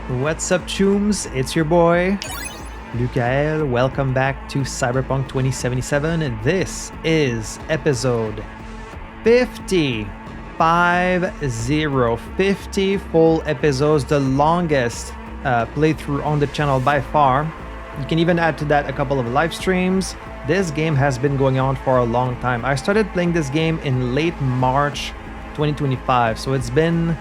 What's up, chooms? It's your boy, Lukael. Welcome back to Cyberpunk 2077. And this is episode 50. 50 full episodes, the longest playthrough on the channel by far. You can even add to that a couple of live streams. This game has been going on for a long time. I started playing this game in late March 2025, so it's been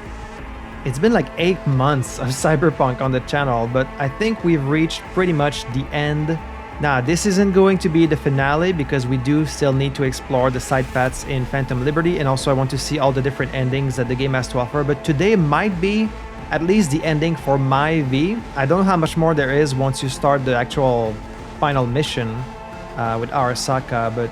like 8 months of Cyberpunk on the channel, but I think we've reached pretty much the end. Now, this isn't going to be the finale because we do still need to explore the side paths in Phantom Liberty, and also I want to see all the different endings that the game has to offer, but today might be at least the ending for my V. I don't know how much more there is once you start the actual final mission with Arasaka, but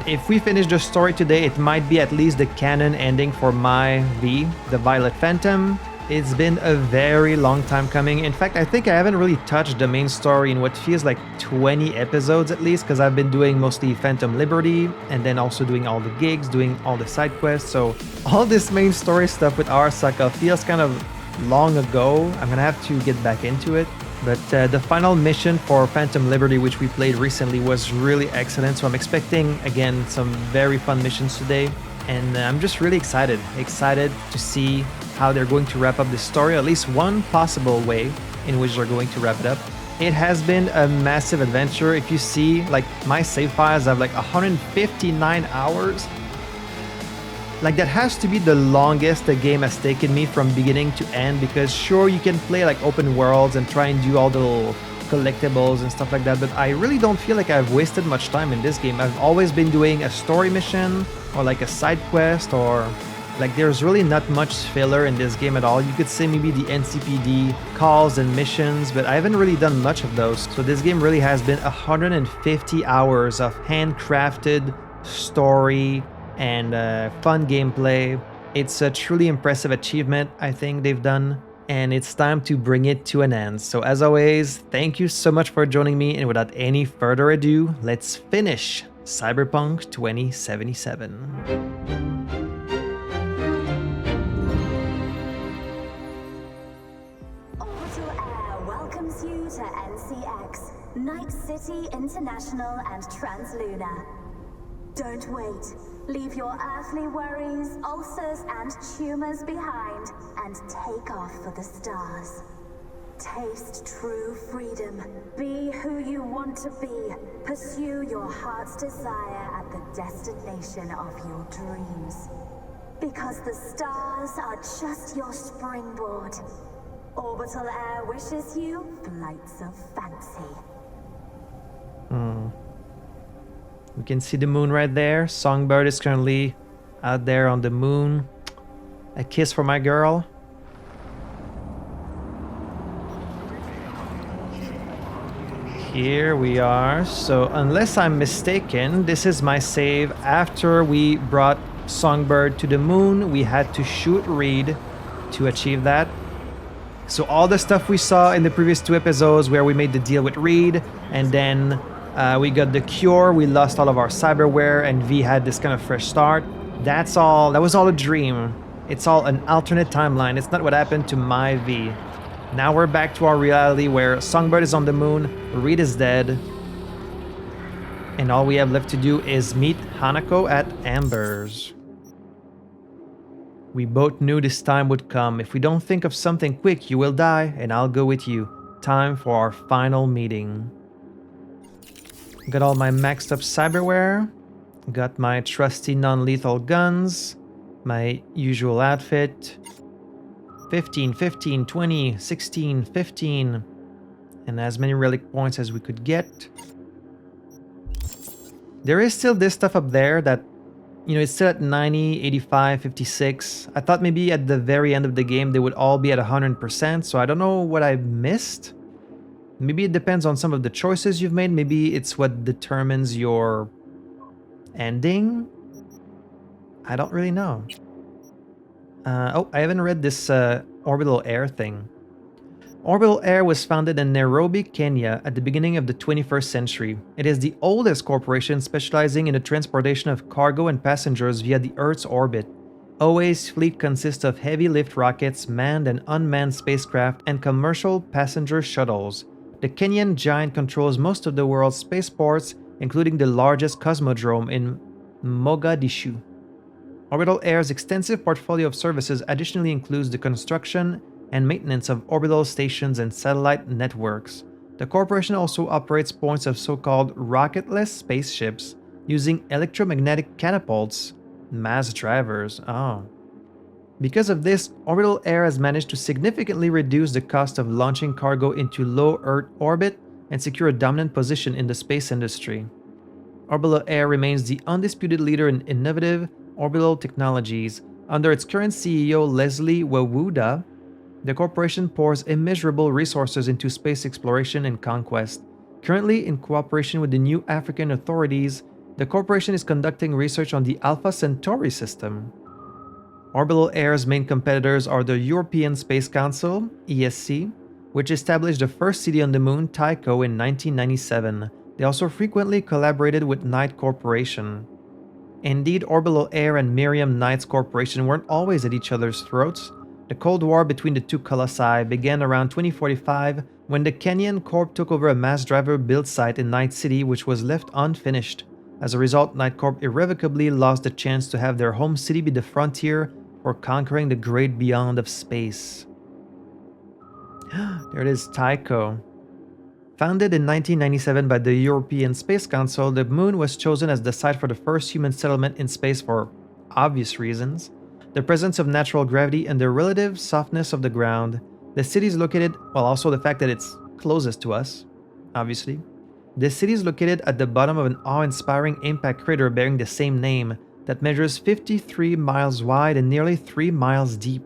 if we finish the story today, it might be at least the canon ending for my V, the Violet Phantom. It's been a very long time coming. In fact, I think I haven't really touched the main story in what feels like 20 episodes at least, because I've been doing mostly Phantom Liberty and then also doing all the gigs, doing all the side quests. So all this main story stuff with Arasaka feels kind of long ago. I'm gonna have to get back into it. But the final mission for Phantom Liberty, which we played recently, was really excellent. So I'm expecting, again, some very fun missions today. And I'm just really excited to see how they're going to wrap up the story, at least one possible way in which they're going to wrap it up. It has been a massive adventure. If you see, like, my save files have like 159 hours. Like, that has to be the longest the game has taken me from beginning to end, because sure, you can play like open worlds and try and do all the little collectibles and stuff like that, but I really don't feel like I've wasted much time in this game. I've always been doing a story mission or like a side quest, or like there's really not much filler in this game at all. You could say maybe the NCPD calls and missions, but I haven't really done much of those. So this game really has been 150 hours of handcrafted story and fun gameplay. It's a truly impressive achievement I think they've done, and it's time to bring it to an end. So as always, thank you so much for joining me, and without any further ado, let's finish Cyberpunk 2077. Orbital Air welcomes you to NCX, Night City International and Transluna. Don't wait. Leave your earthly worries, ulcers, and tumors behind and take off for the stars. Taste true freedom. Be who you want to be. Pursue your heart's desire at the destination of your dreams. Because the stars are just your springboard. Orbital Air wishes you flights of fancy. We can see the moon right there. Songbird is currently out there on the moon. A kiss for my girl. Here we are. So unless I'm mistaken, this is my save after we brought Songbird to the moon. We had to shoot Reed to achieve that. So all the stuff we saw in the previous 2 episodes where we made the deal with Reed, and then we got the cure, we lost all of our cyberware, and V had this kind of fresh start. That was all a dream. It's all an alternate timeline. It's not what happened to my V. Now we're back to our reality where Songbird is on the moon, Reed is dead, and all we have left to do is meet Hanako at Embers. We both knew this time would come. If we don't think of something quick, you will die, and I'll go with you. Time for our final meeting. Got all my maxed up cyberware. Got my trusty non-lethal guns. My usual outfit. 15, 15, 20, 16, 15. And as many relic points as we could get. There is still this stuff up there that, you know, it's still at 90, 85, 56. I thought maybe at the very end of the game they would all be at 100%, so I don't know what I missed. Maybe it depends on some of the choices you've made. Maybe it's what determines your ending. I don't really know. Oh, I haven't read this Orbital Air thing. Orbital Air was founded in Nairobi, Kenya at the beginning of the 21st century. It is the oldest corporation specializing in the transportation of cargo and passengers via the Earth's orbit. OA's fleet consists of heavy lift rockets, manned and unmanned spacecraft, and commercial passenger shuttles. The Kenyan giant controls most of the world's spaceports, including the largest cosmodrome in Mogadishu. Orbital Air's extensive portfolio of services additionally includes the construction and maintenance of orbital stations and satellite networks. The corporation also operates points of so-called rocketless spaceships using electromagnetic catapults, mass drivers. Because of this, Orbital Air has managed to significantly reduce the cost of launching cargo into low Earth orbit and secure a dominant position in the space industry. Orbital Air remains the undisputed leader in innovative orbital technologies. Under its current CEO Leslie Wawuda, the corporation pours immeasurable resources into space exploration and conquest. Currently, in cooperation with the new African authorities, the corporation is conducting research on the Alpha Centauri system. Orbital Air's main competitors are the European Space Council, ESC, which established the first city on the moon, Tycho, in 1997. They also frequently collaborated with Knight Corporation. Indeed, Orbital Air and Miriam Knight's corporation weren't always at each other's throats. The Cold War between the two colossi began around 2045 when the Kenyan Corp took over a mass driver build site in Night City which was left unfinished. As a result, Knight Corp irrevocably lost the chance to have their home city be the frontier for conquering the great beyond of space. There it is, Tycho. Founded in 1997 by the European Space Council, the moon was chosen as the site for the first human settlement in space for obvious reasons. The presence of natural gravity and the relative softness of the ground. The city is located, well, also the fact that it's closest to us, obviously. The city is located at the bottom of an awe-inspiring impact crater bearing the same name that measures 53 miles wide and nearly 3 miles deep.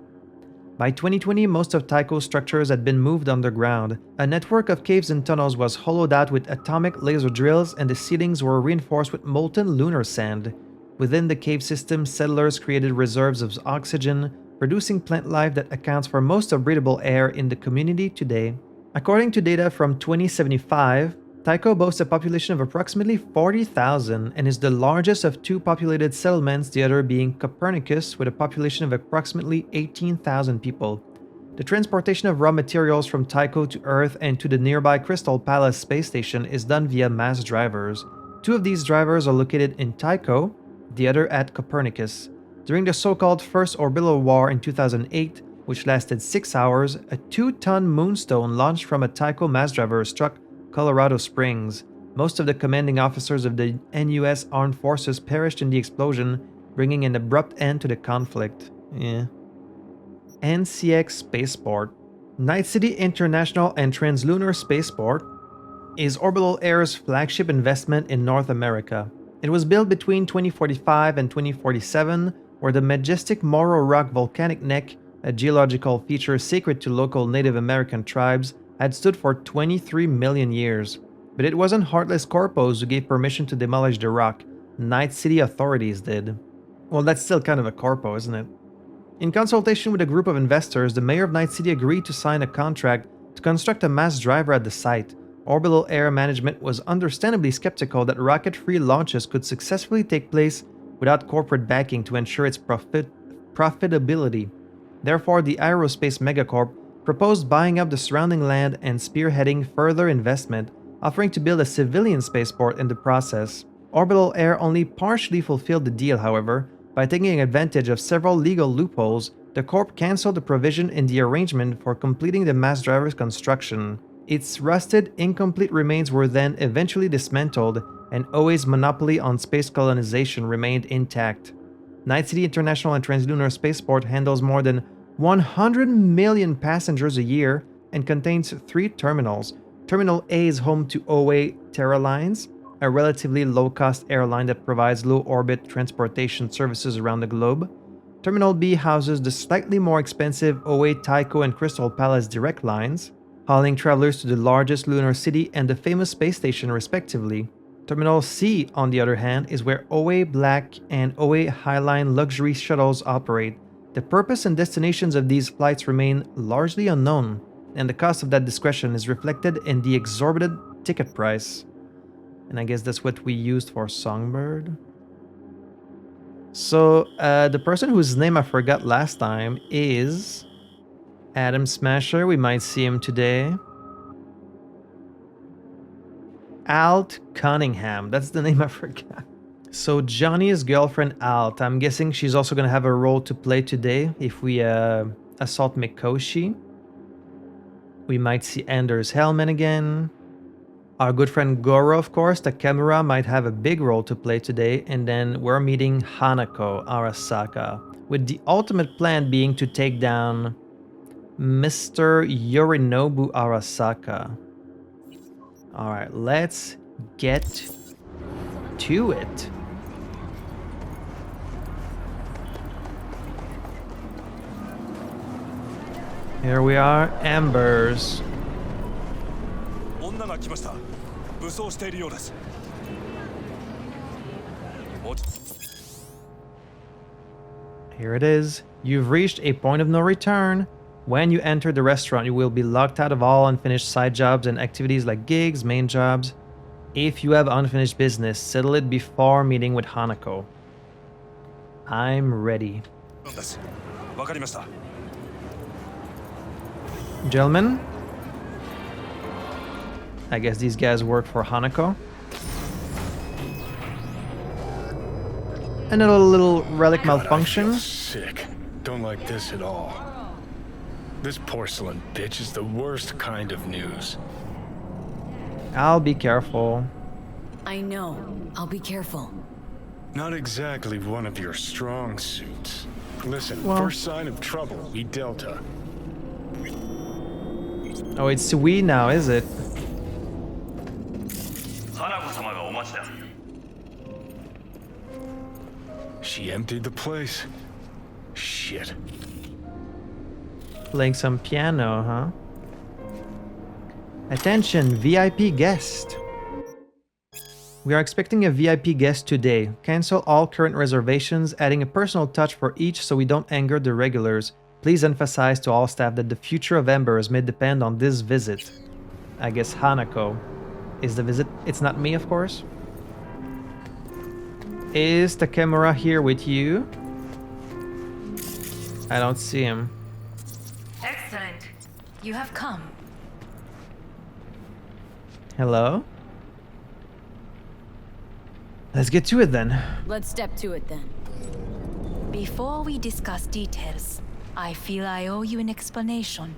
By 2020, most of Tycho's structures had been moved underground. A network of caves and tunnels was hollowed out with atomic laser drills, and the ceilings were reinforced with molten lunar sand. Within the cave system, settlers created reserves of oxygen, producing plant life that accounts for most of breathable air in the community today. According to data from 2075, Tycho boasts a population of approximately 40,000 and is the largest of two populated settlements, the other being Copernicus with a population of approximately 18,000 people. The transportation of raw materials from Tycho to Earth and to the nearby Crystal Palace space station is done via mass drivers. Two of these drivers are located in Tycho, the other at Copernicus. During the so-called First Orbital War in 2008, which lasted 6 hours, a 2-ton moonstone launched from a Tycho mass driver struck Colorado Springs. Most of the commanding officers of the NUS armed forces perished in the explosion, bringing an abrupt end to the conflict. NCX Spaceport. Night City International and Translunar Spaceport is Orbital Air's flagship investment in North America. It was built between 2045 and 2047, where the majestic Morro Rock volcanic neck, a geological feature sacred to local Native American tribes, had stood for 23 million years. But it wasn't Heartless Corpos who gave permission to demolish the rock. Night City authorities did. Well, that's still kind of a corpo, isn't it? In consultation with a group of investors, the mayor of Night City agreed to sign a contract to construct a mass driver at the site. Orbital Air management was understandably skeptical that rocket-free launches could successfully take place without corporate backing to ensure its profitability. Therefore, the aerospace megacorp proposed buying up the surrounding land and spearheading further investment, offering to build a civilian spaceport in the process. Orbital Air only partially fulfilled the deal, however. By taking advantage of several legal loopholes, the Corp cancelled the provision in the arrangement for completing the mass driver's construction. Its rusted, incomplete remains were then eventually dismantled, and OA's monopoly on space colonization remained intact. Night City International and Translunar Spaceport handles more than 100 million passengers a year and contains 3 terminals. Terminal A is home to OA Terralines, a relatively low-cost airline that provides low-orbit transportation services around the globe. Terminal B houses the slightly more expensive OA Tycho and Crystal Palace direct lines, hauling travelers to the largest lunar city and the famous space station respectively. Terminal C, on the other hand, is where OA Black and OA Highline luxury shuttles operate. The purpose and destinations of these flights remain largely unknown, and the cost of that discretion is reflected in the exorbitant ticket price. And I guess that's what we used for Songbird. So, the person whose name I forgot last time is Adam Smasher. We might see him today. Alt Cunningham. That's the name I forgot. So, Johnny's girlfriend, Alt. I'm guessing she's also going to have a role to play today if we assault Mikoshi. We might see Anders Hellman again. Our good friend Goro, of course, Takemura, might have a big role to play today. And then we're meeting Hanako Arasaka, with the ultimate plan being to take down Mr. Yorinobu Arasaka. Alright, let's get to it. Here we are, Embers. Here it is. You've reached a point of no return. When you enter the restaurant, you will be locked out of all unfinished side jobs and activities like gigs, main jobs. If you have unfinished business, settle it before meeting with Hanako. I'm ready. Gentlemen, I guess these guys work for Hanako. Another little relic malfunction. I feel sick. Don't like this at all. This porcelain bitch is the worst kind of news. I'll be careful. I know. I'll be careful. Not exactly one of your strong suits. Listen, Well. first sign of trouble, we Delta. Oh, it's we now, is it? She emptied the place. Shit. Playing some piano, huh? Attention, VIP guest. We are expecting a VIP guest today. Cancel all current reservations, adding a personal touch for each so we don't anger the regulars. Please emphasize to all staff that the future of Embers may depend on this visit. I guess Hanako is the visit. It's not me, of course. Is Takemura here with you? I don't see him. Excellent. You have come. Hello? Let's get to it then. Let's step to it then. Before we discuss details, I feel I owe you an explanation.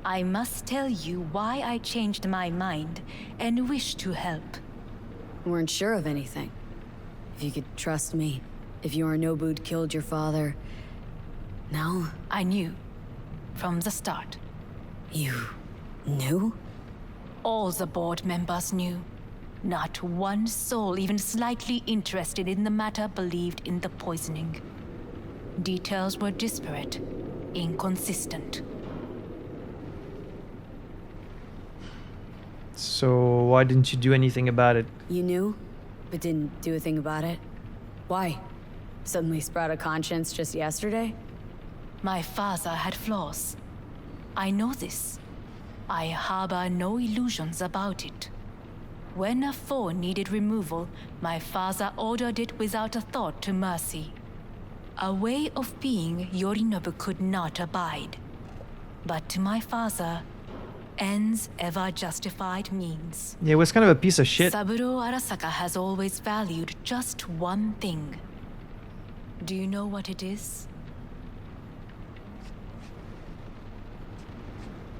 I must tell you why I changed my mind and wish to help. Weren't sure of anything. If you could trust me, if Yorinobu'd killed your father... No? I knew. From the start. You... knew? All the board members knew. Not one soul even slightly interested in the matter believed in the poisoning. Details were disparate, inconsistent. So why didn't you do anything about it? You knew, but didn't do a thing about it? Why? Suddenly sprout a conscience just yesterday? My father had flaws. I know this. I harbor no illusions about it. When a foe needed removal, my father ordered it without a thought to mercy. A way of being Yorinobu could not abide. But to my father, ends ever justified means. Yeah, it was kind of a piece of shit. Saburo Arasaka has always valued just one thing. Do you know what it is?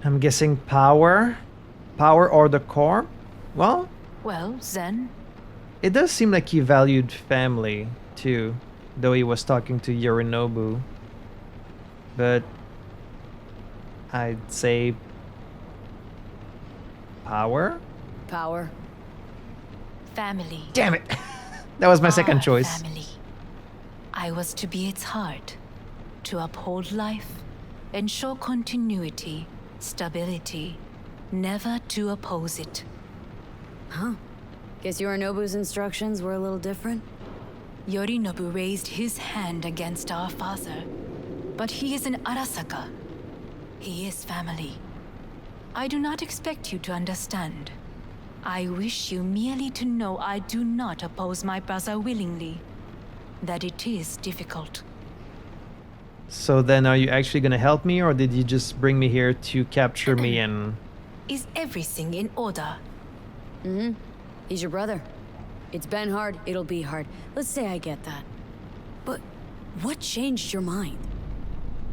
I'm guessing power? Power or the core? Well, Well, then, it does seem like he valued family, too. Though he was talking to Yorinobu. But... I'd say... Power? Power? family. Damn it! That was my second Our choice. Family. I was to be its heart, to uphold life, ensure continuity, stability, never to oppose it. Huh. Guess Yorinobu's instructions were a little different? Yorinobu raised his hand against our father, but he is an Arasaka. He is family. I do not expect you to understand. I wish you merely to know I do not oppose my brother willingly. that it is difficult. So then are you actually gonna help me, or did you just bring me here to capture me and... Is everything in order? He's your brother. It's been hard, it'll be hard. Let's say I get that. But what changed your mind?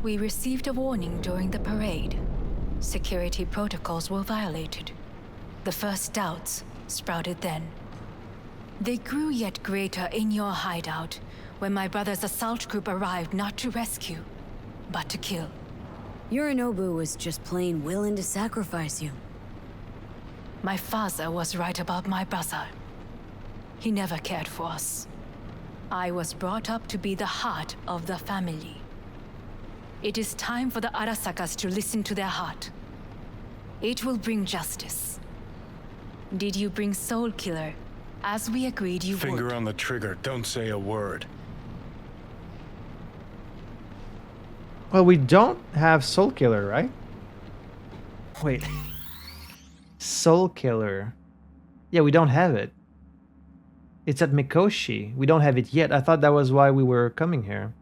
We received a warning during the parade. Security protocols were violated. The first doubts sprouted then. They grew yet greater in your hideout when my brother's assault group arrived not to rescue, but to kill. Yorinobu was just plain willing to sacrifice you. My father was right about my brother. He never cared for us. I was brought up to be the heart of the family. It is time for the Arasakas to listen to their heart. It will bring justice. Did you bring Soul Killer, as we agreed you would? Finger on the trigger, don't say a word. Well, we don't have Soul Killer, right? Wait. Soul Killer. Yeah, we don't have it. It's at Mikoshi. We don't have it yet. I thought that was why we were coming here.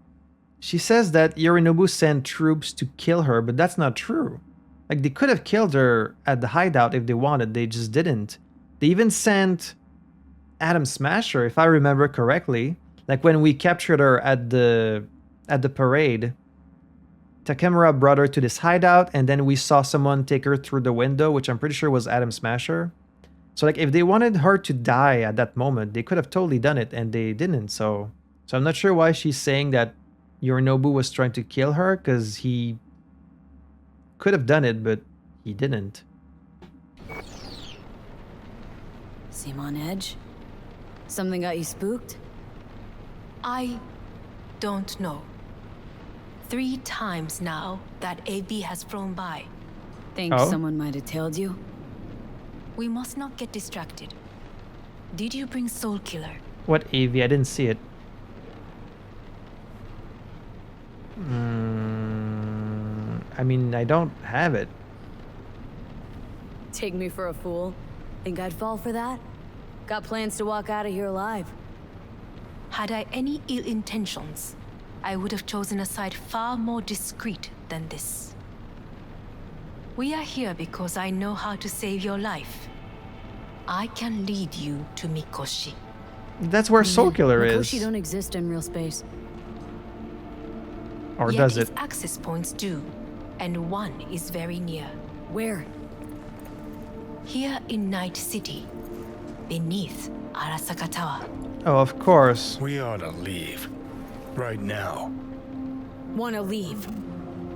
She says that Yorinobu sent troops to kill her, but that's not true. Like, they could have killed her at the hideout if they wanted. They just didn't. They even sent Atom Smasher, if I remember correctly. Like, when we captured her at the parade, Takemura brought her to this hideout, and then we saw someone take her through the window, which I'm pretty sure was Atom Smasher. So, like, if they wanted her to die at that moment, they could have totally done it, and they didn't. So I'm not sure why she's saying that Yorinobu was trying to kill her, because he could have done it, but he didn't. Seem on edge? Something got you spooked? I don't know. 3 times now that AB has flown by. Think someone might have tailed you? We must not get distracted. Did you bring Soul Killer? What AV? I didn't see it. I mean, I don't have it. Take me for a fool? Think I'd fall for that? Got plans to walk out of here alive. Had I any ill intentions, I would have chosen a side far more discreet than this. We are here because I know how to save your life. I can lead you to Mikoshi. That's where Soul Killer is. Mikoshi don't exist in real space. Or Yet does its it? access points do, and one is very near. Where? Here in Night City, beneath Arasaka Tower. Oh, of course. We ought to leave. Right now. Wanna leave?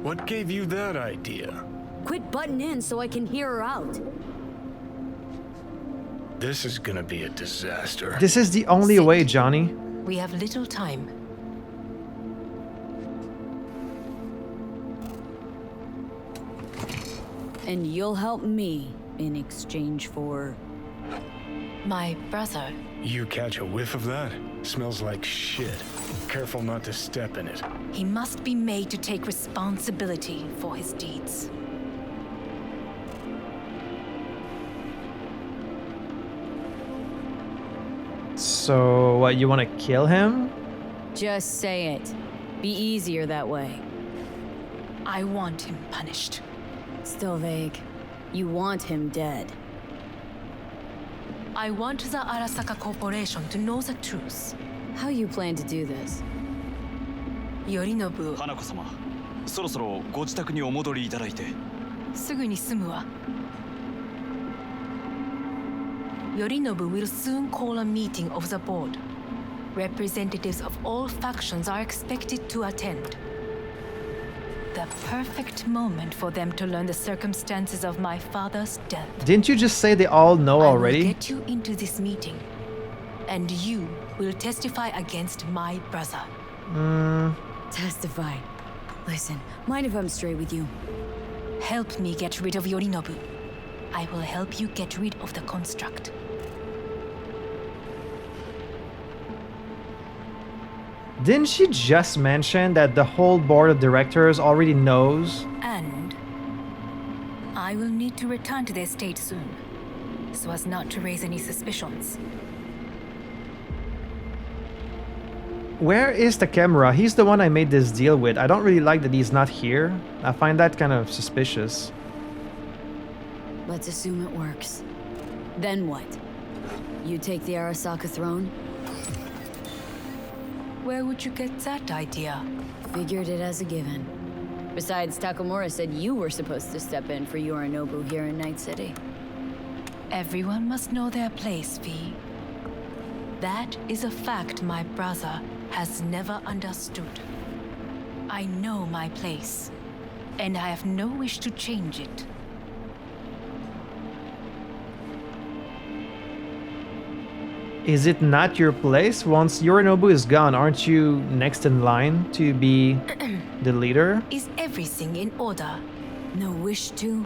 What gave you that idea? Quit butting in so I can hear her out. This is gonna be a disaster. This is the only way, Johnny. We have little time. And you'll help me in exchange for... My brother. You catch a whiff of that? Smells like shit. Careful not to step in it. He must be made to take responsibility for his deeds. So, what, you want to kill him? Just say it. Be easier that way. I want him punished. Still vague. You want him dead. I want the Arasaka Corporation to know the truth. How you plan to do this? Yorinobu, 花子様、そろそろご自宅にお戻りいただいて。すぐに済むわ。Yorinobu will soon call a meeting of the board. Representatives of all factions are expected to attend. The perfect moment for them to learn the circumstances of my father's death. Didn't you just say they all know I will already? get you into this meeting, and you will testify against my brother. Testify. Listen, mind if I'm straight with you? Help me get rid of Yorinobu. I will help you get rid of the construct. Didn't she just mention that the whole board of directors already knows? And I will need to return to their state soon, so as not to raise any suspicions. Where is the camera? He's the one I made this deal with. I don't really like that he's not here. I find that kind of suspicious. Let's assume it works. Then what? You take the Arasaka throne? Where would you get that idea? Figured it as a given. Besides, Takamura said you were supposed to step in for Yorinobu here in Night City. Everyone must know their place, V. That is a fact my brother has never understood. I know my place, and I have no wish to change it. Is it not your place? Once Yorinobu is gone, aren't you next in line to be the leader? Is everything in order? No wish to,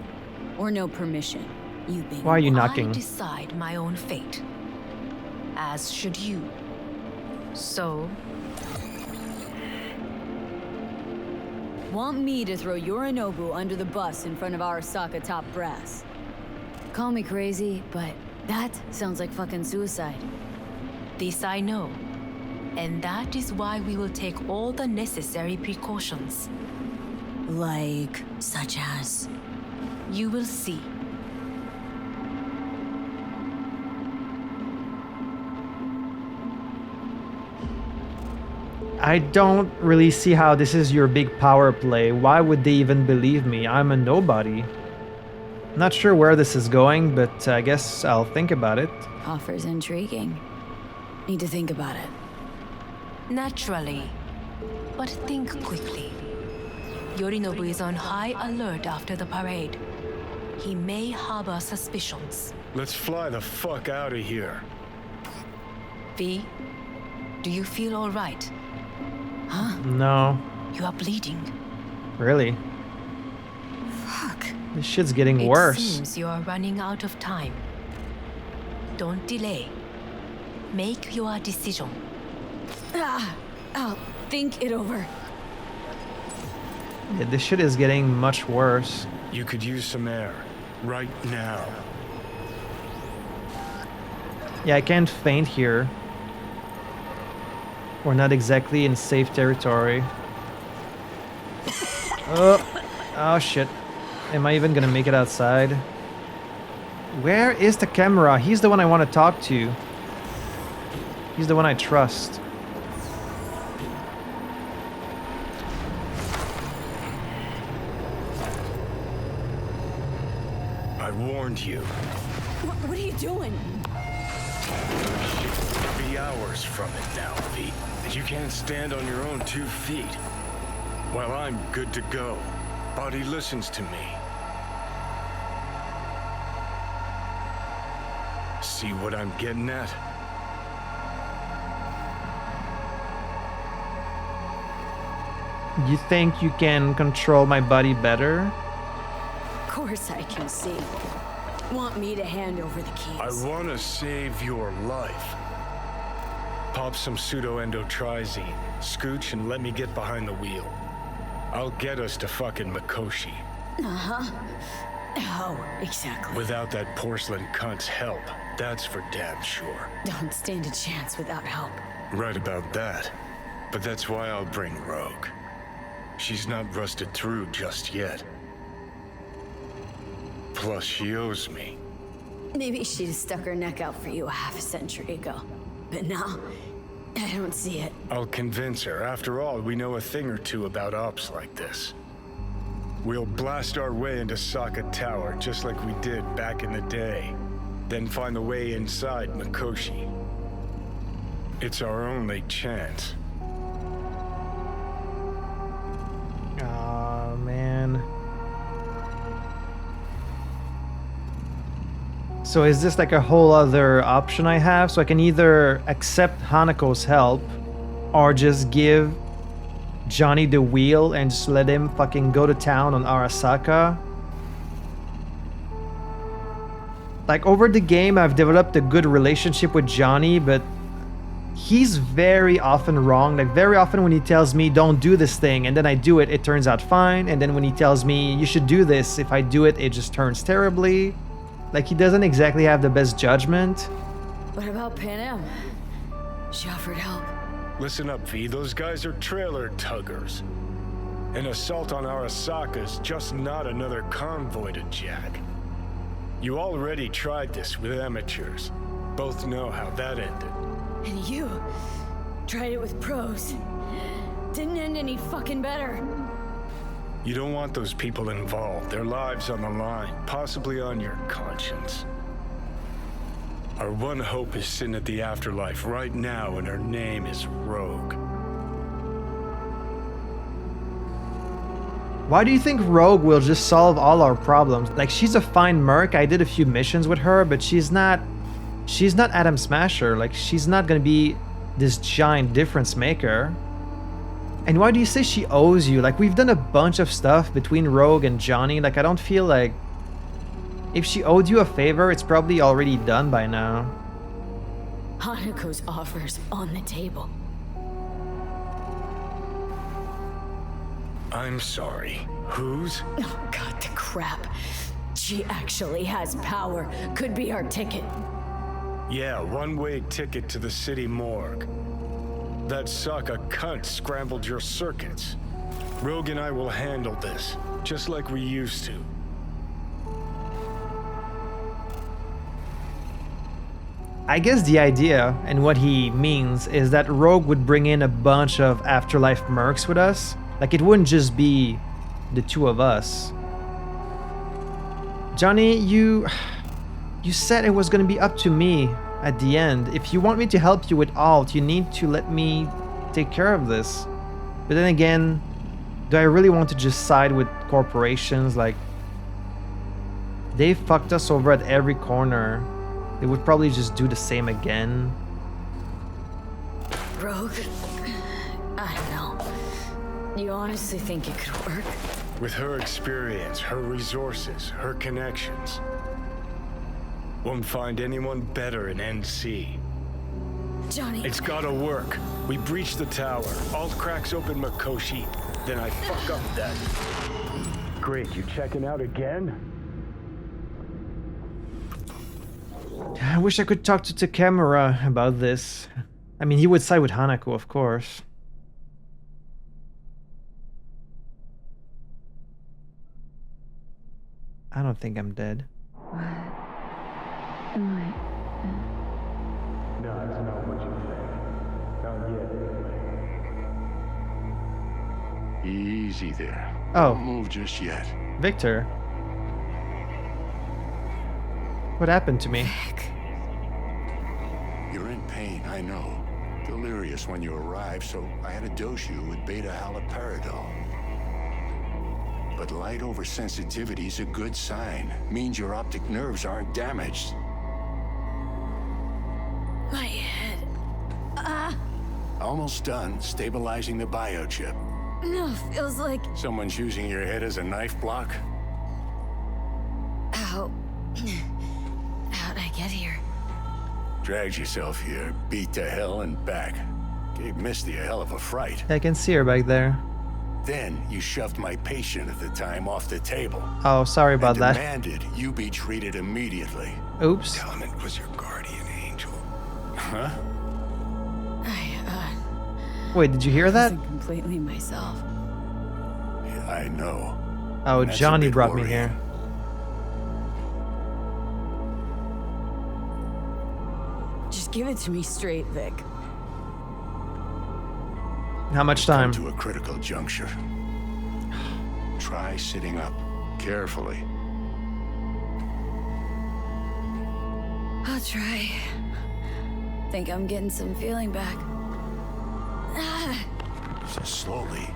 or no permission? You being Why are you I knocking? decide my own fate. As should you. So, want me to throw Yorinobu under the bus in front of Arasaka top brass? Call me crazy, but that sounds like fucking suicide. this I know. And that is why we will take all the necessary precautions. Like, such as? You will see. I don't really see how this is your big power play. Why would they even believe me? I'm a nobody. Not sure where this is going, but I guess I'll think about it. Offers intriguing. Need to think about it. Naturally. But think quickly. Yorinobu is on high alert after the parade. He may harbor suspicions. Let's fly the fuck out of here. V, do you feel all right? No, You are bleeding. really. Fuck. This shit's getting It worse. seems you are running out of time. Don't delay. Make your decision. I'll think it over. Yeah, this shit is getting much worse. You could use some air. Right now. Yeah, I can't faint here. We're not exactly in safe territory. Oh shit. Am I even gonna make it outside? Where is the camera? He's the one I want to talk to. He's the one I trust. I warned you. What are you doing? Be hours from it now, V. You can't stand on your own 2 feet. Well, I'm good to go. Body listens to me. See what I'm getting at? You think you can control my body better? Of course I can see. Want me to hand over the keys? I want to save your life. Pop some pseudo-endotrizine, scooch, and let me get behind the wheel. I'll get us to fucking Mikoshi. Oh, exactly. Without that porcelain cunt's help, that's for damn sure. Don't stand a chance without help. Right about that. But that's why I'll bring Rogue. She's not rusted through just yet. Plus, she owes me. Maybe she'd have stuck her neck out for you a half a century ago. But now, I don't see it. I'll convince her. After all, we know a thing or two about ops like this. We'll blast our way into Sokka Tower, just like we did back in the day. Then find the way inside Mikoshi. It's our only chance. Aw, man. So is this like a whole other option I have? So I can either accept Hanako's help or just give Johnny the wheel and just let him fucking go to town on Arasaka? Like, over the game, I've developed a good relationship with Johnny, but he's very often wrong. Like, very often when he tells me, don't do this thing, and then I do it, it turns out fine. And then when he tells me, you should do this, if I do it, it just turns terribly. Like, he doesn't exactly have the best judgment. What about Pan Am? She offered help. Listen up, V. Those guys are trailer tuggers. An assault on Arasaka's just not another convoy to jack. You already tried this with amateurs. Both know how that ended. And you tried it with pros. Didn't end any fucking better. You don't want those people involved, their lives on the line, possibly on your conscience. Our one hope is sitting at the afterlife right now, and her name is Rogue. Why do you think Rogue will just solve all our problems? Like, she's a fine merc. I did a few missions with her, but she's not Adam Smasher. Like, she's not gonna be this giant difference maker. And why do you say she owes you? Like, we've done a bunch of stuff between Rogue and Johnny. Like, I don't feel like if she owed you a favor, it's probably already done by now. Hanako's offer's on the table. I'm sorry. Whose? Oh, God, the crap. She actually has power. Could be our ticket. Yeah, one-way ticket to the city morgue. That Sokka cunt scrambled your circuits. Rogue and I will handle this, just like we used to. I guess the idea and what he means is that Rogue would bring in a bunch of Afterlife mercs with us. Like, it wouldn't just be the two of us. Johnny, you said it was gonna be up to me at the end. If you want me to help you with Alt, you need to let me take care of this. But then again, do I really want to just side with corporations? Like, they fucked us over at every corner. They would probably just do the same again. Rogue? I don't know. You honestly think it could work? With her experience, her resources, her connections. Won't find anyone better in NC. Johnny... It's gotta work. We breach the tower. Alt cracks open Makoshi. Then I fuck up that. Great, you checking out again? I wish I could talk to Takemura about this. I mean, he would side with Hanako, of course. I don't think I'm dead. No, it's not what you think. Not yet. Easy there. Oh. Don't move just yet. Victor. What happened to me? You're in pain, I know. Delirious when you arrived, so I had to dose you with beta-haloperidol. But light oversensitivity's a good sign. Means your optic nerves aren't damaged. My head... Almost done stabilizing the biochip. No, feels like... Someone's using your head as a knife block? How... How'd I get here? Dragged yourself here, beat to hell and back. Gave Misty a hell of a fright. I can see her back there. Then you shoved my patient at the time off the table. Oh, sorry about that. Demanded you be treated immediately. Oops. Tell him it was your guardian angel. Huh? Wait, did you hear that? Wasn't completely myself. Yeah, I know. Oh, That's a Johnny bit brought me worrying. here. Just give it to me straight, Vic. How much time? Come to a critical juncture. Try sitting up carefully. I'll try. Think I'm getting some feeling back. Just slowly.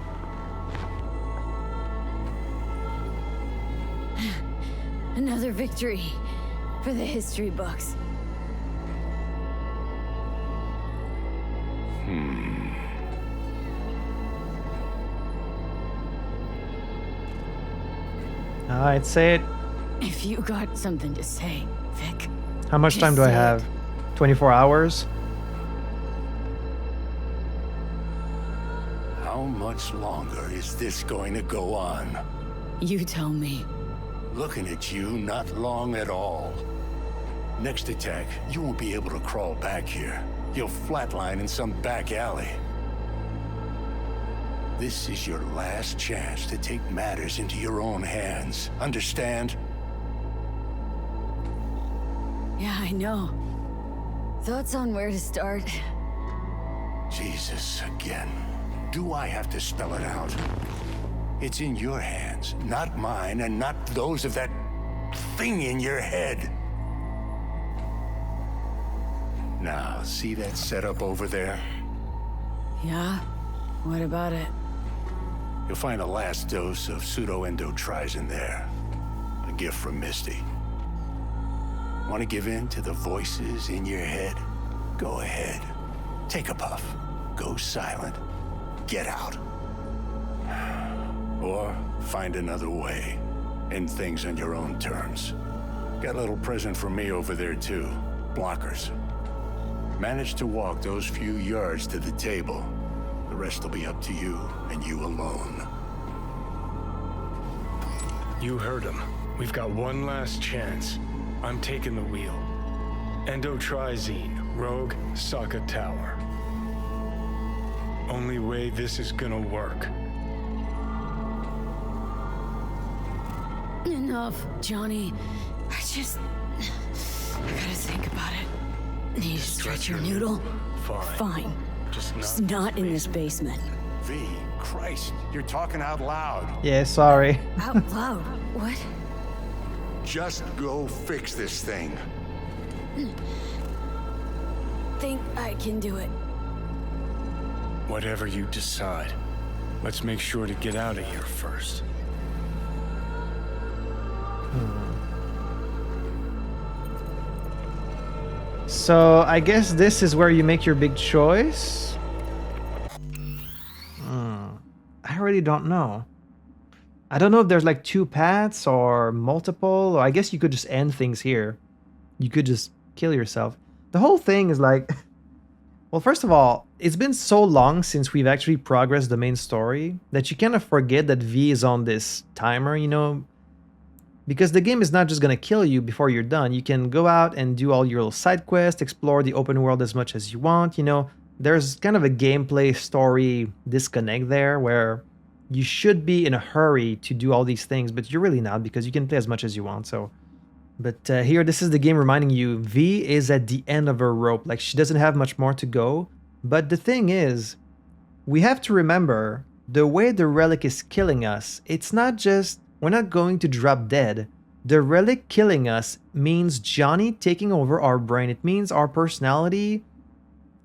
Another victory for the history books. Alright, say it. If you got something to say, Vic. How much time do I Just say have? 24 hours? How much longer is this going to go on? You tell me. Looking at you, not long at all. Next attack, you won't be able to crawl back here. You'll flatline in some back alley. This is your last chance to take matters into your own hands. Understand? Yeah, I know. Thoughts on where to start? Jesus, again. Do I have to spell it out? It's in your hands, not mine, and not those of that thing in your head. Now, see that setup over there? Yeah? What about it? You'll find a last dose of pseudo-endotrizin there. A gift from Misty. Want to give in to the voices in your head? Go ahead. Take a puff. Go silent. Get out. Or find another way. End things on your own terms. Got a little present for me over there too. Blockers. Manage to walk those few yards to the table. The rest will be up to you, and you alone. You heard him. We've got one last chance. I'm taking the wheel. Endotrizine, Rogue, Sokka Tower. Only way this is gonna work. Enough, Johnny. I gotta think about it. Need to stretch your noodle? Fine. Just not in this basement. V, Christ, you're talking out loud. Yeah, sorry. Out loud? What? Just go fix this thing. Think I can do it. Whatever you decide. Let's make sure to get out of here first. So I guess this is where you make your big choice. I really don't know. I don't know if there's like two paths or multiple, or I guess you could just end things here. You could just kill yourself. The whole thing is like, well, first of all, it's been so long since we've actually progressed the main story that you kind of forget that V is on this timer, you know, because the game is not just going to kill you before you're done. You can go out and do all your little side quests, explore the open world as much as you want, you know. There's kind of a gameplay story disconnect there where you should be in a hurry to do all these things, but you're really not because you can play as much as you want, so. But here, this is the game reminding you, V is at the end of her rope. Like, she doesn't have much more to go. But the thing is, we have to remember, the way the relic is killing us, it's not just, we're not going to drop dead. The relic killing us means Johnny taking over our brain. It means our personality,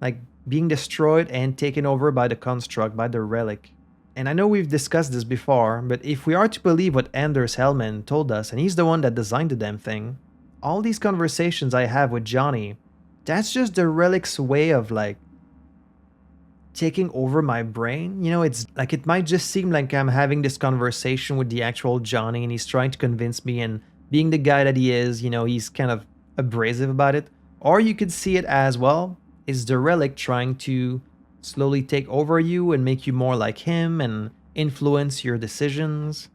like, being destroyed and taken over by the construct, by the relic. And I know we've discussed this before, but if we are to believe what Anders Hellman told us, and he's the one that designed the damn thing, all these conversations I have with Johnny, that's just the relic's way of like taking over my brain. You know, it's like it might just seem like I'm having this conversation with the actual Johnny and he's trying to convince me, and being the guy that he is, you know, he's kind of abrasive about it. Or you could see it as, well, is the relic trying to slowly take over you and make you more like him and influence your decisions.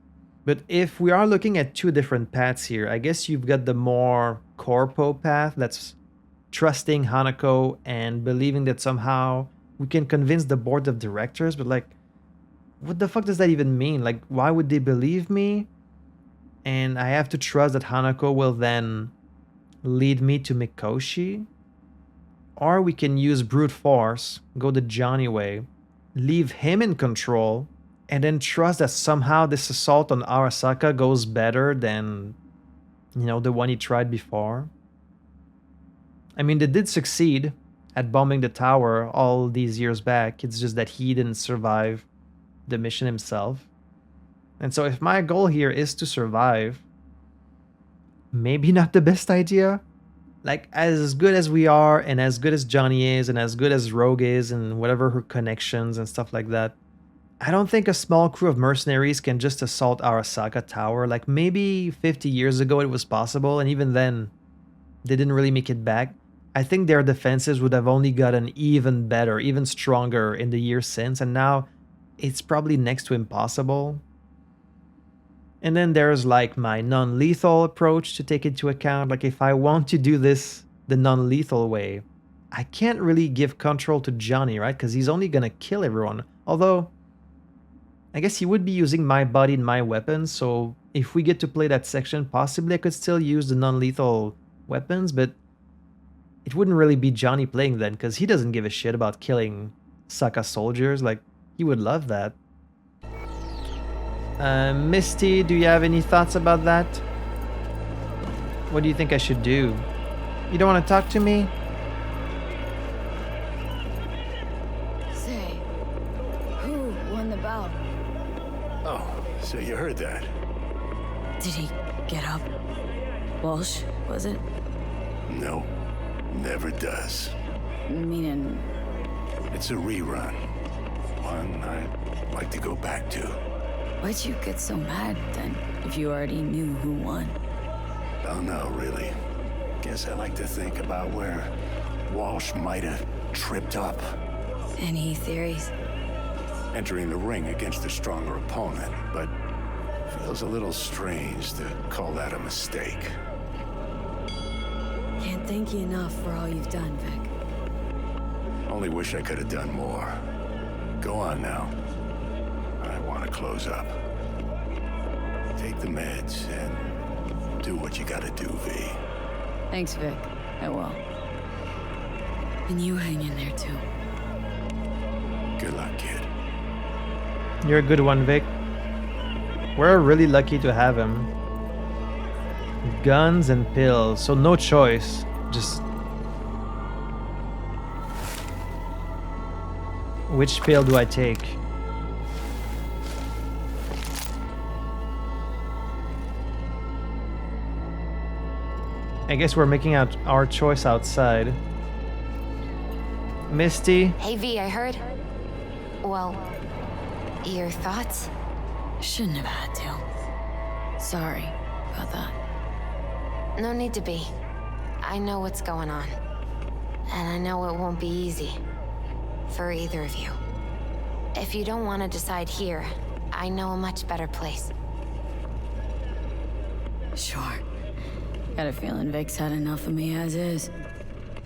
But if we are looking at two different paths here, I guess you've got the more corpo path that's trusting Hanako and believing that somehow we can convince the board of directors, but like, what the fuck does that even mean? Like, why would they believe me? And I have to trust that Hanako will then lead me to Mikoshi? Or we can use brute force, go the Johnny way, leave him in control, and then trust that somehow this assault on Arasaka goes better than, you know, the one he tried before. I mean, they did succeed at bombing the tower all these years back. It's just that he didn't survive the mission himself. And so if my goal here is to survive, maybe not the best idea. Like, as good as we are, and as good as Johnny is, and as good as Rogue is, and whatever her connections and stuff like that, I don't think a small crew of mercenaries can just assault Arasaka Tower. Like, maybe 50 years ago it was possible, and even then, they didn't really make it back. I think their defenses would have only gotten even better, even stronger in the years since, and now it's probably next to impossible. And then there's like my non-lethal approach to take into account. Like, if I want to do this the non-lethal way, I can't really give control to Johnny, right? Because he's only gonna kill everyone. Although, I guess he would be using my body and my weapons, so if we get to play that section, possibly I could still use the non-lethal weapons, but it wouldn't really be Johnny playing then, because he doesn't give a shit about killing Sokka soldiers. Like, he would love that. Misty, do you have any thoughts about that? What do you think I should do? You don't want to talk to me? Say, who won the bout? Oh, so you heard that? Did he get up? Walsh, was it? No, never does. Meaning, It's a rerun. One I'd like to go back to. why'd you get so mad then, if you already knew who won? Oh no, really. Guess I like to think about where Walsh might have tripped up. Any theories? Entering the ring against a stronger opponent, but feels a little strange to call that a mistake. Can't thank you enough for all you've done, Vic. Only wish I could have done more. Go on now. I want to close up. Take the meds and do what you gotta do, V. Thanks, Vic. I will. And you hang in there, too. Good luck, kid. You're a good one, Vic. We're really lucky to have him. Guns and pills, so no choice. Just... which pill do I take? I guess we're making out our choice outside. Misty? Hey V, I heard. Well, your thoughts? Shouldn't have had to. Sorry about that. No need to be. I know what's going on. And I know it won't be easy. For either of you. If you don't want to decide here, I know a much better place. Sure. Got a feeling Vic's had enough of me as is.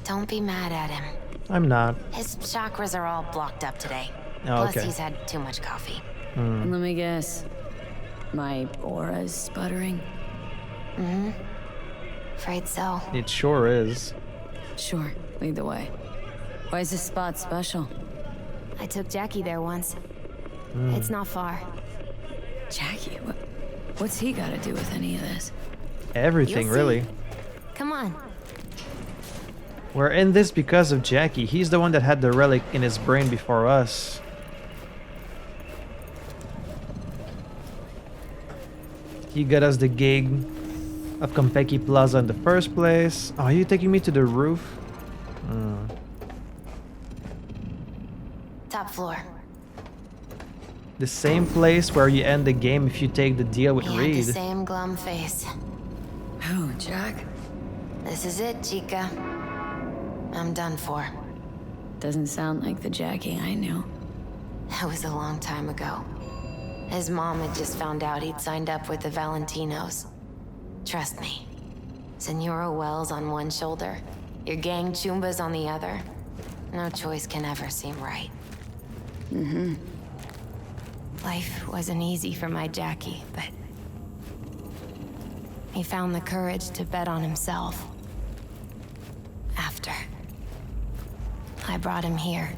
Don't be mad at him. I'm not. His chakras are all blocked up today. Oh, Plus okay. he's had too much coffee. Let me guess. My aura's sputtering? Afraid so. It sure is. Sure, lead the way. Why is this spot special? I took Jackie there once. It's not far. Jackie, what's he got to do with any of this? Everything, You'll see. really. Come on. We're in this because of Jackie. He's the one that had the relic in his brain before us. He got us the gig of Konpeki Plaza in the first place. Oh, are you taking me to the roof? Top floor. The same place where you end the game if you take the deal with He had Reed. the same glum face. Who, Jack? This is it, Chica. I'm done for. Doesn't sound like the Jackie I knew. That was a long time ago. His mom had just found out he'd signed up with the Valentinos. Trust me. Senora Wells on one shoulder, your gang Chumbas on the other. No choice can ever seem right. Life wasn't easy for my Jackie, but he found the courage to bet on himself. After I brought him here.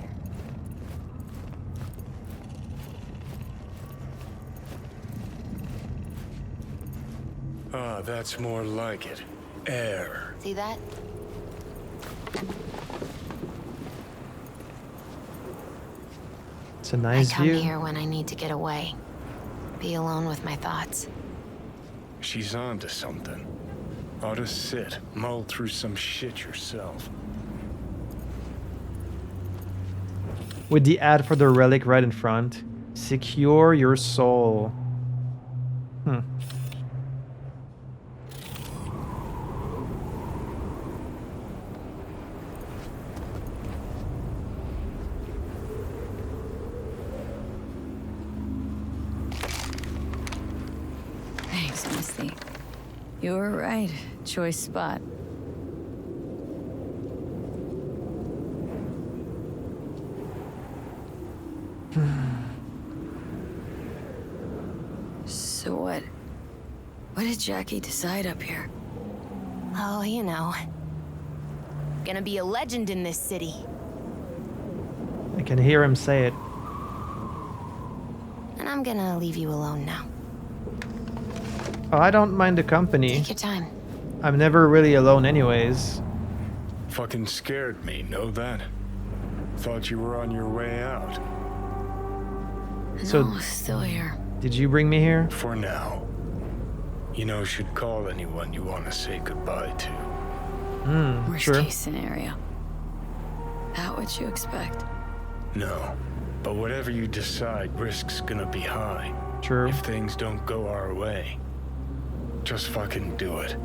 Ah, that's more like it. Air. See that? It's a nice I come view. here when I need to get away. Be alone with my thoughts. She's on to something. Ought to sit, mull through some shit yourself. With the ad for the relic right in front. Secure your soul. Thanks, Misty. You were right. Choice spot. What did Jackie decide up here? Oh, you know. Gonna be a legend in this city. I can hear him say it. And I'm gonna leave you alone now. Oh, I don't mind the company. Take your time. I'm never really alone anyways. Fucking scared me, know that? Thought you were on your way out. So- No, still here. Did you bring me here? For now. You know, should call anyone you want to say goodbye to. Worst Sure. case scenario. That what you expect? No. But whatever you decide, risk's gonna be high. True. If things don't go our way. Just fucking do it.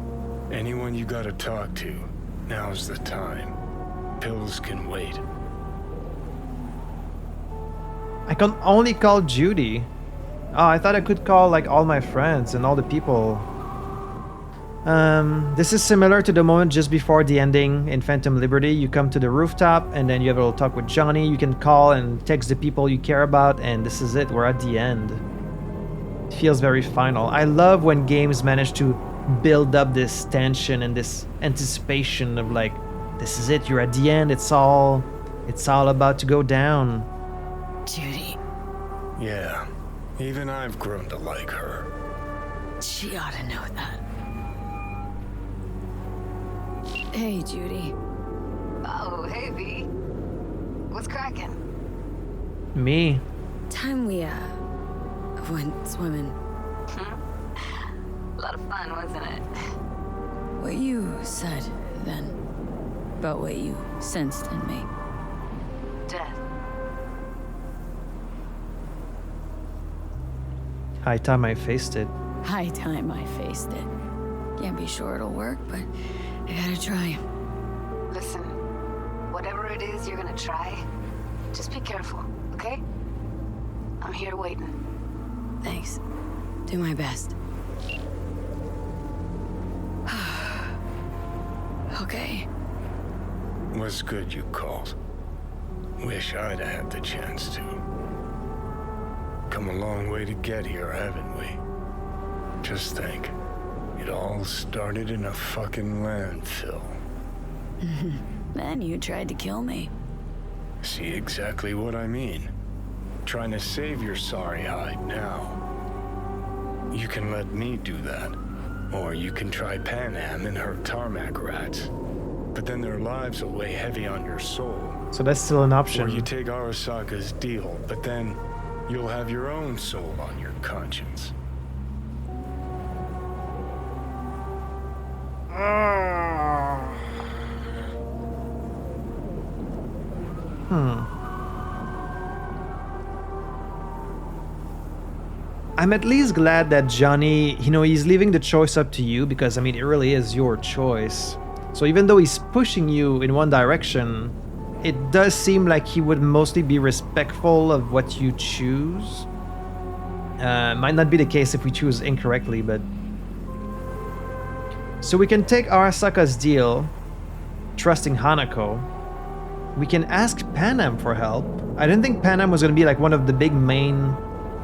Anyone you gotta talk to, now's the time. Pills can wait. I can only call Judy. Oh, I thought I could call like all my friends and all the people. This is similar to the moment just before the ending in Phantom Liberty. You come to the rooftop and then you have a little talk with Johnny. You can call and text the people you care about, and this is it. We're at the end. It feels very final. I love when games manage to build up this tension and this anticipation of like, this is it. You're at the end. It's all about to go down. Judy, Yeah. Even I've grown to like her. she ought to know that. Hey, Judy. Oh, hey, V. What's cracking? Me. Time we, went swimming. A lot of fun, wasn't it? What you said then, about what you sensed in me. Death. High time I faced it. High time I faced it. Can't be sure it'll work, but I gotta try. Listen, whatever it is you're gonna try, just be careful, okay? I'm here waiting. Thanks. Do my best. Okay. Was good you called. Wish I'd had the chance to. Come a long way to get here, haven't we? Just think. It all started in a fucking landfill. Then you tried to kill me. See exactly what I mean? Trying to save your sorry hide now. You can let me do that. Or you can try Panam and her tarmac rats. But then their lives will weigh heavy on your soul. So that's still an Or option. you take Arasaka's deal, but then you'll have your own soul on your conscience. I'm at least glad that Johnny, he's leaving the choice up to you, because, I mean, it really is your choice. So even though he's pushing you in one direction, it does seem like he would mostly be respectful of what you choose. Might not be the case if we choose incorrectly, but... So we can take Arasaka's deal, trusting Hanako. We can ask Panam for help. I didn't think Panam was going to be like one of the big main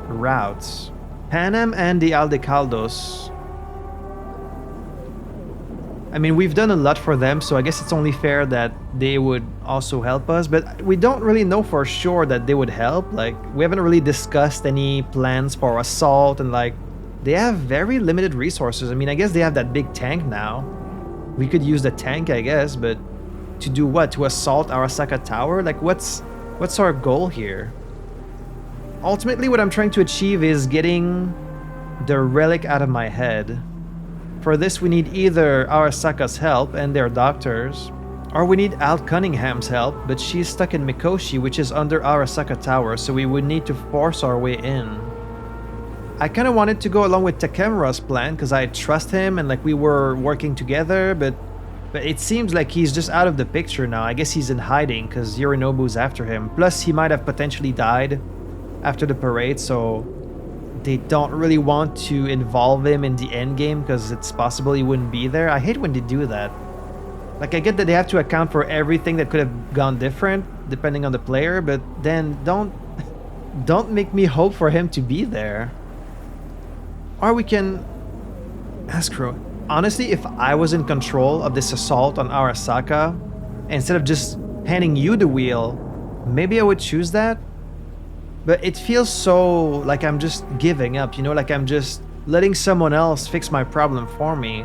routes. Panam and the Aldecaldos. I mean, we've done a lot for them, so I guess it's only fair that they would also help us, but we don't really know for sure that they would help. Like, we haven't really discussed any plans for assault, and like, they have very limited resources. I mean, I guess they have that big tank now. We could use the tank, I guess, but to do what? To assault Arasaka Tower? Like, what's our goal here? Ultimately, what I'm trying to achieve is getting the relic out of my head. For this, we need either Arasaka's help and their doctors, or we need Al Cunningham's help, but she's stuck in Mikoshi, which is under Arasaka Tower, so we would need to force our way in. I kind of wanted to go along with Takemura's plan, because I trust him and like we were working together, but it seems like he's just out of the picture now. I guess he's in hiding, because Yorinobu's after him. Plus, he might have potentially died after the parade, so they don't really want to involve him in the end game because it's possible he wouldn't be there. I hate when they do that. Like, I get that they have to account for everything that could have gone different depending on the player, but then don't make me hope for him to be there. Or we can Ascro, honestly, if I was in control of this assault on Arasaka, instead of just handing you the wheel, maybe I would choose that. But it feels so like I'm just giving up, you know, like I'm just letting someone else fix my problem for me.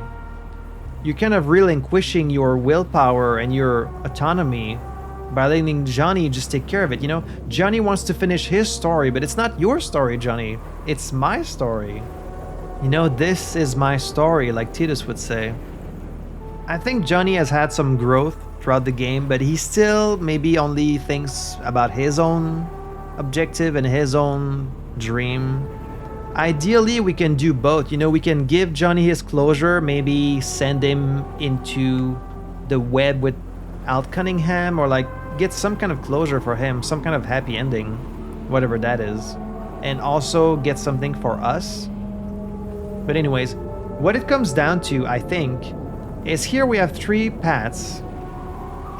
You're kind of relinquishing your willpower and your autonomy by letting Johnny just take care of it, you know? Johnny wants to finish his story, but it's not your story, Johnny. It's my story. You know, this is my story, like Titus would say. I think Johnny has had some growth throughout the game, but he still maybe only thinks about his own objective and his own dream. Ideally, we can do both. You know, we can give Johnny his closure, maybe send him into the web with Alt Cunningham, or like get some kind of closure for him, some kind of happy ending, whatever that is, and also get something for us. But anyways, what it comes down to, I think, is here we have 3 paths,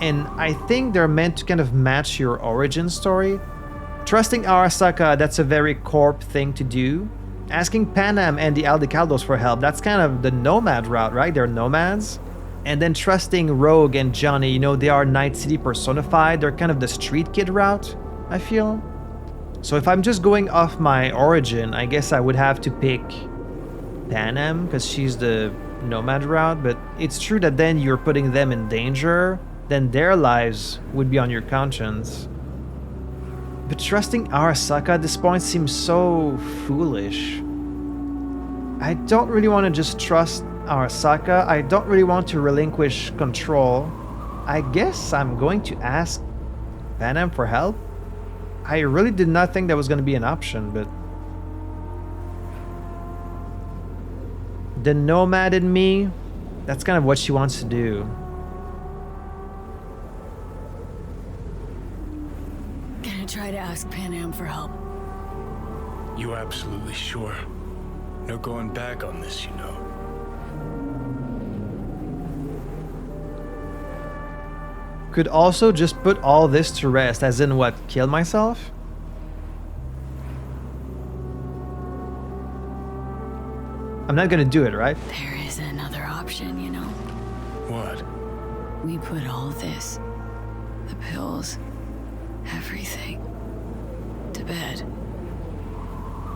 and I think they're meant to kind of match your origin story. Trusting Arasaka, that's a very corp thing to do. Asking Panam and the Aldecaldos for help, that's kind of the Nomad route, right? They're nomads. And then trusting Rogue and Johnny, you know, they are Night City personified. They're kind of the street kid route, I feel. So if I'm just going off my origin, I guess I would have to pick Panam, because she's the Nomad route. But it's true that then you're putting them in danger. Then their lives would be on your conscience. But trusting Arasaka at this point seems so foolish. I don't really want to just trust Arasaka. I don't really want to relinquish control. I guess I'm going to ask Panam for help. I really did not think that was going to be an option, but the Nomad in me, that's kind of what she wants to do. Try to ask Panam for help. You absolutely sure? No going back on this, you know. Could also just put all this to rest, as in what, kill myself? I'm not gonna do it, right? There is another option, you know. What? We put all this, the pills, everything, to bed.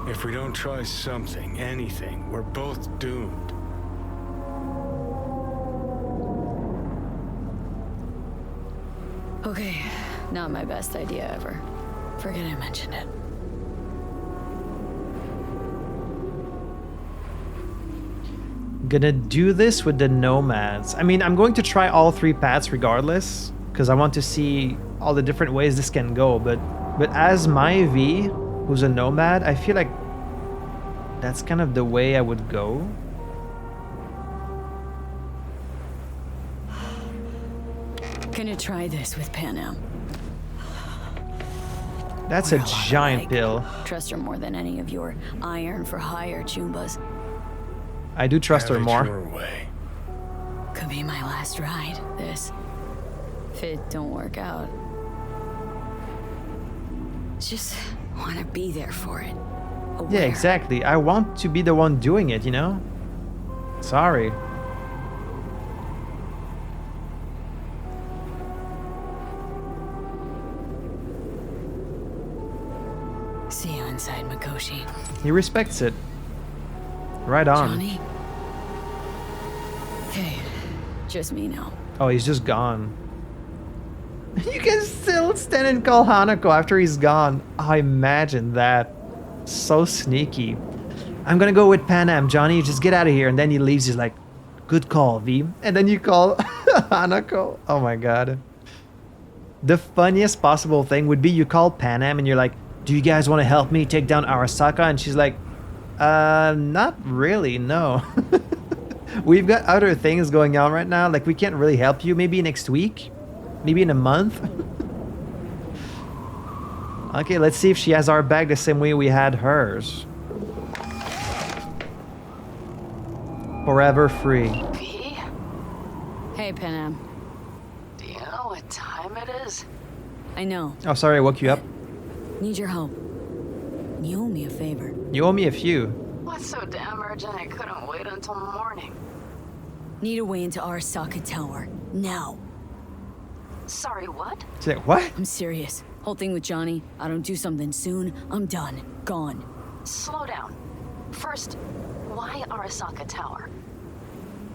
If we don't try something, anything, we're both doomed. Okay, not my best idea ever. Forget I mentioned it. Gonna do this with the Nomads. I mean, I'm going to try all 3 paths regardless, because I want to see all the different ways this can go, but as my V, who's a Nomad, I feel like that's kind of the way I would go. Gonna try this with Panam. That's a giant pill. Trust her more than any of your iron for hire Chumbas. I do trust her more. Your way. Could be my last ride, this. If it don't work out. Just want to be there for it. Aware. Yeah, exactly. I want to be the one doing it, you know? Sorry. See you inside, Mikoshi. He respects it. Right on. Johnny? Okay, just me now. Oh, he's just gone. You can still stand and call Hanako after he's gone. Oh, imagine that. So sneaky. I'm gonna go with Panam. Johnny, just get out of here. And then he leaves. He's like, good call, V. And then you call Hanako. Oh my god. The funniest possible thing would be you call Panam and you're like, do you guys want to help me take down Arasaka? And she's like, not really, no. We've got other things going on right now. Like, we can't really help you. Maybe next week? Maybe in a month? Okay, let's see if she has our bag the same way we had hers. Forever free. V? Hey, Panam. Do you know what time it is? I know. Oh, sorry, I woke you up. Need your help. You owe me a favor. You owe me a few. What's so damn urgent I couldn't wait until morning. Need a way into Arasaka Tower. Now. Sorry, what? Say, what? I'm serious. Whole thing with Johnny, I don't do something soon, I'm done. Gone. Slow down. First, why Arasaka Tower?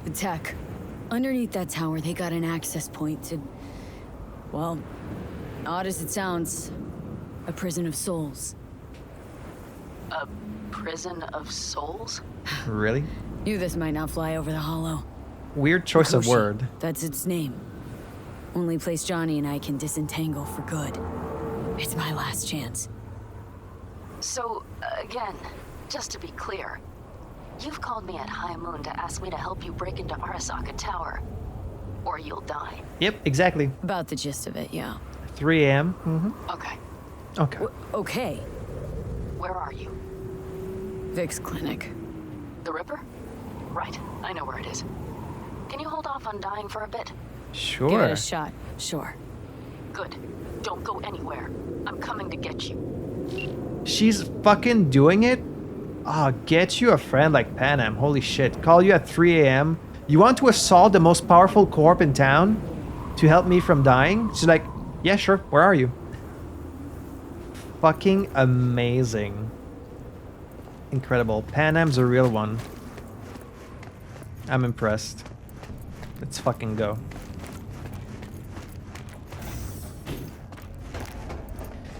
The tech. Underneath that tower, they got an access point to... Well, odd as it sounds, a prison of souls. A prison of souls? Really? Knew this might not fly over the hollow. Weird choice of Koshi, word. That's its name. Only place Johnny and I can disentangle for good. It's my last chance. So, again, just to be clear, you've called me at high moon to ask me to help you break into Arasaka Tower, or you'll die. Yep, exactly. About the gist of it, yeah. 3 a.m. Mm-hmm. Okay. Okay. Okay. Where are you? Vic's clinic. The Ripper? Right, I know where it is. Can you hold off on dying for a bit? Sure. Give it a shot, sure. Good. Don't go anywhere. I'm coming to get you. She's fucking doing it? Ah, get you a friend like Panam. Holy shit. Call you at 3 a.m. You want to assault the most powerful corp in town to help me from dying? She's like, yeah, sure. Where are you? Fucking amazing. Incredible. Panam's a real one. I'm impressed. Let's fucking go.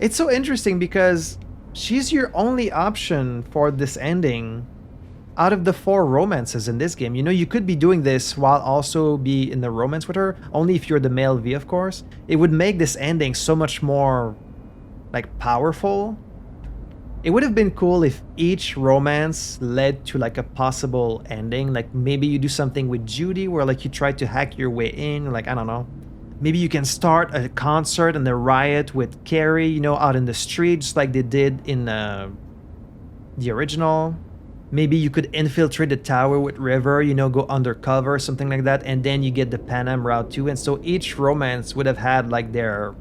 It's so interesting because she's your only option for this ending out of the 4 romances in this game. You know, you could be doing this while also be in the romance with her, only if you're the male V, of course. It would make this ending so much more, like, powerful. It would have been cool if each romance led to, like, a possible ending. Like, maybe you do something with Judy where, like, you try to hack your way in, like, I don't know. Maybe you can start a concert and a riot with Carrie, you know, out in the street, just like they did in the original. Maybe you could infiltrate the tower with River, you know, go undercover, something like that, and then you get the Panam route too. And so each romance would have had, like, their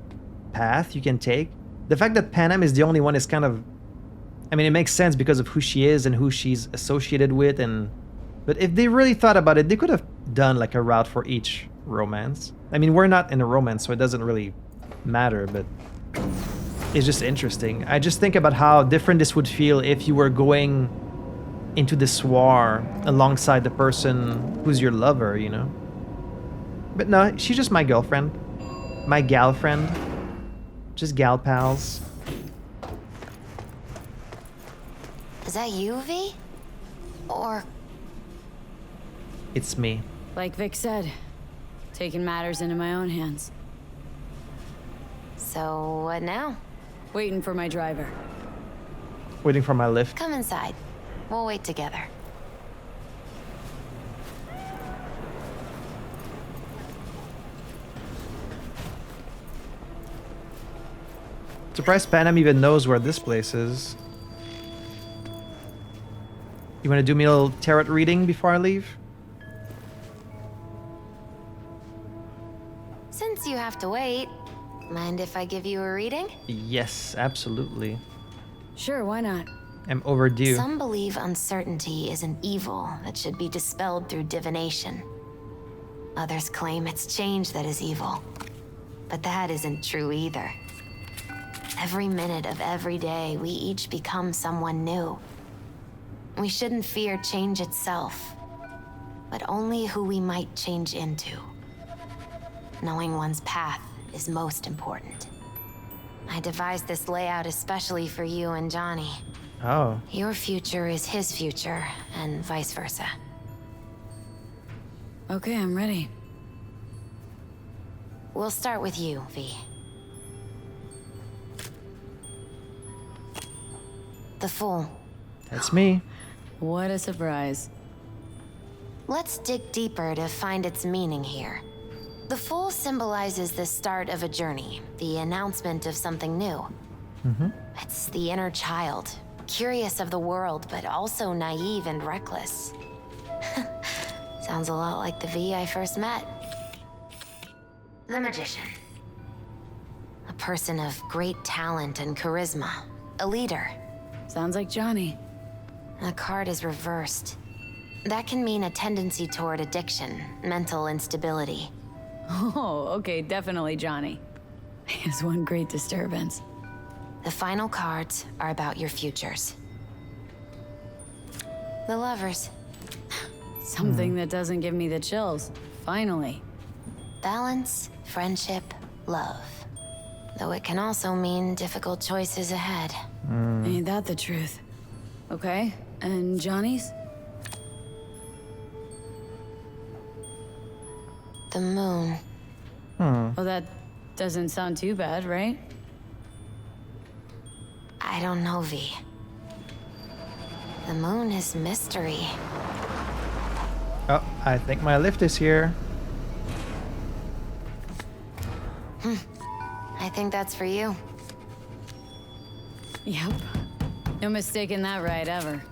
path you can take. The fact that Panam is the only one is kind of... I mean, it makes sense because of who she is and who she's associated with, and... But if they really thought about it, they could have done, like, a route for each romance. I mean, we're not in a romance, so it doesn't really matter, but it's just interesting. I just think about how different this would feel if you were going into this war alongside the person who's your lover, you know? But no, she's just my girlfriend. My gal friend. Just gal pals. Is that you, V? Or... It's me. Like Vic said, taking matters into my own hands. So, what now? Waiting for my driver. Waiting for my lift. Come inside. We'll wait together. Surprised Panam even knows where this place is. You want to do me a little tarot reading before I leave? Since you have to wait, mind if I give you a reading? Yes, absolutely. Sure, why not? I'm overdue. Some believe uncertainty is an evil that should be dispelled through divination. Others claim it's change that is evil. But that isn't true either. Every minute of every day, we each become someone new. We shouldn't fear change itself, but only who we might change into. Knowing one's path is most important. I devised this layout especially for you and Johnny. Oh. Your future is his future, and vice versa. Okay, I'm ready. We'll start with you, V. The Fool. That's me. What a surprise. Let's dig deeper to find its meaning here. The Fool symbolizes the start of a journey, the announcement of something new. It's the inner child, curious of the world, but also naive and reckless. Sounds a lot like the V I first met. The Magician. A person of great talent and charisma. A leader. Sounds like Johnny. The card is reversed. That can mean a tendency toward addiction, mental instability. Oh, okay, definitely Johnny. It's one great disturbance. The final cards are about your futures. The lovers. Something that doesn't give me the chills. Finally. Balance, friendship, love. Though it can also mean difficult choices ahead. Ain't that the truth? Okay, and Johnny's? The moon. Well, that doesn't sound too bad, right? I don't know, V. The moon is mystery. Oh, I think my lift is here. I think that's for you. Yep. No mistaking that ride ever.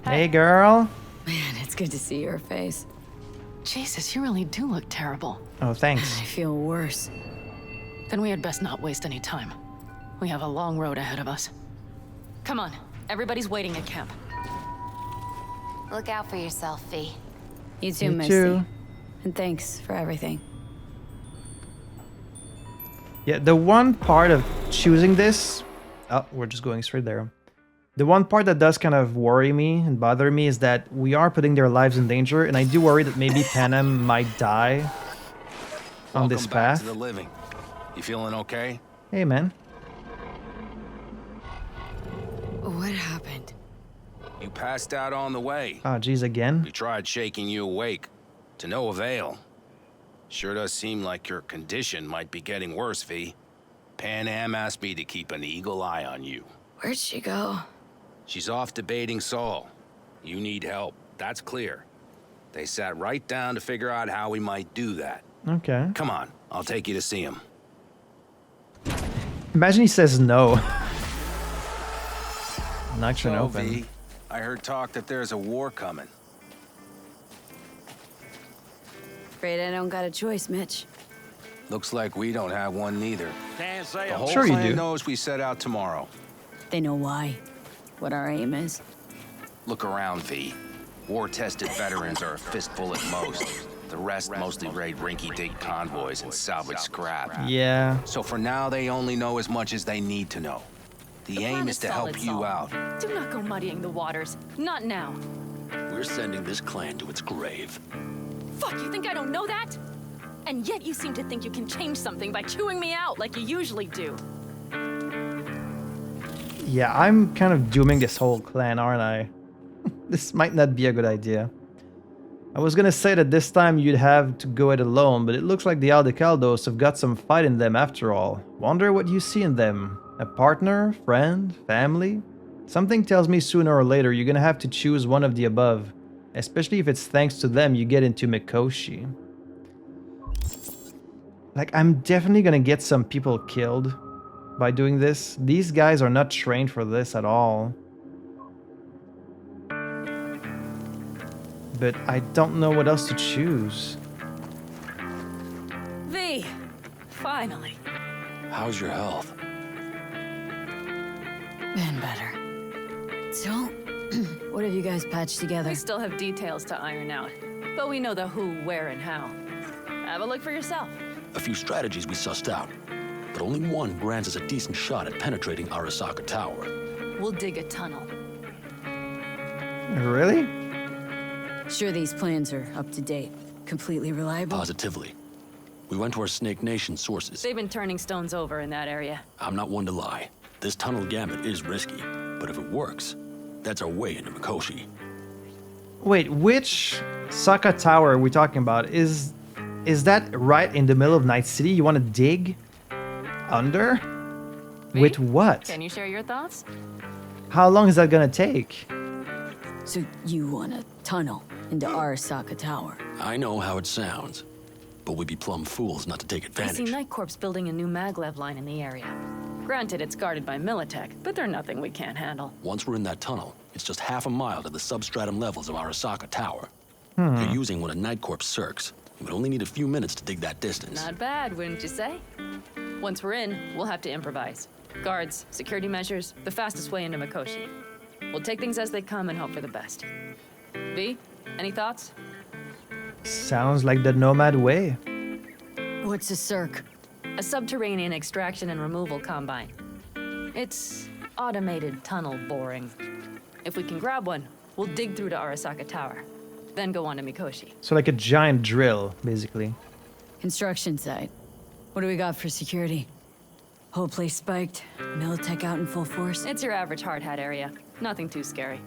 Hey, girl. Man, it's good to see your face. Jesus, you really do look terrible. Oh, thanks. I feel worse. Then we had best not waste any time. We have a long road ahead of us. Come on, everybody's waiting at camp. Look out for yourself, V. You too, You Misty. too. And thanks for everything. Yeah, the one part of choosing this... Oh, we're just going straight there. The one part that does kind of worry me and bother me is that we are putting their lives in danger, and I do worry that maybe Panem might die on this Welcome back path. to the living. You feeling okay? Hey, man. What happened? You passed out on the way. Oh, geez, again? We tried shaking you awake. To no avail. Sure does seem like your condition might be getting worse, V. Pan Am asked me to keep an eagle eye on you. Where'd she go? She's off debating Saul. You need help, that's clear. They sat right down to figure out how we might do that. Okay. Come on, I'll take you to see him. Imagine he says no. Not gonna So, open. V, I heard talk that there's a war coming. Afraid I don't got a choice, Mitch. Looks like we don't have one neither. Can't say The I'm whole Sure you clan do. knows we set out tomorrow. They know why. What our aim is. Look around, V. War-tested veterans are a fistful at most. The rest mostly raid rinky-dink convoys and salvage scrap. Yeah. So for now, they only know as much as they need to know. The aim is to help you out. Do not go muddying the waters. Not now. We're sending this clan to its grave. Fuck, you think I don't know that? And yet you seem to think you can change something by chewing me out like you usually do. Yeah, I'm kind of dooming this whole clan, aren't I? This might not be a good idea. I was gonna say that this time you'd have to go it alone, but it looks like the Aldecaldos have got some fight in them after all. Wonder what you see in them. A partner, friend, family? Something tells me sooner or later you're gonna have to choose one of the above. Especially if it's thanks to them you get into Mikoshi. Like, I'm definitely gonna get some people killed by doing this. These guys are not trained for this at all. But I don't know what else to choose. V, finally. How's your health? Been better. So, what have you guys patched together? We still have details to iron out, but we know the who, where, and how. Have a look for yourself. A few strategies we sussed out, but only one grants us a decent shot at penetrating Arasaka Tower. We'll dig a tunnel. Really? Sure these plans are up to date. Completely reliable? Positively. We went to our Snake Nation sources. They've been turning stones over in that area. I'm not one to lie. This tunnel gambit is risky, but if it works, that's our way into Mikoshi. Wait, which Saka Tower are we talking about? Is that right in the middle of Night City? You want to dig under? V? With what? Can you share your thoughts? How long is that gonna take? So you want a tunnel into Arasaka Tower? I know how it sounds, but we'd be plumb fools not to take I advantage. see Night Corps building a new maglev line in the area. Granted, it's guarded by Militech, but they're nothing we can't handle. Once we're in that tunnel, it's just half a mile to the substratum levels of Arasaka Tower. They're using one of Night Corps circs. We would only need a few minutes to dig that distance. Not bad, wouldn't you say? Once we're in, we'll have to improvise. Guards, security measures, the fastest way into Mikoshi. We'll take things as they come and hope for the best. V, any thoughts? Sounds like the Nomad way. What's a circ? A subterranean extraction and removal combine. It's automated tunnel boring. If we can grab one, we'll dig through to Arasaka Tower, then go on to Mikoshi. So like a giant drill, basically. Construction site. What do we got for security? Whole place spiked, Militech out in full force. It's your average hard hat area. Nothing too scary.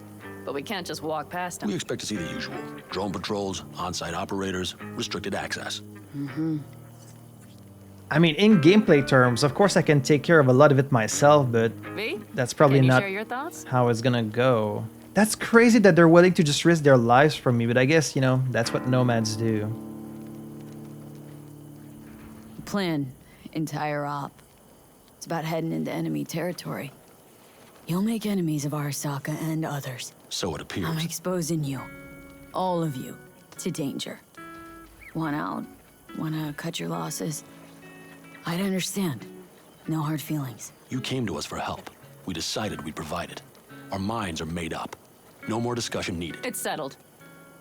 But we can't just walk past them. We expect to see the usual. Drone patrols, on-site operators, restricted access. I mean, in gameplay terms, of course I can take care of a lot of it myself, but V? that's probably Can you not share your thoughts? how it's gonna go. That's crazy that they're willing to just risk their lives for me, but I guess, you know, that's what nomads do. Plan, entire op. It's about heading into enemy territory. You'll make enemies of Arasaka and others. So it appears. I'm exposing you, all of you, to danger. Want out? Wanna cut your losses? I'd understand. No hard feelings. You came to us for help. We decided we'd provide it. Our minds are made up. No more discussion needed. It's settled.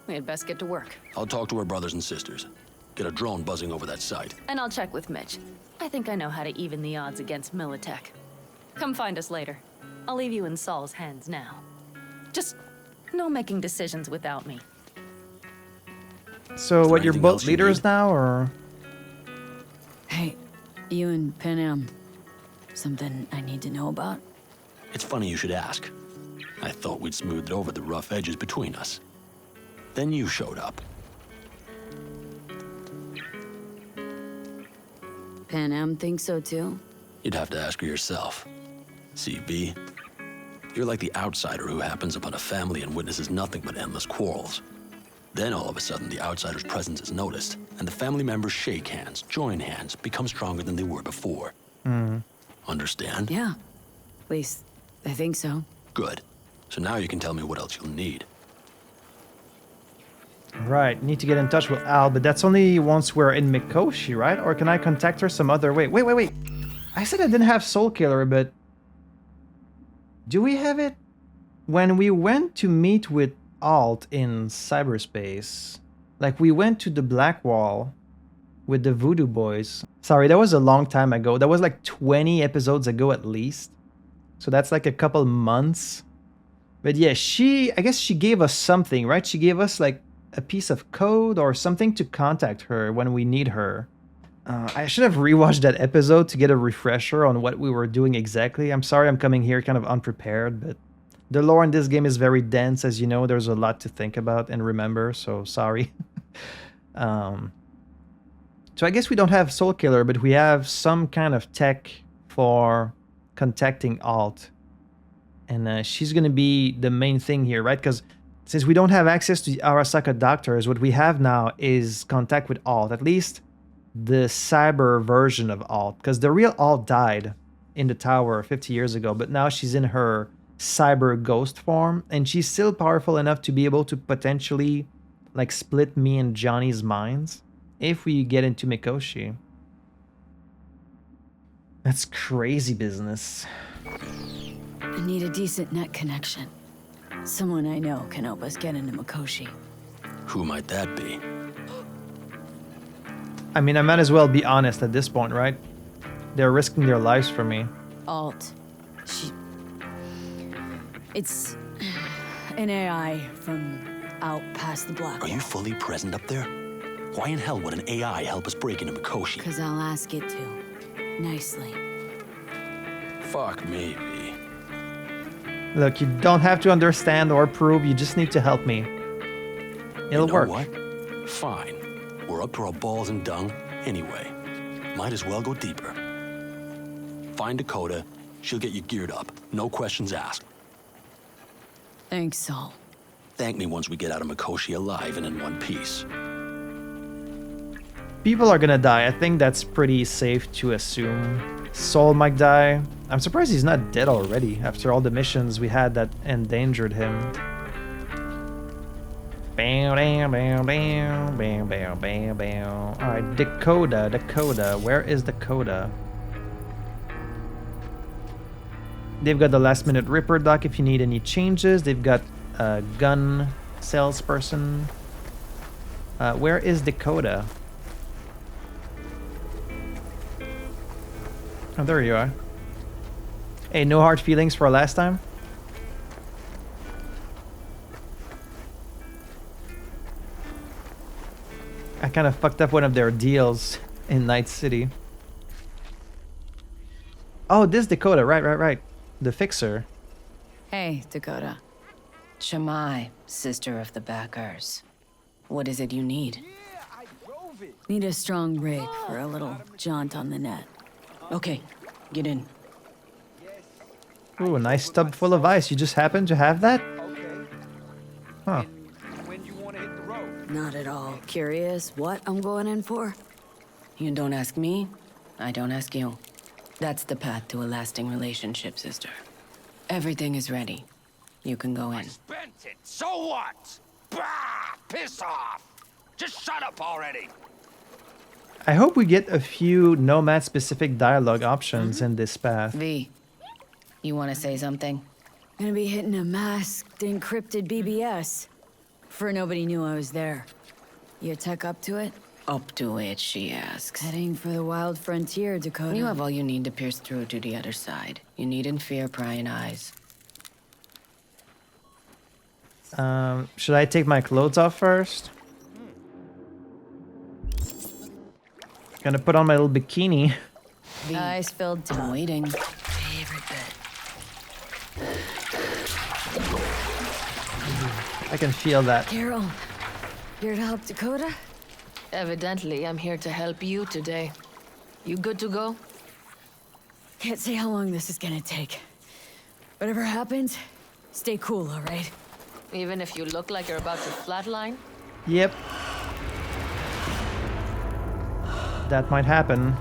We had best get to work. I'll talk to our brothers and sisters. Get a drone buzzing over that site. And I'll check with Mitch. I think I know how to even the odds against Militech. Come find us later. I'll leave you in Saul's hands now. Just no making decisions without me. So what, you're both leaders now, or? Hey, you and Pan Am. Something I need to know about? It's funny you should ask. I thought we'd smoothed over the rough edges between us. Then you showed up. Pan Am thinks so too? You'd have to ask her yourself. See, V, you're like the outsider who happens upon a family and witnesses nothing but endless quarrels. Then all of a sudden the outsider's presence is noticed, and the family members shake hands, join hands, become stronger than they were before. Understand? Yeah. At least, I think so. Good. So now you can tell me what else you'll need. Right, need to get in touch with Al, but that's only once we're in Mikoshi, right? Or can I contact her some other way? Wait. I said I didn't have Soul Killer, but... do we have it? When we went to meet with Alt in cyberspace, like we went to the Black Wall with the Voodoo Boys. Sorry, that was a long time ago. That was like 20 episodes ago at least. So that's like a couple months. But yeah, I guess she gave us something, right? She gave us like a piece of code or something to contact her when we need her. I should have rewatched that episode to get a refresher on what we were doing exactly. I'm sorry I'm coming here kind of unprepared, but the lore in this game is very dense, as you know. There's a lot to think about and remember, so sorry. So I guess we don't have Soul Killer, but we have some kind of tech for contacting Alt. And she's going to be the main thing here, right? Because since we don't have access to the Arasaka doctors, what we have now is contact with Alt. At least the cyber version of Alt. Because the real Alt died in the tower 50 years ago. But now she's in her cyber ghost form. And she's still powerful enough to be able to potentially like split me and Johnny's minds. If we get into Mikoshi. That's crazy business. I need a decent net connection. Someone I know can help us get into Mikoshi. Who might that be? I mean, I might as well be honest at this point, right? They're risking their lives for me. Alt. It's an AI from out past the Black Wall. Are you fully present up there? Why in hell would an AI help us break into Mikoshi? Because I'll ask it to. Nicely. Fuck me, V. Look, you don't have to understand or prove, you just need to help me. It'll work. What? Fine. We're up to our balls in dung anyway. Might as well go deeper. Find Dakota, she'll get you geared up. No questions asked. Thanks, Saul. Thank me once we get out of Mikoshi alive and in one piece. People are gonna die. I think that's pretty safe to assume. Soul might die. I'm surprised he's not dead already after all the missions we had that endangered him. Bam, bam, bam, bam, bam, bam, bam, bam. Alright, Dakota. Where is Dakota? They've got the last minute Ripper dock if you need any changes. They've got a gun salesperson. Where is Dakota? Oh, there you are. Hey, no hard feelings for last time? I kind of fucked up one of their deals in Night City. Oh, this Dakota. Right. The fixer. Hey, Dakota. Shamai, sister of the Backers. What is it you need? Need a strong rig for a little jaunt on the net. Okay, get in. Ooh, a nice tub full of ice. You just happen to have that? Huh. Not at all curious what I'm going in for. You don't ask me, I don't ask you. That's the path to a lasting relationship, sister. Everything is ready. You can go in. Spent it. So what? Bah! Piss off. Just shut up already. I hope we get a few Nomad-specific dialogue options in this path. V, you want to say something? Gonna be hitting a masked, encrypted BBS. For nobody knew I was there. Your tech up to it? Up to it, she asks. Heading for the wild frontier, Dakota. You have all you need to pierce through to the other side. You needn't fear prying eyes. Should I take my clothes off first? Gonna put on my little bikini. Eyes filled to waiting. Favorite bit. I can feel that. Carol, here to help Dakota? Evidently, I'm here to help you today. You good to go? Can't say how long this is gonna take. Whatever happens, stay cool, all right? Even if you look like you're about to flatline? Yep. That might happen.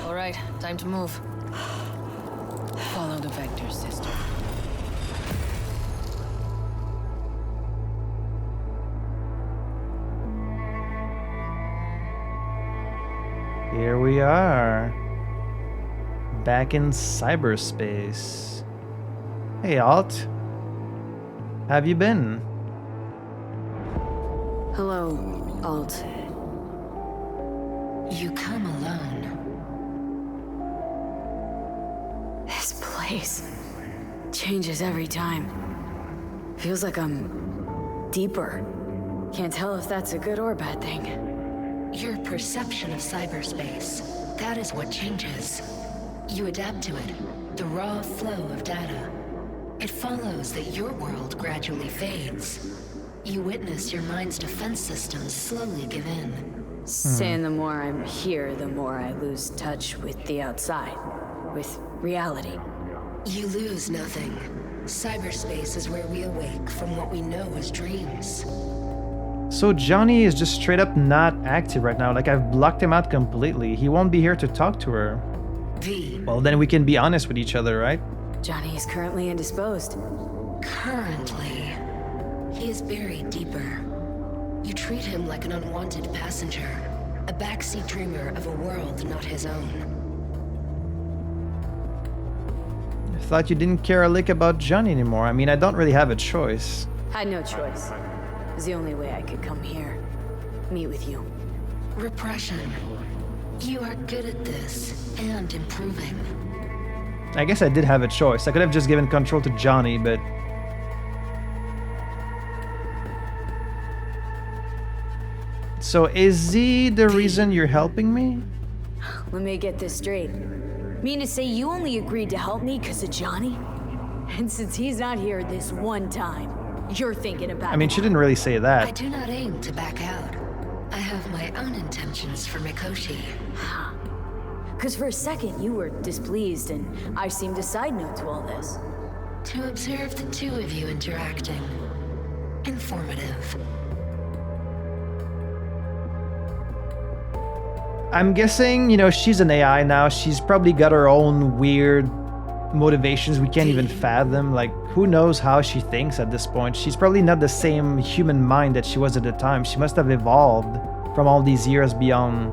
All right, time to move. Follow the vector, sister. Here we are. Back in cyberspace. Hey, Alt. Have you been? Hello, Alt. You come alone. This place changes every time. Feels like I'm deeper. Can't tell if that's a good or bad thing. Your perception of cyberspace, that is what changes. You adapt to it, the raw flow of data. It follows that your world gradually fades. You witness your mind's defense systems slowly give in. Saying the more I'm here, the more I lose touch with the outside, with reality. You lose nothing. Cyberspace is where we awake from what we know as dreams. So Johnny is just straight up not active right now. Like, I've blocked him out completely. He won't be here to talk to her. V. Well, then we can be honest with each other, right? Johnny is currently indisposed. Currently. He is buried deeper. You treat him like an unwanted passenger, a backseat dreamer of a world not his own. I thought you didn't care a lick about Johnny anymore. I mean, I don't really have a choice. Had no choice. It was the only way I could come here. Meet with you. Repression. You are good at this, and improving. I guess I did have a choice. I could have just given control to Johnny, but... So is he the reason you're helping me? Let me get this straight. Mean to say you only agreed to help me because of Johnny? And since he's not here this one time, you're thinking about I mean, she didn't really say that. I do not aim to back out. I have my own intentions for Mikoshi. Because for a second you were displeased and I seemed a side note to all this. To observe the two of you interacting. Informative. I'm guessing, you know, she's an AI now. She's probably got her own weird motivations we can't even fathom. Like, who knows how she thinks at this point? She's probably not the same human mind that she was at the time. She must have evolved from all these years beyond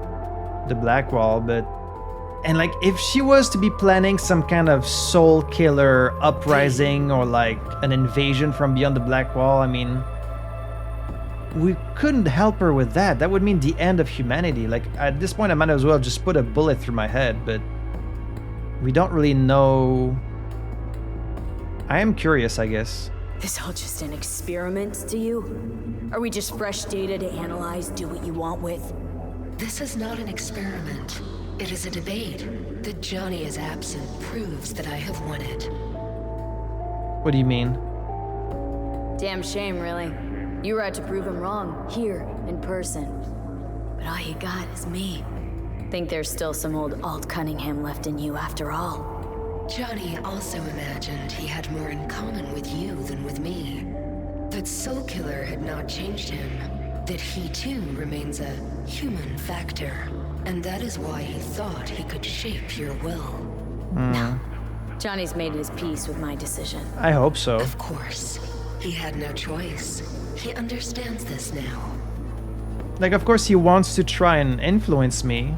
the Black Wall, but And like, if she was to be planning some kind of soul killer uprising or like an invasion from beyond the Black Wall, I mean, we couldn't help her with that. That would mean the end of humanity. Like, at this point, I might as well just put a bullet through my head, but we don't really know. I am curious, I guess. This all just an experiment to you? Are we just fresh data to analyze, do what you want with? This is not an experiment. It is a debate. That Johnny is absent proves that I have won it. What do you mean? Damn shame, really. You were out to prove him wrong, here, in person. But all you got is me. Think there's still some old Alt Cunningham left in you after all. Johnny also imagined he had more in common with you than with me. That Soul Killer had not changed him. That he too remains a human factor. And that is why he thought he could shape your will. No. Johnny's made his peace with my decision. I hope so. Of course. He had no choice. He understands this now. Like, of course he wants to try and influence me.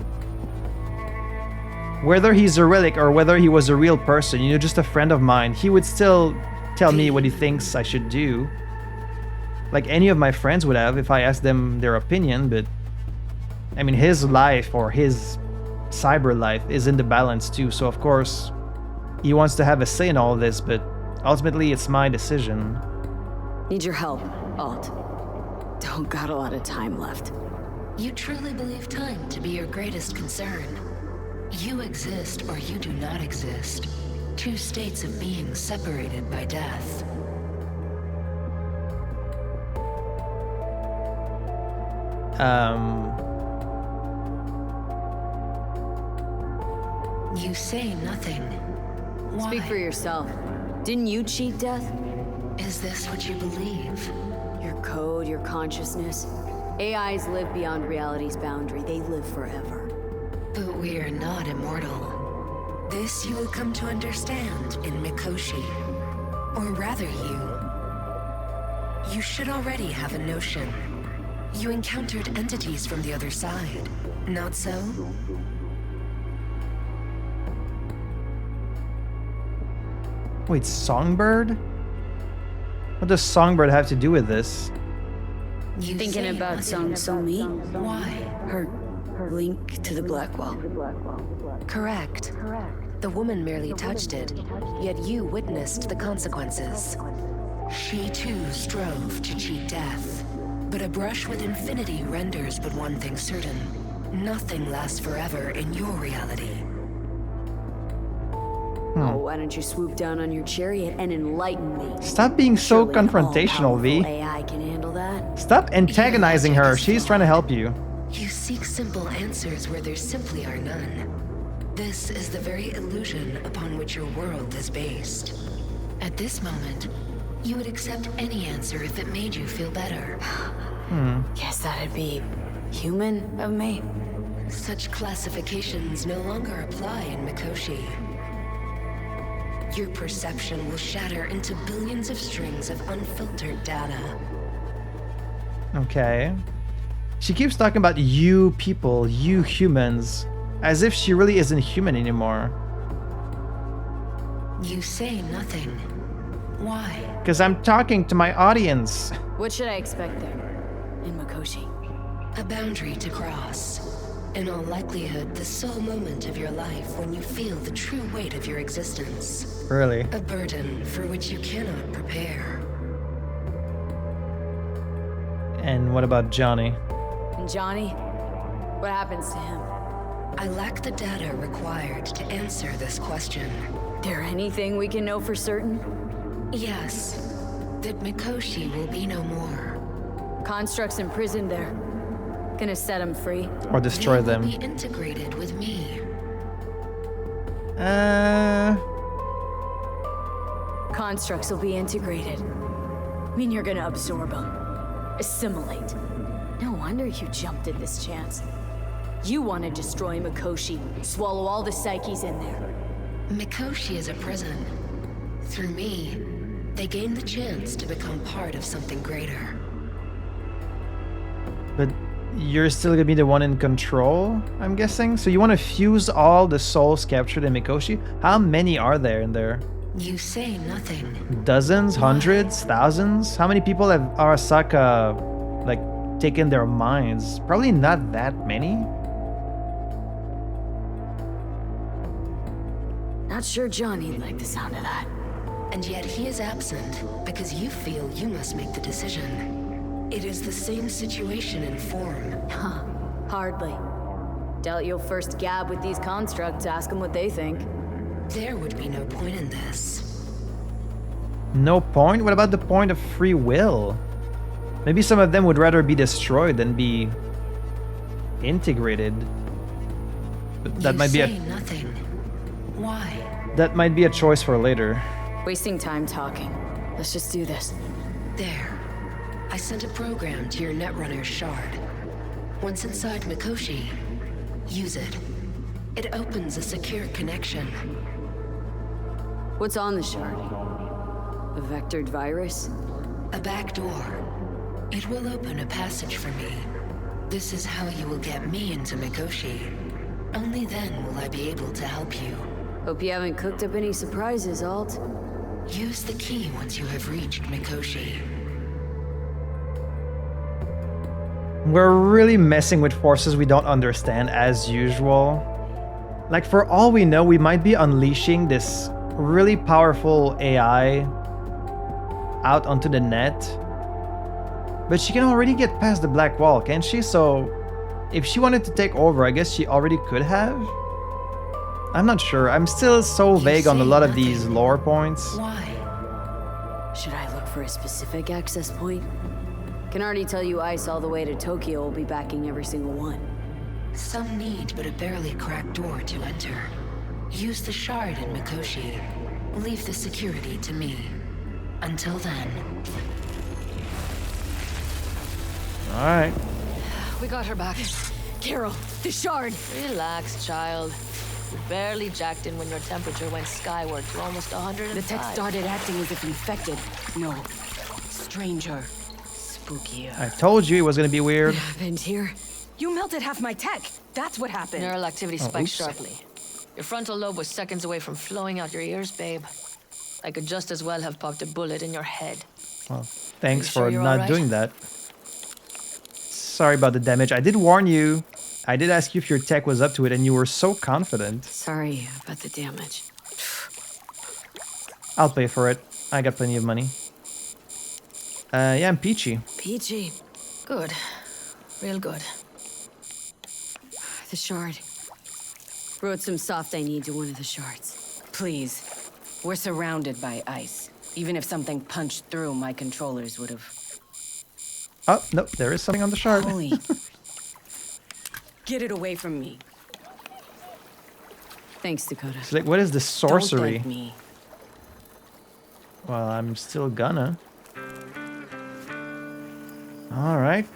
Whether he's a relic or whether he was a real person, you know, just a friend of mine, he would still tell me what he thinks I should do. Like any of my friends would have if I asked them their opinion, but I mean, his life or his cyber life is in the balance too, so of course he wants to have a say in all of this, but ultimately it's my decision. Need your help, Alt. Don't got a lot of time left. You truly believe time to be your greatest concern. You exist or you do not exist. Two states of being separated by death. You say nothing. Why? Speak for yourself. Didn't you cheat death? Is this what you believe? Your code, your consciousness. AIs live beyond reality's boundary. They live forever. But we are not immortal. This you will come to understand in Mikoshi. Or rather you should already have a notion. You encountered entities from the other side, not so? Wait, Songbird? What does Songbird have to do with this? You thinking about Song So-mi? Why? Her link to the Black Wall. Correct. The woman merely touched it, yet you witnessed the consequences. She too strove to cheat death. But a brush with infinity renders but one thing certain. Nothing lasts forever in your reality. Oh, why don't you swoop down on your chariot and enlighten me? Stop being so Surely confrontational, V. AI can handle that. Stop antagonizing her. She's trying to help you. You seek simple answers where there simply are none. This is the very illusion upon which your world is based. At this moment, you would accept any answer if it made you feel better. Guess that'd be human of me. Such classifications no longer apply in Mikoshi. Your perception will shatter into billions of strings of unfiltered data. Okay. She keeps talking about you people, you humans, as if she really isn't human anymore. You say nothing. Why? Because I'm talking to my audience. What should I expect there, in Mikoshi? A boundary to cross. In all likelihood, the sole moment of your life when you feel the true weight of your existence. Really? A burden for which you cannot prepare. And what about Johnny? And Johnny? What happens to him? I lack the data required to answer this question. There anything we can know for certain? Yes. That Mikoshi will be no more. Constructs imprisoned there. Gonna set them free. Or destroy them. They will be integrated with me. Constructs will be integrated. I mean, you're gonna absorb them. Assimilate. No wonder you jumped at this chance. You want to destroy Mikoshi, swallow all the psyches in there. Mikoshi is a prison. Through me, they gain the chance to become part of something greater. But you're still gonna be the one in control, I'm guessing. So you want to fuse all the souls captured in Mikoshi? How many are there in there? You say nothing. Dozens, hundreds, thousands? How many people have Arasaka, like, taken their minds? Probably not that many. Not sure Johnny'd like the sound of that. And yet he is absent because you feel you must make the decision. It is the same situation in form. Huh. Hardly. Doubt you'll first gab with these constructs, ask them what they think. There would be no point in this. No point? What about the point of free will? Maybe some of them would rather be destroyed than be integrated. But that might be nothing. Why? That might be a choice for later. Wasting time talking. Let's just do this. There. I sent a program to your Netrunner shard. Once inside Mikoshi, use it. It opens a secure connection. What's on the shard? A vectored virus? A back door. It will open a passage for me. This is how you will get me into Mikoshi. Only then will I be able to help you. Hope you haven't cooked up any surprises, Alt. Use the key once you have reached Mikoshi. We're really messing with forces we don't understand as usual. Like, for all we know, we might be unleashing this really powerful AI out onto the net. But she can already get past the black wall, can't she? So if she wanted to take over, I guess she already could have? I'm not sure. I'm still so vague on a lot of these lore points. Why? Should I look for a specific access point? Can already tell you Ice all the way to Tokyo will be backing every single one. Some need but a barely cracked door to enter. Use the shard in Mikoshi. Leave the security to me. Until then. Alright. We got her back. Carol, the shard! Relax, child. You barely jacked in when your temperature went skyward to almost 105. The tech started acting as if infected. No. Stranger. Spookier. I told you it was gonna be weird. What happened here? You melted half my tech. That's what happened. Neural activity spiked oops. sharply. Your frontal lobe was seconds away from flowing out your ears, babe. I could just as well have popped a bullet in your head. Well, thanks you sure for you're not all right? doing that. Sorry about the damage. I did warn you. I did ask you if your tech was up to it, and you were so confident. Sorry about the damage. I'll pay for it. I got plenty of money. Yeah, I'm peachy. Peachy. Good. Real good. The shard. Wrote some soft I need to one of the shards. Please. We're surrounded by ice. Even if something punched through, my controllers would have... Oh, nope, there is something on the shard. Holy... Get it away from me. Thanks, Dakota. It's like, what is the sorcery? Don't thank me. Well, I'm still gonna. Alright.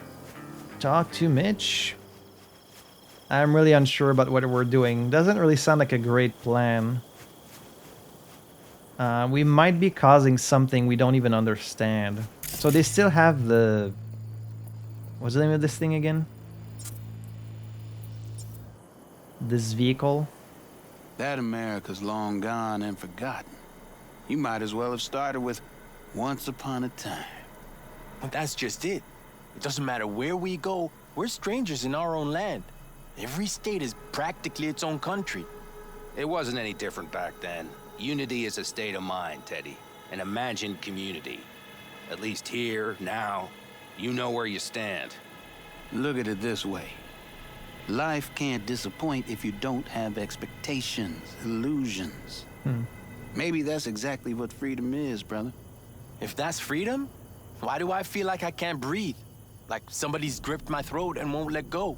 Talk to Mitch. I'm really unsure about what we're doing. Doesn't really sound like a great plan. We might be causing something we don't even understand. So they still have the... What's the name of this thing again? This vehicle? That America's long gone and forgotten. You might as well have started with Once Upon a Time. But that's just it. It doesn't matter where we go, we're strangers in our own land. Every state is practically its own country. It wasn't any different back then. Unity is a state of mind, Teddy. An imagined community. At least here, now, you know where you stand. Look at it this way. Life can't disappoint if you don't have expectations, illusions. Maybe that's exactly what freedom is, brother. If that's freedom, why do I feel like I can't breathe? Like somebody's gripped my throat and won't let go?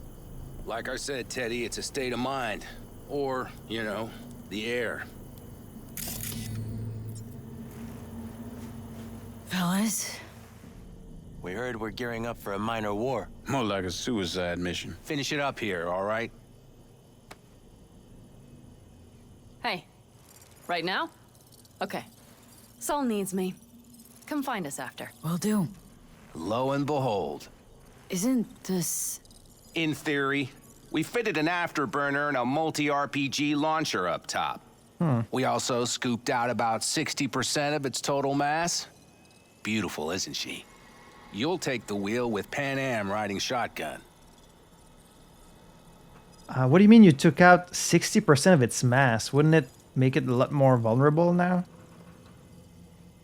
Like I said, Teddy, it's a state of mind. Or, you know, the air. Fellas? We heard we're gearing up for a minor war. More like a suicide mission. Finish it up here, all right? Hey. Right now? Okay. Saul needs me. Come find us after. Will do. Lo and behold. Isn't this In theory. We fitted an afterburner and a multi-RPG launcher up top. We also scooped out about 60% of its total mass. Beautiful, isn't she? You'll take the wheel with Pan Am riding shotgun. What do you mean you took out 60% of its mass? Wouldn't it make it a lot more vulnerable now?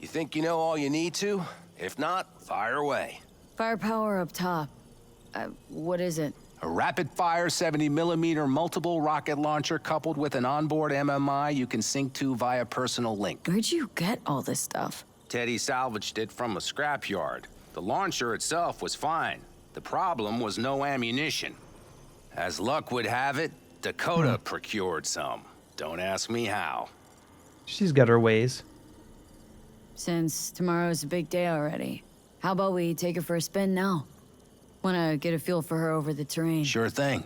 You think you know all you need to? If not, fire away. Firepower up top. What is it? A rapid-fire 70mm multiple rocket launcher coupled with an onboard MMI you can sync to via personal link. Where'd you get all this stuff? Teddy salvaged it from a scrapyard. The launcher itself was fine. The problem was no ammunition. As luck would have it, Dakota procured some. Don't ask me how. She's got her ways. Since tomorrow's a big day already, how about we take her for a spin now? Wanna get a feel for her over the terrain. Sure thing.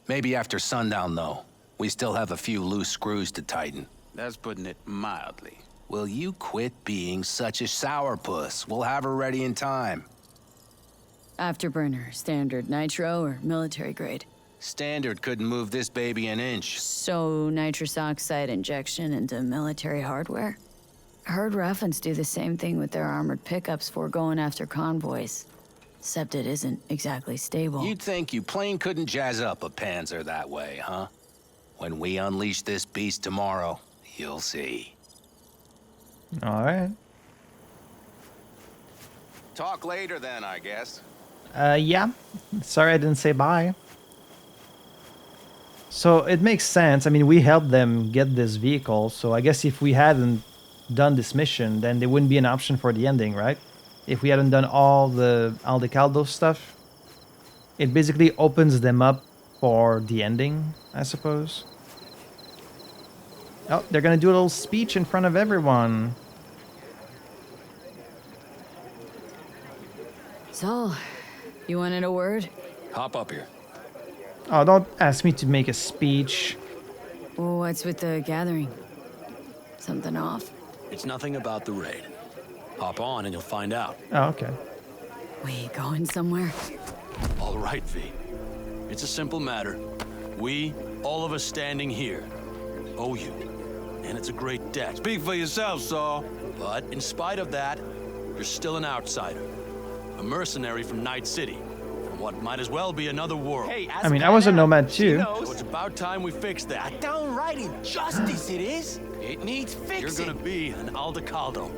Maybe after sundown, though. We still have a few loose screws to tighten. That's putting it mildly. Will you quit being such a sourpuss? We'll have her ready in time. Afterburner, standard nitro or military grade? Standard couldn't move this baby an inch. So nitrous oxide injection into military hardware? Heard Raffens do the same thing with their armored pickups for going after convoys. Except it isn't exactly stable. You'd think you plain couldn't jazz up a Panzer that way, huh? When we unleash this beast tomorrow, you'll see. All right. Talk later then, I guess. Yeah. Sorry I didn't say bye. So it makes sense. I mean, we helped them get this vehicle, so I guess if we hadn't done this mission, then there wouldn't be an option for the ending, right? If we hadn't done all the Aldecaldo stuff, it basically opens them up for the ending, I suppose. Oh, they're gonna do a little speech in front of everyone. So, you wanted a word? Hop up here. Oh, don't ask me to make a speech. What's with the gathering? Something off? It's nothing about the raid. Hop on and you'll find out. Oh, okay. We going somewhere? All right, V. It's a simple matter. We, all of us standing here, owe you. And it's a great debt. Speak for yourself, Saul. But in spite of that, you're still an outsider. A mercenary from Night City. From what might as well be another world. Hey, I mean, I was a nomad too. So it's about time we fix that. A downright injustice it is. It needs fixing. You're gonna be an Aldecaldo.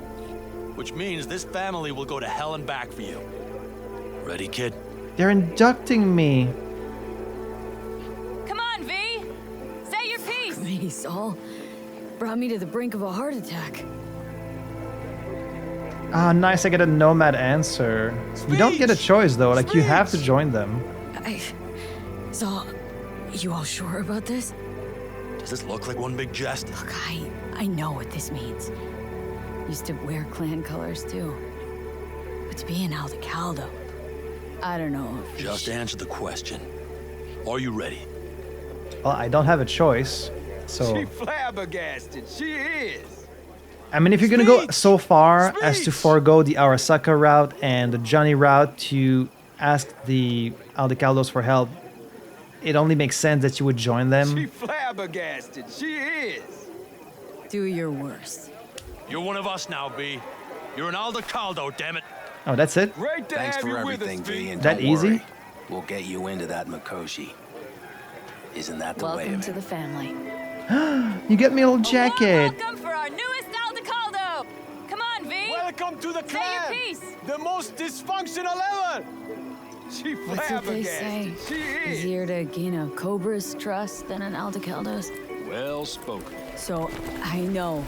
Which means this family will go to hell and back for you. Ready, kid? They're inducting me. Come on, V! Say your piece! Me, Saul. Brought me to the brink of a heart attack. Ah, nice, I get a nomad answer. You don't get a choice though, like you have to join them. Saul, you all sure about this? Does this look like one big jest? Look, I know what this means. Used to wear clan colors too. But to be an Aldecaldo, I don't know if Just answer the question. Are you ready? Well, I don't have a choice, so... She flabbergasted, she is. I mean, if you're gonna go so far as to forego the Arasaka route and the Johnny route to ask the Aldecaldos for help, it only makes sense that you would join them. She flabbergasted, she is. Do your worst. You're one of us now, B. You're an Aldecaldo, damn it. Oh, that's it? Great to Thanks have for you with everything, us, V, and That don't easy? worry. We'll get you into that Mikoshi. Isn't that the way Welcome of to it? the family. You get me a little jacket. Welcome for our newest Aldecaldo! Come on, V! Welcome to the Say your clan. piece! The most dysfunctional ever. She What's what they say? flabbergasted, she is. Easier to gain a Cobra's trust than an Aldecaldo's. Well spoken. So, I know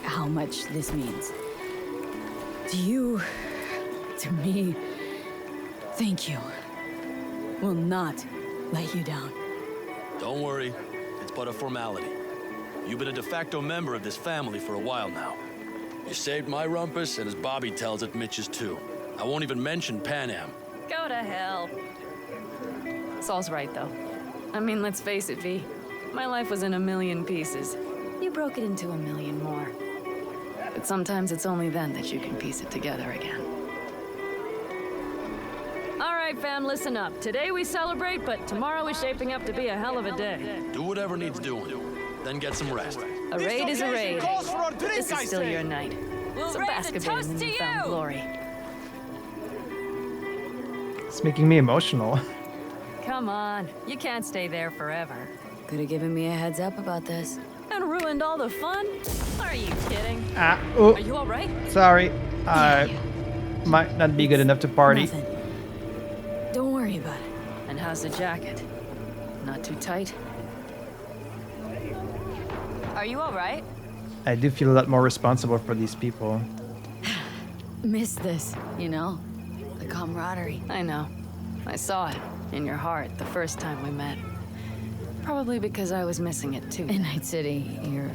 how much this means. To you, to me, thank you. Will not let you down. Don't worry. It's but a formality. You've been a de facto member of this family for a while now. You saved my rumpus, and as Bobby tells it, Mitch's too. I won't even mention Pan Am. Go to hell. Saul's right, though. I mean, let's face it, V. My life was in a million pieces. You broke it into a million more. But sometimes it's only then that you can piece it together again. All right, right, fam, listen up. Today we celebrate, but tomorrow is shaping up to be a hell of a day. Do whatever needs doing, then get some rest. A raid is a raid. This is still your night. So bask a bit in the newfound glory. It's making me emotional. Come on, you can't stay there forever. Could have given me a heads up about this. And ruined all the fun? Are you kidding? Oh. Are you alright? Sorry. I might not be good enough to party. Nothing. Don't worry about it. And how's the jacket? Not too tight? Are you alright? I do feel a lot more responsible for these people. Miss this, you know? The camaraderie. I know. I saw it in your heart the first time we met. Probably because I was missing it too. In Night City, you're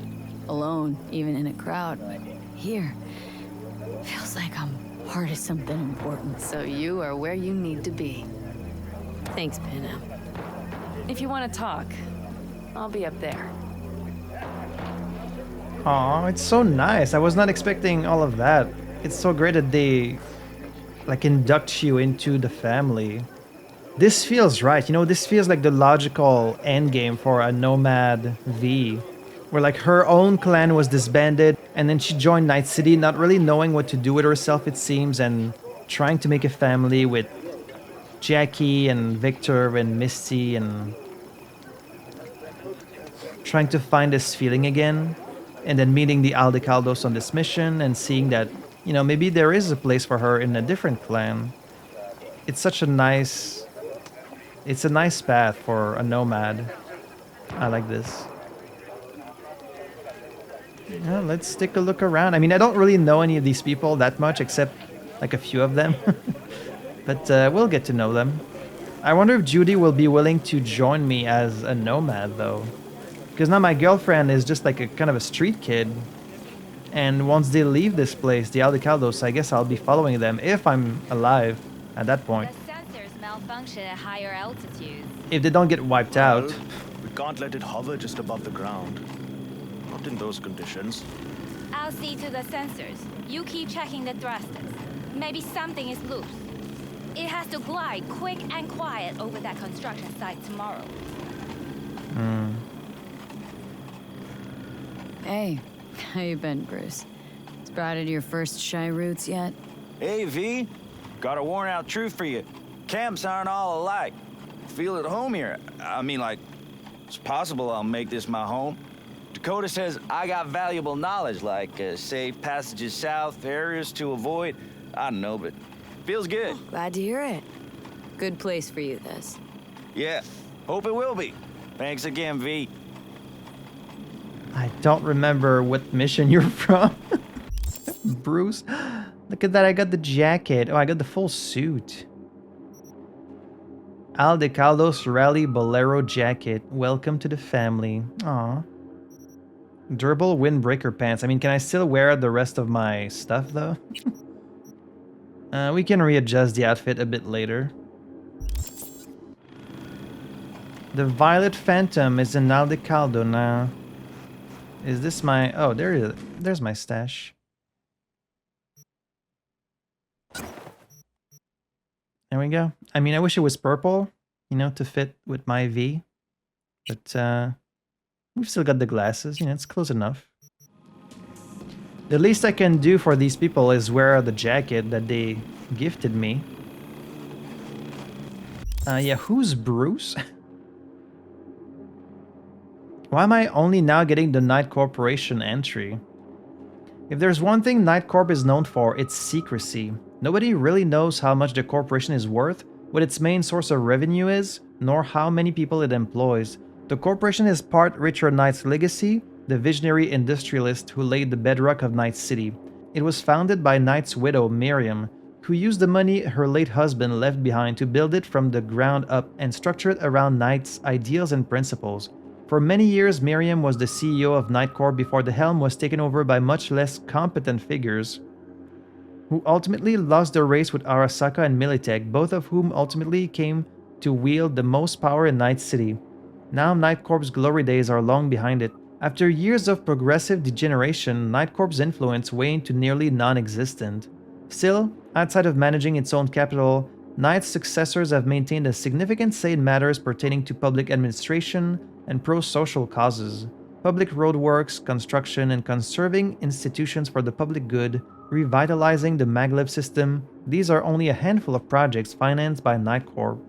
alone, even in a crowd, but here, feels like I'm part of something important. So you are where you need to be. Thanks, Pinham. If you want to talk, I'll be up there. Aw, it's so nice. I was not expecting all of that. It's so great that they, like, induct you into the family. This feels right. You know, this feels like the logical endgame for a Nomad V. Where, like, her own clan was disbanded, and then she joined Night City, not really knowing what to do with herself, it seems, and trying to make a family with Jackie and Victor and Misty, and trying to find this feeling again. And then meeting the Aldecaldos on this mission and seeing that, you know, maybe there is a place for her in a different clan. It's such a nice... It's a nice path for a Nomad. I like this. Yeah, let's take a look around. I mean, I don't really know any of these people that much, except like a few of them. But we'll get to know them. I wonder if Judy will be willing to join me as a Nomad, though. Because now my girlfriend is just like a kind of a street kid. And once they leave this place, the Aldecaldos, I guess I'll be following them if I'm alive at that point. The sensors malfunction at higher altitudes. If they don't get wiped out. We can't let it hover just above the ground. Not in those conditions. I'll see to the sensors. You keep checking the thrusters. Maybe something is loose. It has to glide quick and quiet over that construction site tomorrow. Hey, how you been, Bruce? Sprouted your first shy roots yet? Hey, V. Got a worn out truth for you. Camps aren't all alike. Feel at home here. I mean, like, it's possible I'll make this my home. Dakota says I got valuable knowledge, like safe passages south, areas to avoid. I don't know, but feels good. Glad to hear it. Good place for you, this. Yeah, hope it will be. Thanks again, V. I don't remember what mission you're from. Bruce, look at that. I got the jacket. Oh, I got the full suit. Aldecaldos Rally Bolero jacket. Welcome to the family. Aw. Durable windbreaker pants. I mean, can I still wear the rest of my stuff, though? We can readjust the outfit a bit later. The Violet Phantom is in Aldecaldo now. Is this my... Oh, there's my stash. There we go. I mean, I wish it was purple, you know, to fit with my V. But, we've still got the glasses, you know, it's close enough. The least I can do for these people is wear the jacket that they gifted me. Yeah, who's Bruce? Why am I only now getting the Night Corporation entry? If there's one thing Night Corp is known for, it's secrecy. Nobody really knows how much the corporation is worth, what its main source of revenue is, nor how many people it employs. The corporation is part Richard Knight's legacy, the visionary industrialist who laid the bedrock of Night City. It was founded by Knight's widow, Miriam, who used the money her late husband left behind to build it from the ground up and structure it around Knight's ideals and principles. For many years, Miriam was the CEO of Night Corp before the helm was taken over by much less competent figures, who ultimately lost their race with Arasaka and Militech, both of whom ultimately came to wield the most power in Night City. Now Night Corp's glory days are long behind it. After years of progressive degeneration, Night Corp's influence waned to nearly non-existent. Still, outside of managing its own capital, Knight's successors have maintained a significant say in matters pertaining to public administration and pro-social causes, public roadworks, construction, and conserving institutions for the public good, revitalizing the maglev system. These are only a handful of projects financed by Knight Corp.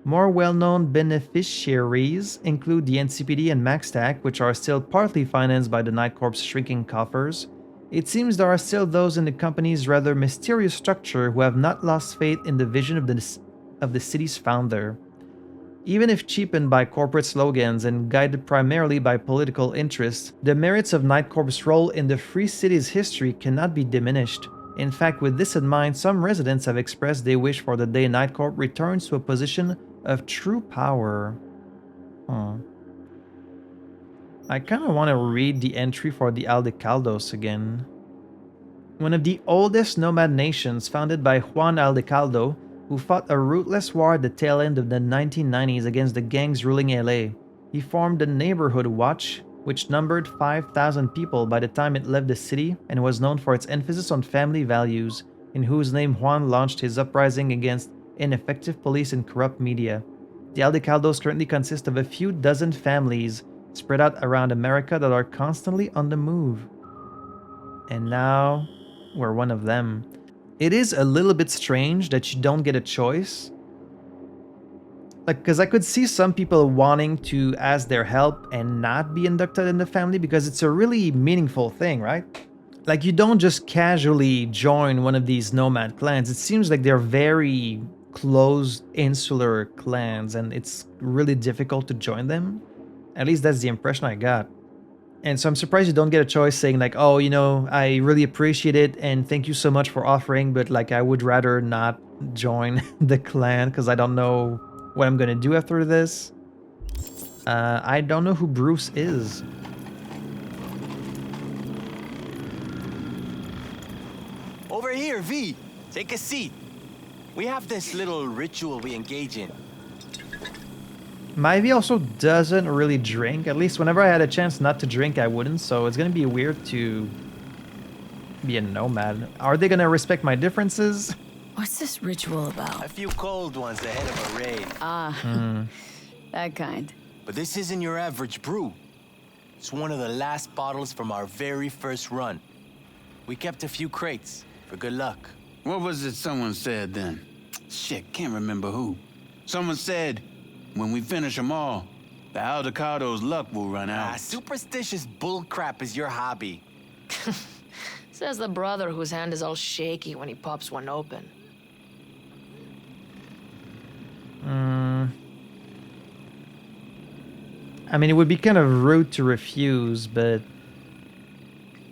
More well-known beneficiaries include the NCPD and MaxTac, which are still partly financed by the Knight Corp's shrinking coffers. It seems there are still those in the company's rather mysterious structure who have not lost faith in the vision of the city's founder. Even if cheapened by corporate slogans and guided primarily by political interests, the merits of Knight Corp's role in the Free City's history cannot be diminished. In fact, with this in mind, some residents have expressed they wish for the day Knight Corp returns to a position of true power. I kind of want to read the entry for the Aldecaldos again. One of the oldest nomad nations, founded by Juan Aldecaldo, who fought a ruthless war at the tail end of the 1990s against the gangs ruling LA. He formed the Neighborhood Watch, which numbered 5,000 people by the time it left the city and was known for its emphasis on family values, in whose name Juan launched his uprising against ineffective police and corrupt media. The Aldecaldos currently consist of a few dozen families spread out around America that are constantly on the move. And now, we're one of them. It is a little bit strange that you don't get a choice. Because I could see some people wanting to ask their help and not be inducted in the family because it's a really meaningful thing, right? Like, you don't just casually join one of these nomad clans. It seems like they're very closed, insular clans, and it's really difficult to join them. At least that's the impression I got. And so I'm surprised you don't get a choice saying like, oh, you know, I really appreciate it and thank you so much for offering, but like I would rather not join the clan because I don't know what I'm gonna do after this. I don't know who Bruce is. Over here, V. Take a seat. We have this little ritual we engage in. My V also doesn't really drink. At least whenever I had a chance not to drink, I wouldn't. So it's gonna be weird to be a nomad. Are they gonna respect my differences? What's this ritual about? A few cold ones ahead of a raid. That kind. But this isn't your average brew. It's one of the last bottles from our very first run. We kept a few crates for good luck. What was it someone said then? Shit, can't remember who. Someone said, when we finish them all, the Aldecaldo's luck will run out. Superstitious bullcrap is your hobby. Says the brother whose hand is all shaky when he pops one open. I mean, it would be kind of rude to refuse, but...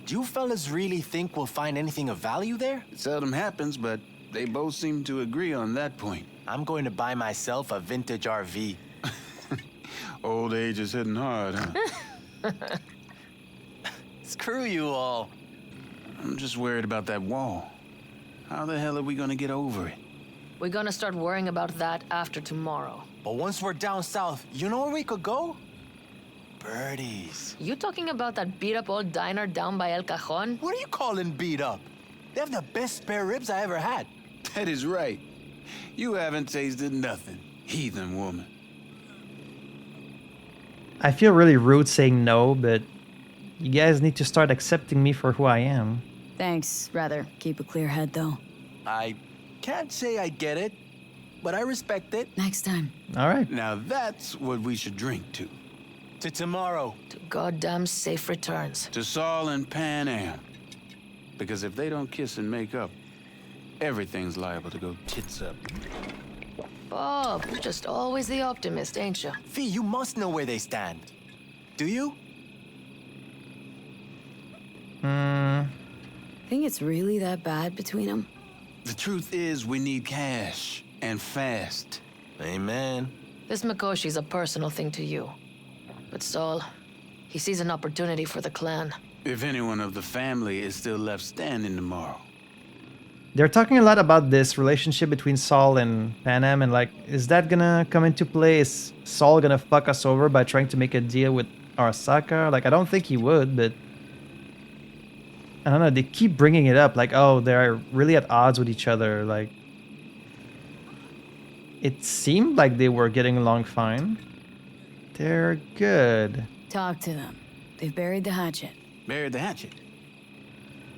Do you fellas really think we'll find anything of value there? It seldom happens, but they both seem to agree on that point. I'm going to buy myself a vintage RV. Old age is hitting hard, huh? Screw you all. I'm just worried about that wall. How the hell are we gonna get over it? We're gonna start worrying about that after tomorrow. But once we're down south, you know where we could go? Birdies. You talking about that beat-up old diner down by El Cajon? What are you calling beat up? They have the best spare ribs I ever had. That is right. You haven't tasted nothing, heathen woman. I feel really rude saying no, but you guys need to start accepting me for who I am. Thanks. Rather keep a clear head, though. I can't say I get it, but I respect it. Next time. All right. Now that's what we should drink to. To tomorrow. To goddamn safe returns. To Saul and Pan Am. Because if they don't kiss and make up, everything's liable to go tits up. Bob, you're just always the optimist, ain't you? Fee, you must know where they stand. Do you? Think it's really that bad between them? The truth is, we need cash. And fast. Amen. This Mikoshi's a personal thing to you. But Saul, he sees an opportunity for the clan. If anyone of the family is still left standing tomorrow. They're talking a lot about this relationship between Saul and Pan Am, and like, is that gonna come into play? Is Saul gonna fuck us over by trying to make a deal with Arasaka? Like, I don't think he would, but... I don't know, they keep bringing it up, like, oh, they're really at odds with each other, like... It seemed like they were getting along fine. They're good. Talk to them. They've buried the hatchet. Buried the hatchet?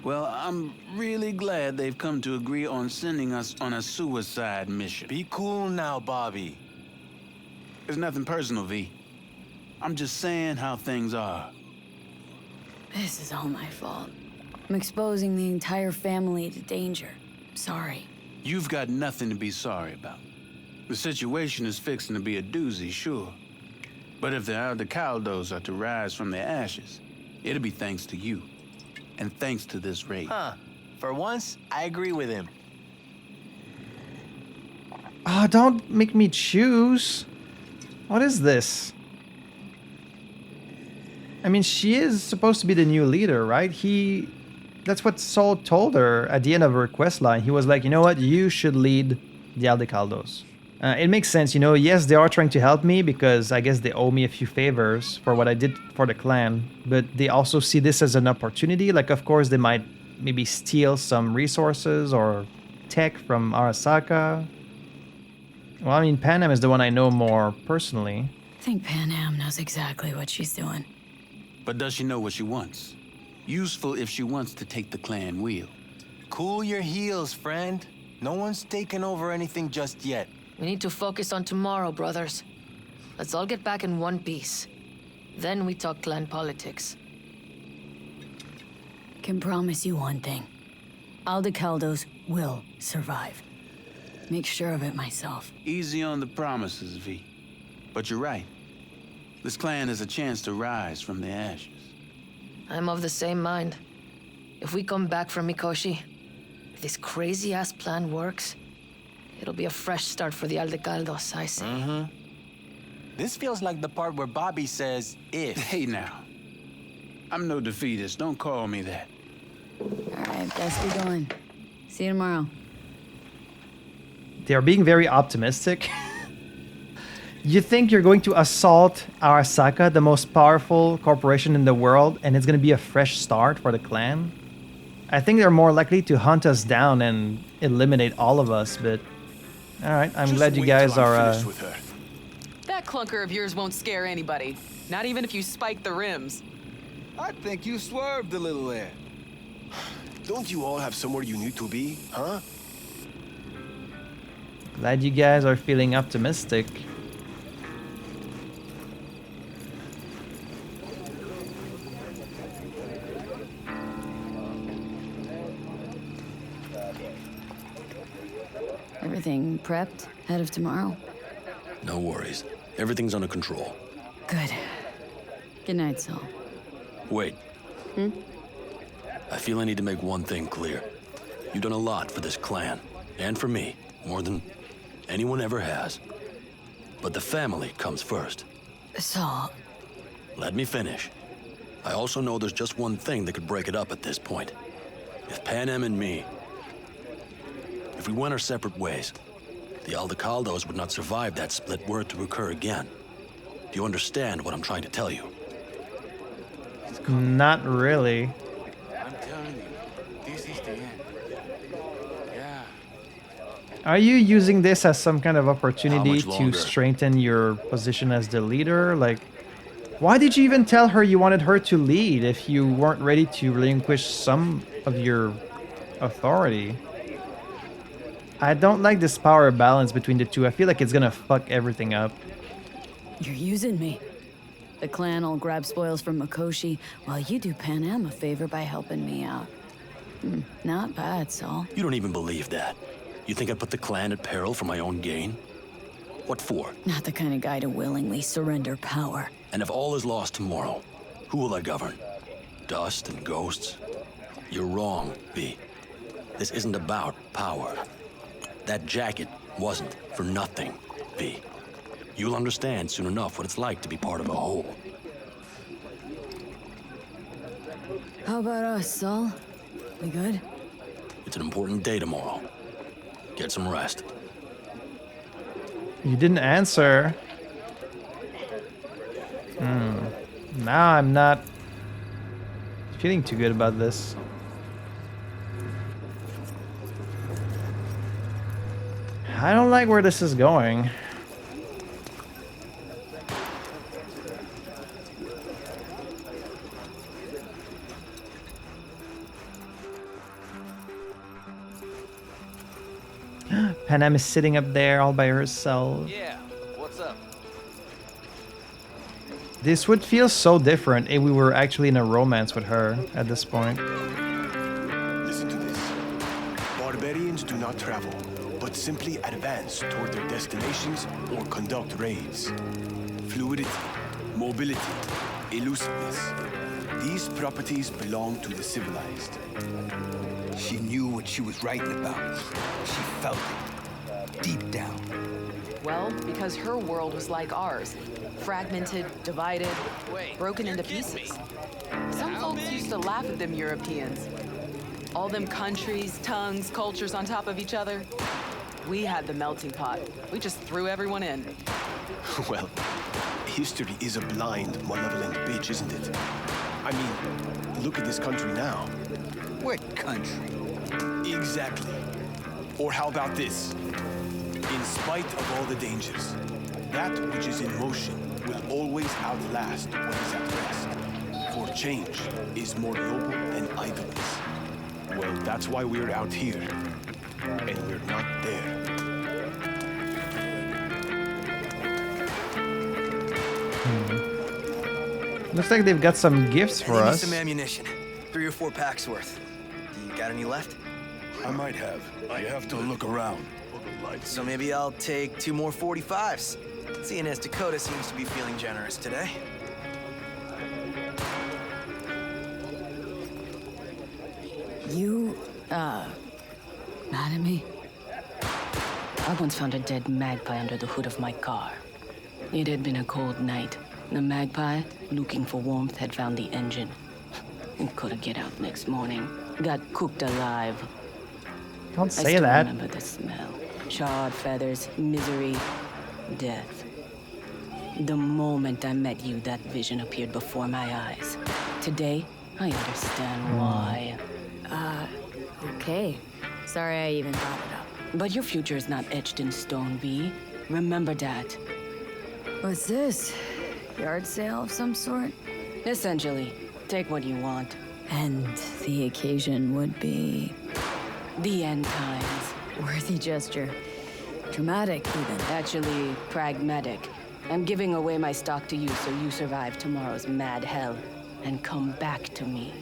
Well, I'm really glad they've come to agree on sending us on a suicide mission. Be cool now, Bobby. It's nothing personal, V. I'm just saying how things are. This is all my fault. I'm exposing the entire family to danger. Sorry. You've got nothing to be sorry about. The situation is fixing to be a doozy, sure. But if the Aldecaldos are to rise from their ashes, it'll be thanks to you. And thanks to this raid. Huh. For once, I agree with him. Oh, don't make me choose. What is this? I mean, she is supposed to be the new leader, right? That's what Saul told her at the end of her quest line. He was like, you know what? You should lead the Aldecaldos. It makes sense, you know. Yes, they are trying to help me because I guess they owe me a few favors for what I did for the clan. But they also see this as an opportunity. Like, of course, they might maybe steal some resources or tech from Arasaka. Well, I mean, Pan Am is the one I know more personally. I think Pan Am knows exactly what she's doing. But does she know what she wants? Useful if she wants to take the clan wheel. Cool your heels, friend. No one's taken over anything just yet. We need to focus on tomorrow, brothers. Let's all get back in one piece. Then we talk clan politics. Can promise you one thing. Aldecaldos will survive. Make sure of it myself. Easy on the promises, V. But you're right. This clan has a chance to rise from the ashes. I'm of the same mind. If we come back from Mikoshi, if this crazy-ass plan works, it'll be a fresh start for the Aldecaldos, I say. Mm-hmm. This feels like the part where Bobby says, if. Hey now. I'm no defeatist. Don't call me that. Alright, best be going. See you tomorrow. They are being very optimistic. You think you're going to assault Arasaka, the most powerful corporation in the world, and it's going to be a fresh start for the clan? I think they're more likely to hunt us down and eliminate all of us, but... Alright, I'm glad you guys are... That clunker of yours won't scare anybody. Not even if you spike the rims. I think you swerved a little there. Don't you all have somewhere you need to be, huh? Glad you guys are feeling optimistic. Everything prepped ahead of tomorrow? No worries. Everything's under control. Good. Good night, Saul. Wait. I feel I need to make one thing clear. You've done a lot for this clan, and for me, more than anyone ever has. But the family comes first. Saul. Let me finish. I also know there's just one thing that could break it up at this point. If Pan Am and me... If we went our separate ways, the Aldecaldos would not survive that split were it to occur again. Do you understand what I'm trying to tell you? Not really. I'm telling you, this is the end. Yeah. Are you using this as some kind of opportunity to longer? strengthen your position as the leader? Like, why did you even tell her you wanted her to lead if you weren't ready to relinquish some of your authority? I don't like this power balance between the two. I feel like it's gonna fuck everything up. You're using me. The clan will grab spoils from Mikoshi, while you do Pan Am a favor by helping me out. Not bad, Saul. You don't even believe that. You think I'd put the clan at peril for my own gain? What for? Not the kind of guy to willingly surrender power. And if all is lost tomorrow, who will I govern? Dust and ghosts? You're wrong, V. This isn't about power. That jacket wasn't for nothing, V. You'll understand soon enough what it's like to be part of a whole. How about us, Saul? We good? It's an important day tomorrow. Get some rest. You didn't answer. Now I'm not feeling too good about this. I don't like where this is going. Panam is sitting up there all by herself. Yeah, what's up? This would feel so different if we were actually in a romance with her at this point. Listen to this. Barbarians do not travel, but simply advance toward their destinations or conduct raids. Fluidity, mobility, elusiveness. These properties belong to the civilized. She knew what she was writing about. She felt it, deep down. Well, because her world was like ours. Fragmented, divided, broken into pieces. Some folks used to laugh at them Europeans. All them countries, tongues, cultures on top of each other. We had the melting pot. We just threw everyone in. Well, history is a blind, malevolent bitch, isn't it? I mean, look at this country now. What country? Exactly. Or how about this? In spite of all the dangers, that which is in motion will always outlast what is at rest. For change is more noble than idleness. Well, that's why we're out here, and we're not there. Looks like they've got some gifts for I need us. some ammunition. 3 or 4 packs worth. You got any left? I might have. I have to look around. So maybe I'll take 2 more 45s. Seeing as Dakota seems to be feeling generous today. You, mad at me? I once found a dead magpie under the hood of my car. It had been a cold night. The magpie, looking for warmth, had found the engine. It couldn't get out next morning. Got cooked alive. Don't I say still that. remember the smell. Charred feathers, misery, death. The moment I met you, that vision appeared before my eyes. Today, I understand why. Okay. Sorry I even brought it up. But your future is not etched in stone, V. Remember that. What's this? Yard sale of some sort? Essentially, take what you want. And the occasion would be... The end times. Worthy gesture. Dramatic, even. Actually, pragmatic. I'm giving away my stock to you so you survive tomorrow's mad hell and come back to me.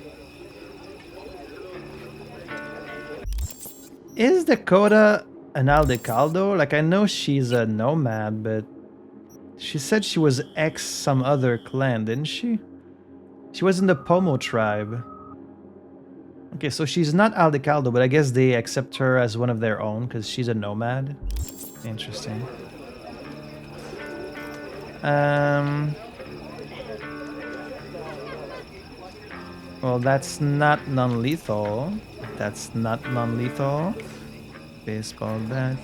Is Dakota an Aldecaldo? Like, I know she's a nomad, but she said she was ex some other clan, didn't she? She was in the Pomo tribe. Okay, so she's not Aldecaldo, but I guess they accept her as one of their own because she's a nomad. Interesting. Well, that's not non-lethal. That's not non-lethal. Baseball bat.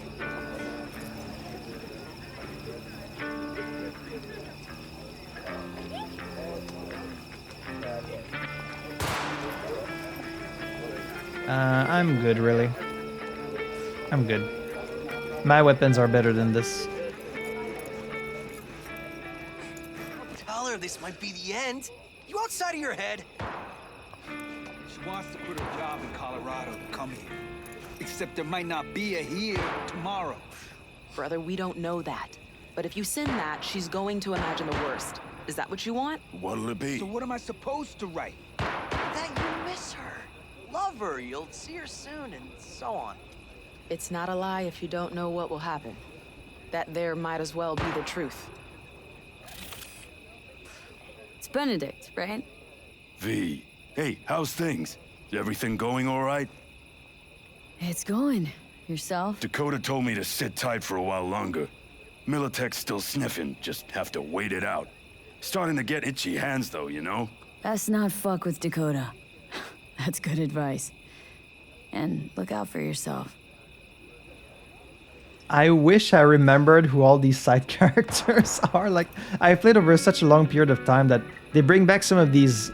I'm good, really. I'm good. My weapons are better than this. Tell her this might be the end. You outside of your head? She wants to quit her job in Colorado to come here. Except there might not be a here tomorrow. Brother, we don't know that. But if you send that, she's going to imagine the worst. Is that what you want? What'll it be? So what am I supposed to write? That you miss her. Love her, you'll see her soon, and so on. It's not a lie if you don't know what will happen. That there might as well be the truth. It's Benedict, right? V. Hey, how's things? Is everything going all right? It's going. Yourself? Dakota told me to sit tight for a while longer. Militech's still sniffing, just have to wait it out. Starting to get itchy hands though, you know? Best not fuck with Dakota. That's good advice. And look out for yourself. I wish I remembered who all these side characters are. Like, I played over such a long period of time that they bring back some of these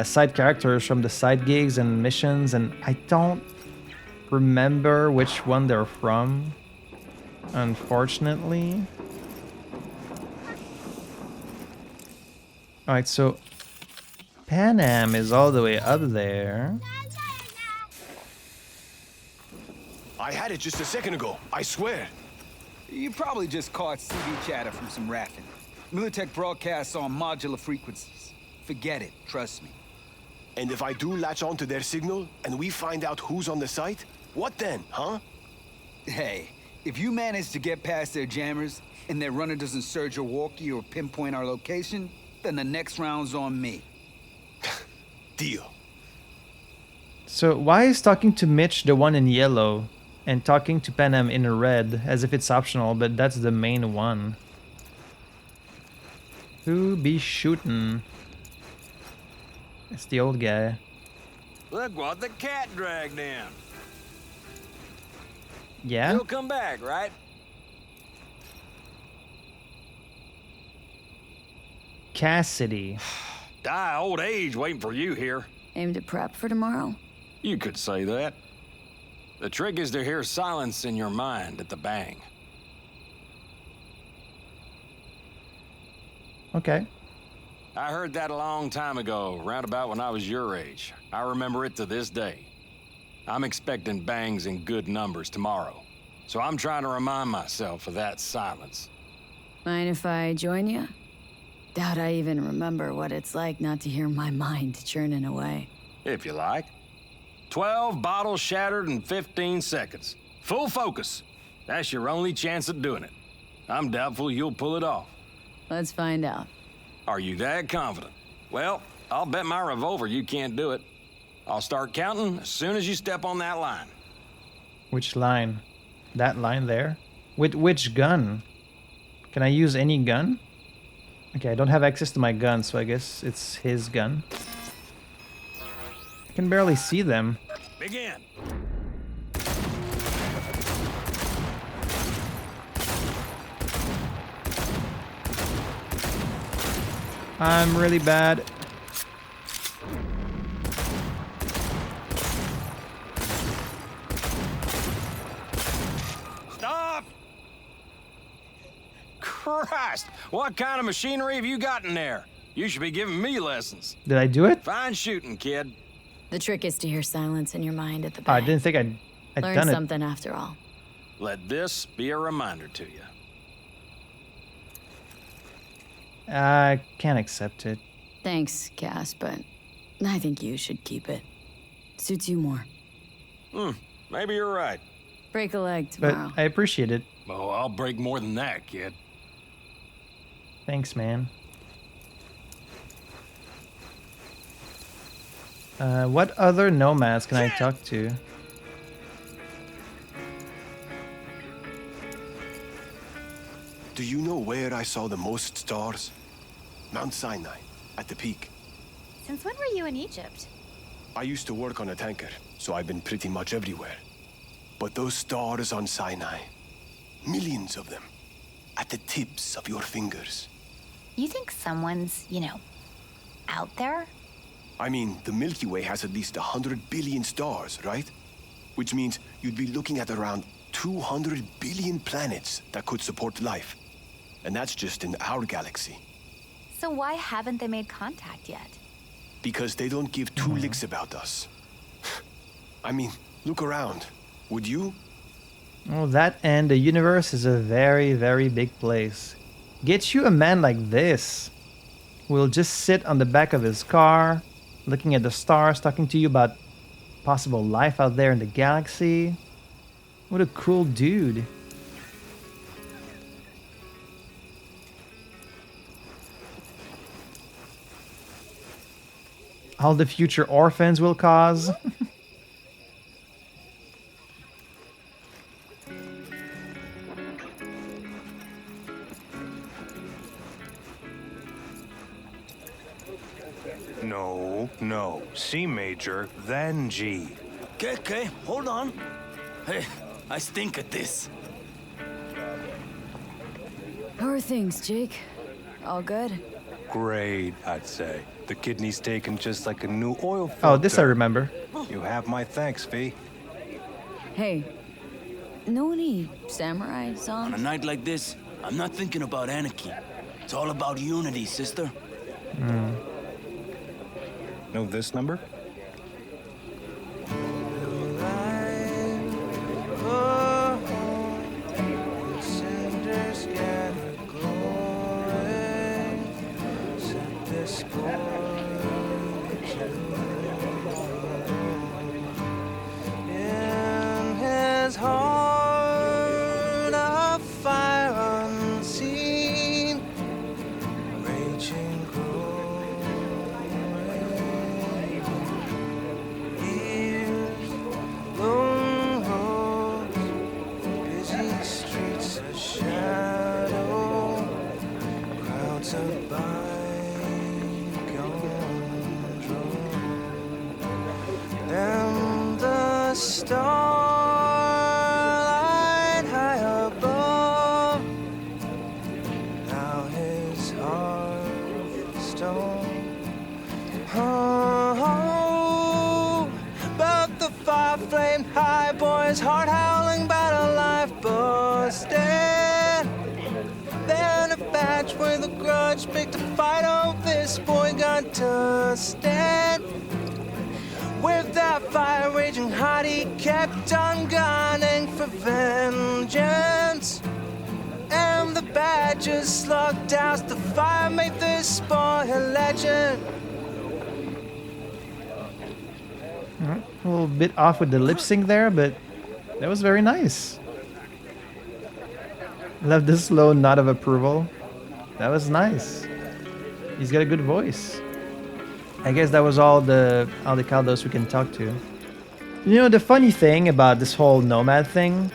side characters from the side gigs and missions, and I don't remember which one they're from. unfortunately. Alright, so Pan Am is all the way up there. I had it just a second ago, I swear. You probably just caught CV chatter from some raffing. Militech broadcasts on modular frequencies. Forget it, trust me. And if I do latch onto their signal, and we find out who's on the site, what then, huh? Hey, if you manage to get past their jammers, and their runner doesn't surge a walkie or pinpoint our location, then the next round's on me. Deal. So why is talking to Mitch the one in yellow, and talking to Pan Am in red, as if it's optional, but that's the main one? Who be shooting? It's the old guy. Look what the cat dragged in. Yeah? He'll come back, right? Cassidy. Die old age waiting for you here. Aim to prep for tomorrow? You could say that. The trick is to hear silence in your mind at the bang. Okay. I heard that a long time ago, round about when I was your age. I remember it to this day. I'm expecting bangs in good numbers tomorrow, so I'm trying to remind myself of that silence. Mind if I join you? Doubt I even remember what it's like not to hear my mind churning away. If you like. 12 bottles shattered in 15 seconds. Full focus. That's your only chance at doing it. I'm doubtful you'll pull it off. Let's find out. Are you that confident? Well, I'll bet my revolver you can't do it. I'll start counting as soon as you step on that line. Which line? That line there? With which gun? Can I use any gun? Okay, I don't have access to my gun, so I guess it's his gun. I can barely see them. Begin. I'm really bad. Stop! Christ! What kind of machinery have you got in there? You should be giving me lessons. Did I do it? Fine shooting, kid. The trick is to hear silence in your mind at the Oh, back. I didn't think I'd Learn done it. something after all. Let this be a reminder to you. I can't accept it. Thanks, Cass, but I think you should keep it. Suits you more. Maybe you're right. Break a leg But tomorrow. I appreciate it. Oh, I'll break more than that, kid. Thanks, man. What other nomads can I talk to? Do you know where I saw the most stars? Mount Sinai, at the peak. Since when were you in Egypt? I used to work on a tanker, so I've been pretty much everywhere. But those stars on Sinai, millions of them, at the tips of your fingers. You think someone's, out there? I mean, the Milky Way has at least 100 billion stars, right? Which means you'd be looking at around 200 billion planets that could support life. And that's just in our galaxy. So why haven't they made contact yet? Because they don't give two licks about us. I mean, look around. Would you? Well, that and the universe is a very, very big place. Get you a man like this who will just sit on the back of his car, looking at the stars, talking to you about possible life out there in the galaxy. What a cool dude. All the future orphans will cause. No. C major, then G. Okay, hold on. Hey, I stink at this. How are things, Jake? All good? Great, I'd say. The kidney's taken just like a new oil filter. Oh, this I remember. You have my thanks, V. Hey, Know any samurai songs? On a night like this, I'm not thinking about anarchy. It's all about unity, sister. Know this number? In his heart, a fire unseen, raging, growing. Years, long roads, busy streets, a shadow, crowds of bygone drone, and the starlight high above. Now his hearthstone. Oh, but the fire flamed high, boy's heart howling, battle life busted. Then a batch with a grudge picked a fight. Oh, this boy got dusted. With that fire raging hot, he kept on gunning for vengeance. And the badges slugged doused the fire, made this boy a legend. Alright, a little bit off with the lip sync there, but that was very nice. Love this slow nod of approval. That was nice. He's got a good voice. I guess that was all the Caldos we can talk to. You know, the funny thing about this whole Nomad thing,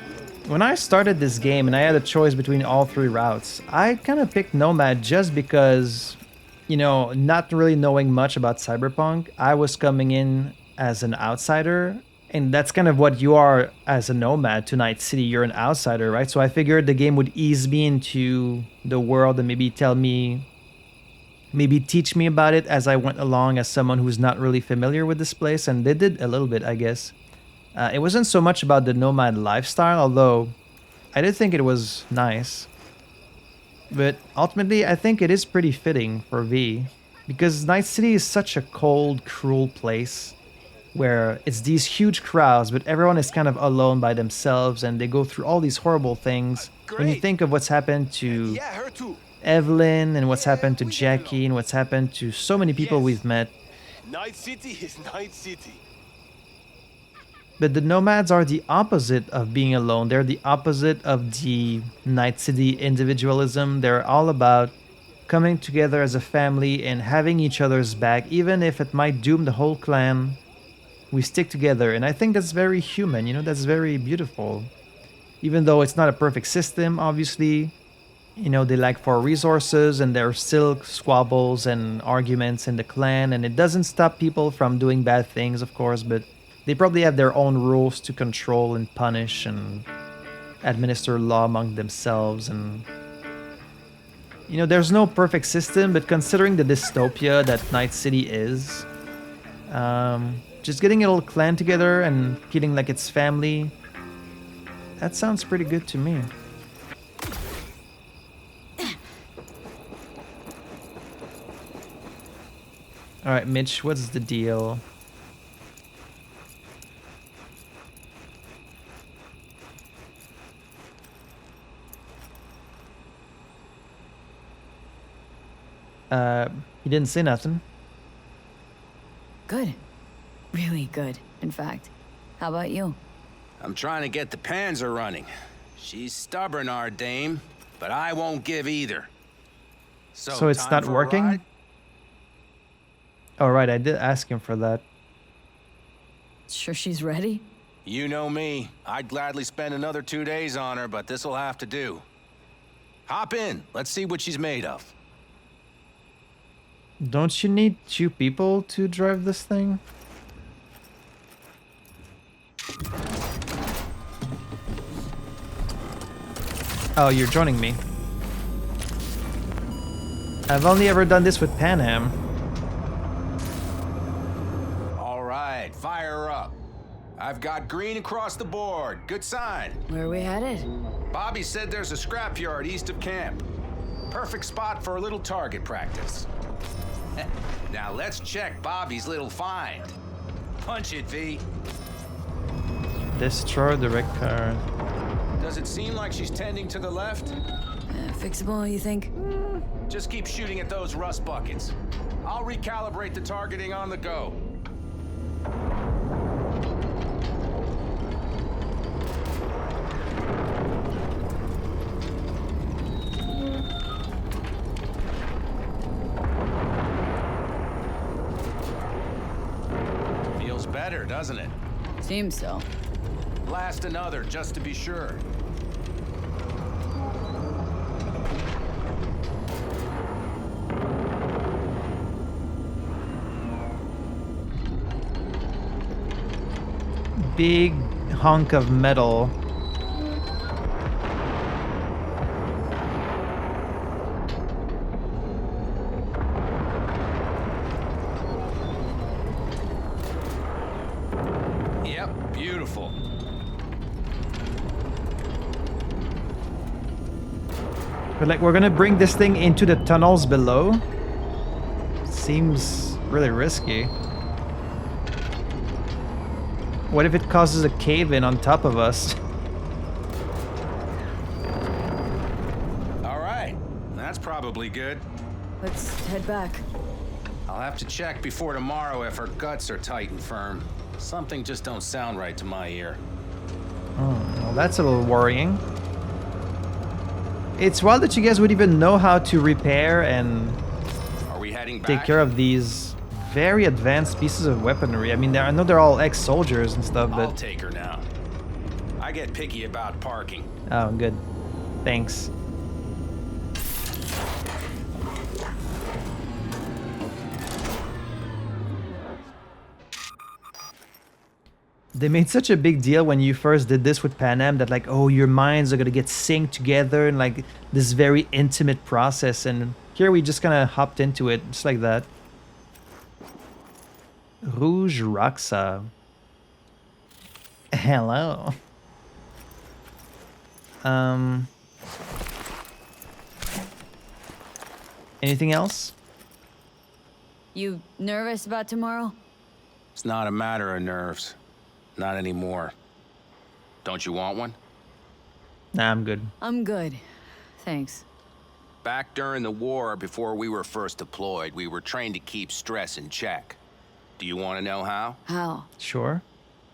when I started this game and I had a choice between all three routes, I kind of picked Nomad just because, you know, not really knowing much about Cyberpunk, I was coming in as an outsider, and that's kind of what you are as a Nomad to Night City. You're an outsider, right? So I figured the game would ease me into the world and maybe teach me about it as I went along as someone who's not really familiar with this place, and they did a little bit, I guess. It wasn't so much about the Nomad lifestyle, although I did think it was nice. But ultimately, I think it is pretty fitting for V, because Night City is such a cold, cruel place where it's these huge crowds, but everyone is kind of alone by themselves, and they go through all these horrible things. When you think of what's happened to Evelyn and what's happened to Jackie and what's happened to so many people we've met. Night City is Night City. But the Nomads are the opposite of being alone. They're the opposite of the Night City individualism. They're all about coming together as a family and having each other's back, even if it might doom the whole clan. We stick together, and I think that's very human, you know, that's very beautiful. Even though it's not a perfect system, obviously, you know, they lack for resources, and there are still squabbles and arguments in the clan, and it doesn't stop people from doing bad things, of course, but they probably have their own rules to control and punish and administer law among themselves. And you know, there's no perfect system, but considering the dystopia that Night City is, just getting a little clan together and feeling like it's family, that sounds pretty good to me. Alright, Mitch, what's the deal? He didn't say nothing. Good. Really good, in fact. How about you? I'm trying to get the Panzer running. She's stubborn, our dame, but I won't give either. So it's time not for a working? ride? Oh, right, I did ask him for that. Sure she's ready? You know me. I'd gladly spend another 2 days on her, but this'll have to do. Hop in. Let's see what she's made of. Don't you need 2 people to drive this thing? Oh, you're joining me. I've only ever done this with Pan Am. All right, fire her up. I've got green across the board. Good sign. Where are we headed? Bobby said there's a scrapyard east of camp. Perfect spot for a little target practice. Now let's check Bobby's little find. Punch it, V. Destroy the wreck card. Does it seem like she's tending to the left? Fixable, you think? Just keep shooting at those rust buckets. I'll recalibrate the targeting on the go. Feels better, doesn't it? Seems so. Blast another, just to be sure. Big hunk of metal. Yep, beautiful. But like, we're gonna bring this thing into the tunnels below. Seems really risky. What if it causes a cave-in on top of us? All right, that's probably good. Let's head back. I'll have to check before tomorrow if her guts are tight and firm. Something just don't sound right to my ear. Oh, well, that's a little worrying. It's wild that you guys would even know how to repair and Are we heading back? take care of these very advanced pieces of weaponry. I mean, I know they're all ex-soldiers and stuff, I'll but... take her now. I get picky about parking. Oh, good. Thanks. They made such a big deal when you first did this with Pan Am that like, oh, your minds are gonna get synced together and like this very intimate process, and here we just kind of hopped into it just like that. Rouge Raksa. Hello. Anything else? You nervous about tomorrow? It's not a matter of nerves. Not anymore. Don't you want one? Nah, I'm good. I'm good. Thanks. Back during the war, before we were first deployed, we were trained to keep stress in check. Do you want to know how? How? Sure.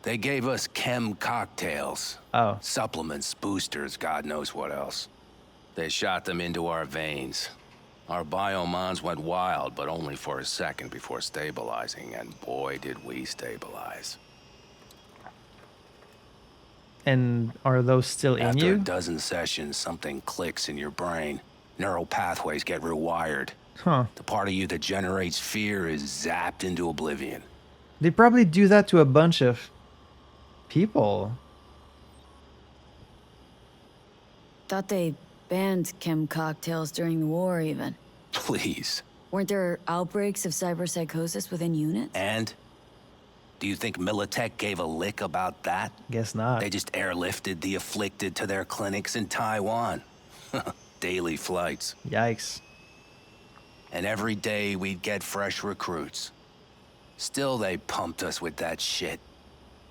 They gave us chem cocktails. Oh. Supplements, boosters, God knows what else. They shot them into our veins. Our biomons went wild, but only for a second before stabilizing, and boy, did we stabilize. And are those still in After you? a dozen sessions, something clicks in your brain. Neural pathways get rewired. Huh. The part of you that generates fear is zapped into oblivion. They probably do that to a bunch of people. Thought they banned chem cocktails during the war, even. Please. Weren't there outbreaks of cyberpsychosis within units? And? Do you think Militech gave a lick about that? Guess not. They just airlifted the afflicted to their clinics in Taiwan. Daily flights. Yikes. And every day we'd get fresh recruits. Still, they pumped us with that shit.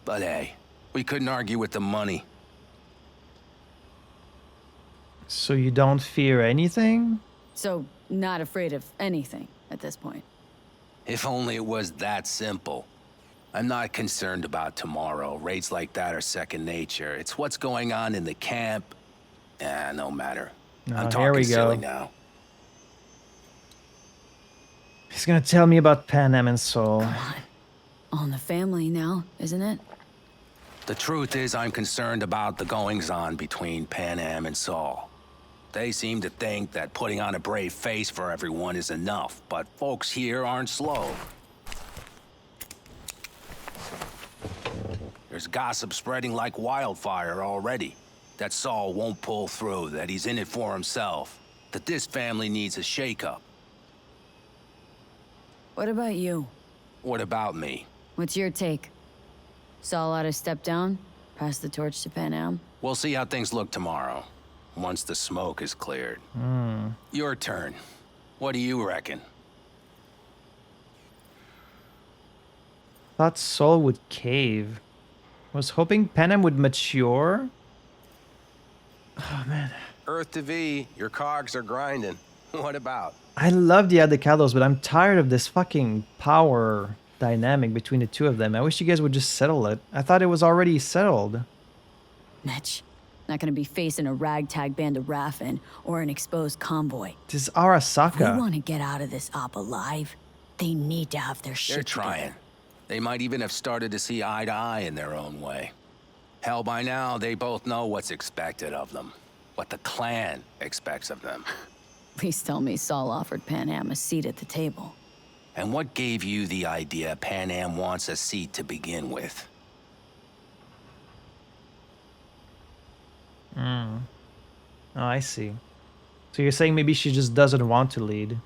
But hey, we couldn't argue with the money. So you don't fear anything? So, not afraid of anything at this point. If only it was that simple. I'm not concerned about tomorrow. Raids like that are second nature. It's what's going on in the camp. No matter. I'm talking silly now. He's gonna tell me about Pan Am and Seoul. Come on. All in the family now, isn't it? The truth is, I'm concerned about the goings-on between Pan Am and Saul. They seem to think that putting on a brave face for everyone is enough, but folks here aren't slow. There's gossip spreading like wildfire already. That Saul won't pull through, that he's in it for himself, that this family needs a shakeup. What about you? What about me? What's your take? Saul ought to step down, pass the torch to Pan Am. We'll see how things look tomorrow, once the smoke is cleared. Your turn. What do you reckon? Thought Saul would cave. Was hoping Pan Am would mature. Oh man. Earth to V, your cogs are grinding. What about? I love the Aldecaldos, but I'm tired of this fucking power dynamic between the two of them. I wish you guys would just settle it. I thought it was already settled. Mitch, not gonna be facing a ragtag band of Raffin or an exposed convoy. This is Arasaka. If we want to get out of this op alive, they need to have their shit They're trying. together. They might even have started to see eye to eye in their own way. Hell, by now, they both know what's expected of them. What the clan expects of them. Please tell me Saul offered Pan Am a seat at the table. And what gave you the idea Pan Am wants a seat to begin with? Oh, I see. So you're saying maybe she just doesn't want to lead.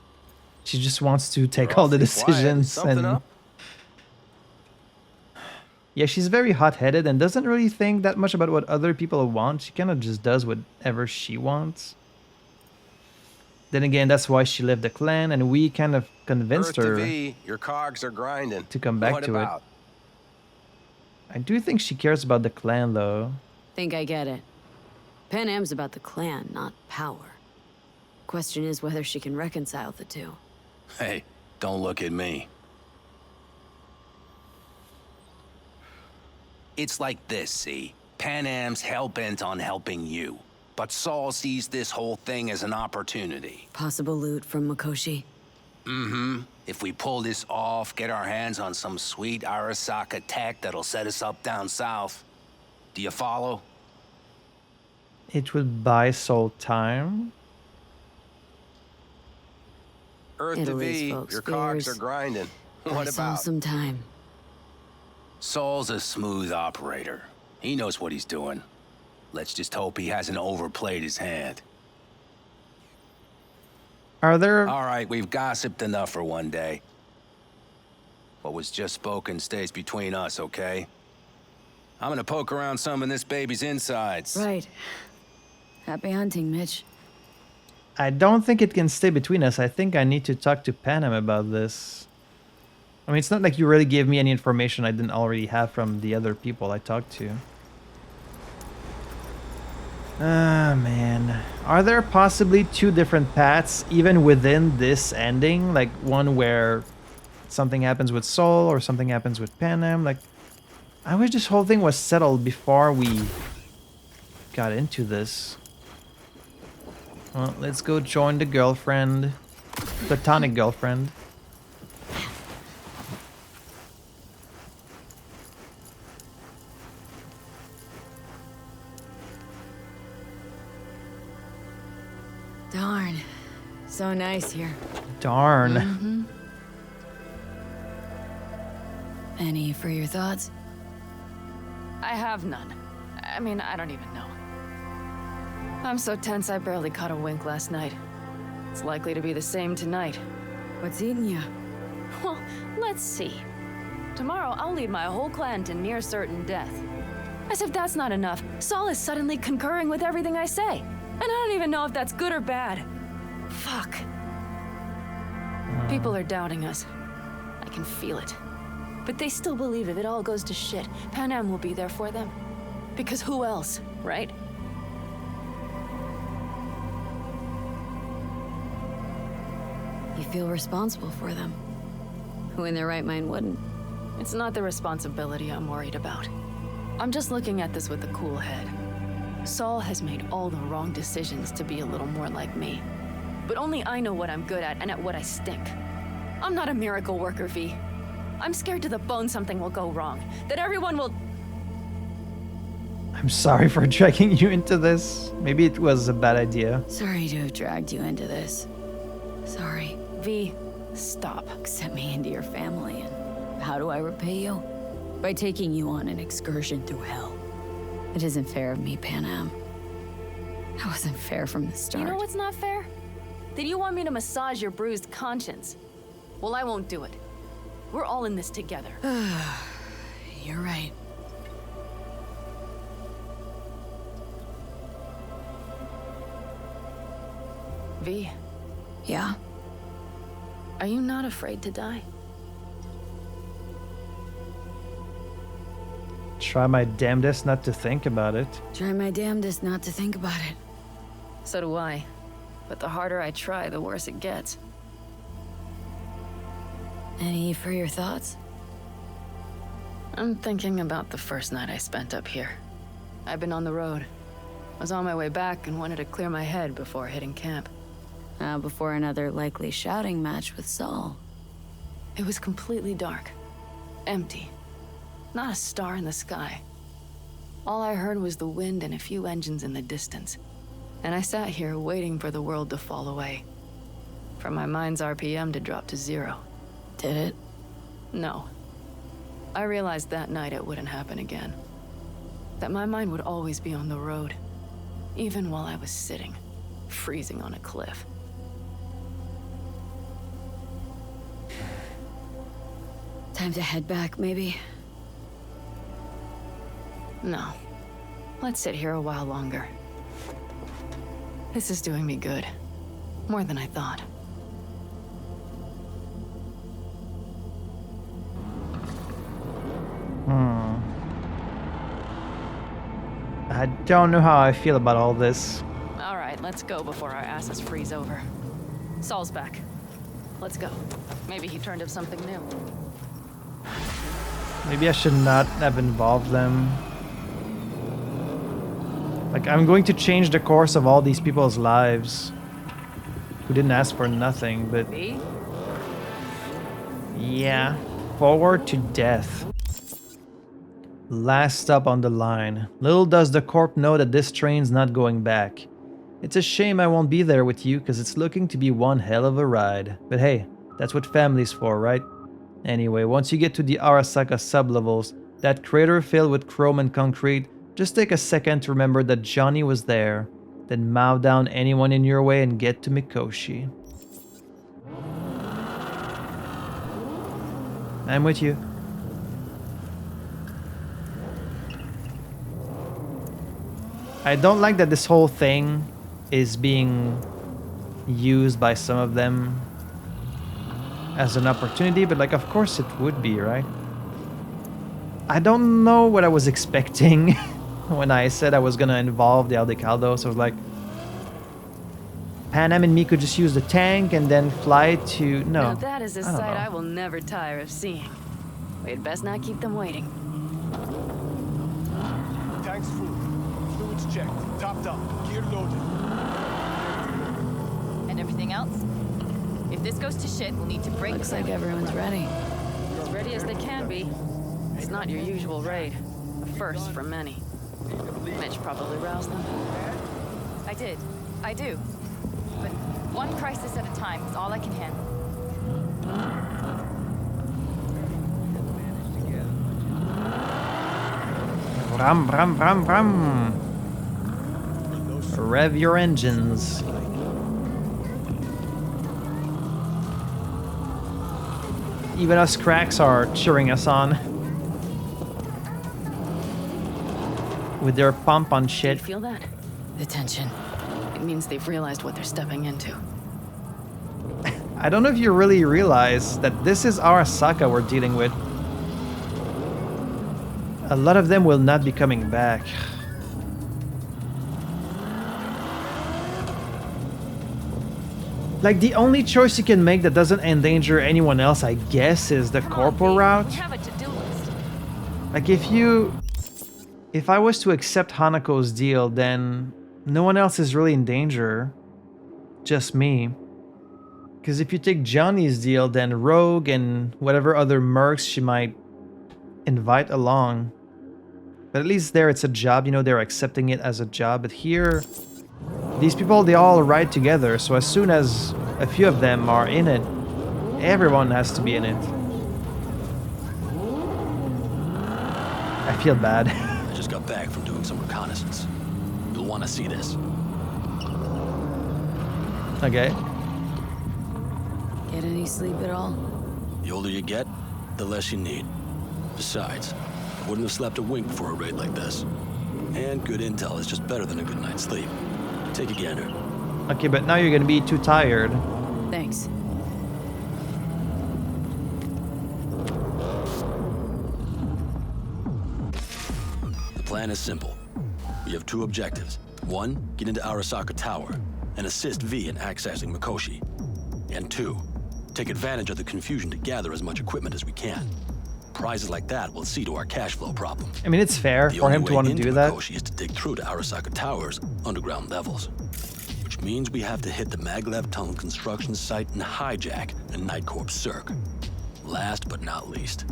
She just wants to take all the decisions and... Yeah, she's very hot-headed and doesn't really think that much about what other people want. She kind of just does whatever she wants. Then again, that's why she left the clan, and we kind of convinced her your cogs are grinding. to come back to it. I do think she cares about the clan, though. Think I get it. Pan Am's about the clan, not power. Question is whether she can reconcile the two. Hey, don't look at me. It's like this, see? Pan Am's hell-bent on helping you. But Saul sees this whole thing as an opportunity. Possible loot from Mikoshi? Mm-hmm. If we pull this off, get our hands on some sweet Arasaka tech that'll set us up down south. Do you follow? It would buy Saul time. Earth to V, your cogs are grinding. What Saul about? some time. Saul's a smooth operator. He knows what he's doing. Let's just hope he hasn't overplayed his hand. Are there... All right, we've gossiped enough for one day. What was just spoken stays between us, okay? I'm gonna poke around some of this baby's insides. Right. Happy hunting, Mitch. I don't think it can stay between us. I think I need to talk to Pan Am about this. I mean, it's not like you really gave me any information I didn't already have from the other people I talked to. Ah, man. Are there possibly two different paths, even within this ending? Like, one where something happens with Saul, or something happens with Pan Am? Like, I wish this whole thing was settled before we got into this. Well, let's go join the girlfriend. Platonic girlfriend. Darn. So nice here. Darn. Mm-hmm. Any for your thoughts? I have none. I mean, I don't even know. I'm so tense I barely caught a wink last night. It's likely to be the same tonight. What's eating you? Well, let's see. Tomorrow I'll lead my whole clan to near certain death. As if that's not enough, Saul is suddenly concurring with everything I say. And I don't even know if that's good or bad. Fuck. People are doubting us. I can feel it. But they still believe if it all goes to shit, Pan Am will be there for them. Because who else, right? You feel responsible for them. Who in their right mind wouldn't? It's not the responsibility I'm worried about. I'm just looking at this with a cool head. Saul has made all the wrong decisions to be a little more like me. But only I know what I'm good at and at what I stink. I'm not a miracle worker, V. I'm scared to the bone something will go wrong. That everyone will... I'm sorry for dragging you into this. Maybe it was a bad idea. Sorry to have dragged you into this. Sorry. V, stop. Accept me into your family, and how do I repay you? By taking you on an excursion through hell. It isn't fair of me, Pan Am. That wasn't fair from the start. You know what's not fair? That you want me to massage your bruised conscience. Well, I won't do it. We're all in this together. You're right. V? Yeah? Are you not afraid to die? Try my damnedest not to think about it. Try my damnedest not to think about it. So do I. But the harder I try, the worse it gets. Any for your thoughts? I'm thinking about the first night I spent up here. I've been on the road. Was on my way back and wanted to clear my head before hitting camp. Before another likely shouting match with Saul. It was completely dark. Empty. Not a star in the sky. All I heard was the wind and a few engines in the distance. And I sat here waiting for the world to fall away. For my mind's RPM to drop to 0. Did it? No. I realized that night it wouldn't happen again. That my mind would always be on the road. Even while I was sitting, freezing on a cliff. Time to head back, maybe? No. Let's sit here a while longer. This is doing me good. More than I thought. I don't know how I feel about all this. All right, let's go before our asses freeze over. Saul's back. Let's go. Maybe he turned up something new. Maybe I should not have involved them. Like, I'm going to change the course of all these people's lives who didn't ask for nothing, but... yeah. Forward to death. Last stop on the line. Little does the corp know that this train's not going back. It's a shame I won't be there with you, because it's looking to be one hell of a ride. But hey, that's what family's for, right? Anyway, once you get to the Arasaka sublevels, that crater filled with chrome and concrete, just take a second to remember that Johnny was there. Then mow down anyone in your way and get to Mikoshi. I'm with you. I don't like that this whole thing is being used by some of them as an opportunity, but like, of course it would be, right? I don't know what I was expecting when I said I was gonna involve the Aldecaldos. So I was like, Panam and me could just use the tank and then fly to... No. Now that is a sight I will never tire of seeing. We'd best not keep them waiting. Tanks full. Fluids checked. Topped up. Gear loaded. And everything else? If this goes to shit, we'll need to break. Looks like everyone's ready. As ready as they can be. It's not your usual raid. A first for many. Mitch probably roused them. I do. But one crisis at a time is all I can handle. Ram, ram, ram, ram. Rev your engines. Even us cracks are cheering us on. With their pump on shit. Do you feel that? The tension. It means they've realized what they're stepping into. I don't know if you really realize that this is Arasaka we're dealing with. A lot of them will not be coming back. Like, the only choice you can make that doesn't endanger anyone else, I guess, is the corporal route. We have a to-do list. Like, if I was to accept Hanako's deal, then no one else is really in danger. Just me. Because if you take Johnny's deal, then Rogue and whatever other mercs she might invite along. But at least there it's a job, you know, they're accepting it as a job. But here, these people, they all ride together. So as soon as a few of them are in it, everyone has to be in it. I feel bad. I just got back from doing some reconnaissance. You'll want to see this. Okay. Get any sleep at all? The older you get, the less you need. Besides, I wouldn't have slept a wink before a raid like this. And good intel is just better than a good night's sleep. Take a gander. Okay, but now you're gonna be too tired. Thanks. The plan is simple. We have two objectives. One, get into Arasaka Tower and assist V in accessing Mikoshi. And two, take advantage of the confusion to gather as much equipment as we can. Prizes like that will see to our cash flow problem. I mean, it's fair for him to want to do that. The only way into Mikoshi is to dig through to Arasaka Tower's underground levels. Which means we have to hit the maglev tunnel construction site and hijack a Night Corps Cirque. Last but not least,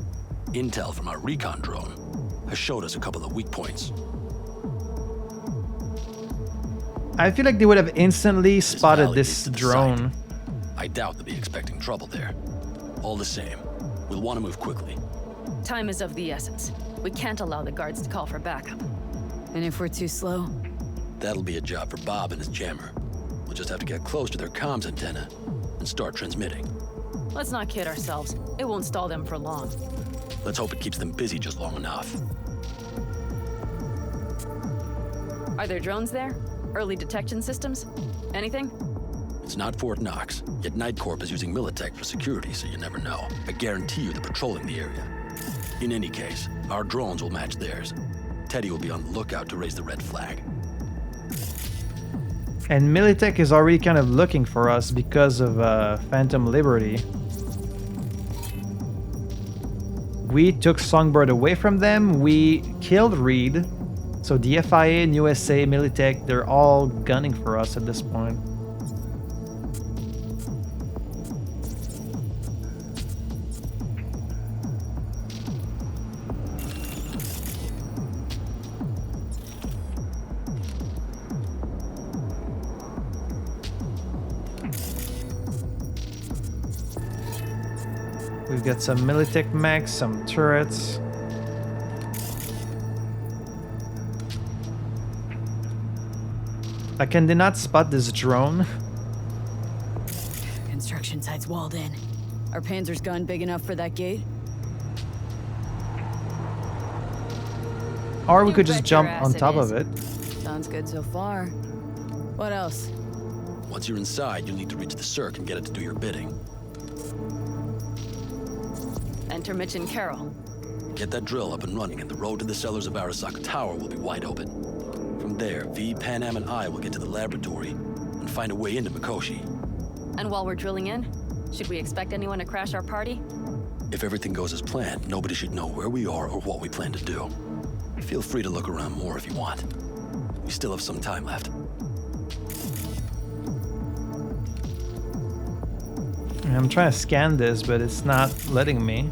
intel from our recon drone has showed us a couple of weak points. I feel like they would have instantly spotted this drone. I doubt they'll be expecting trouble there. All the same, we'll want to move quickly. Time is of the essence. We can't allow the guards to call for backup. And if we're too slow? That'll be a job for Bob and his jammer. We'll just have to get close to their comms antenna and start transmitting. Let's not kid ourselves. It won't stall them for long. Let's hope it keeps them busy just long enough. Are there drones there? Early detection systems? Anything? It's not Fort Knox, yet Night Corp is using Militech for security, so you never know. I guarantee you they're patrolling the area. In any case, our drones will match theirs. Teddy will be on the lookout to raise the red flag. And Militech is already kind of looking for us because of Phantom Liberty. We took Songbird away from them, we killed Reed. So the FIA, USA, Militech, they're all gunning for us at this point. We've got some Militech mechs, some turrets. Can they not spot this drone? Construction site's walled in. Our Panzer's gun big enough for that gate? Or we could just jump on top of it. Sounds good so far. What else? Once you're inside, you'll need to reach the Cirque and get it to do your bidding. Enter Mitch and Carol. Get that drill up and running, and the road to the cellars of Arasaka Tower will be wide open. From there, V, Pan Am, and I will get to the laboratory and find a way into Mikoshi. And while we're drilling in, should we expect anyone to crash our party? If everything goes as planned, nobody should know where we are or what we plan to do. Feel free to look around more if you want. We still have some time left. I'm trying to scan this, but it's not letting me.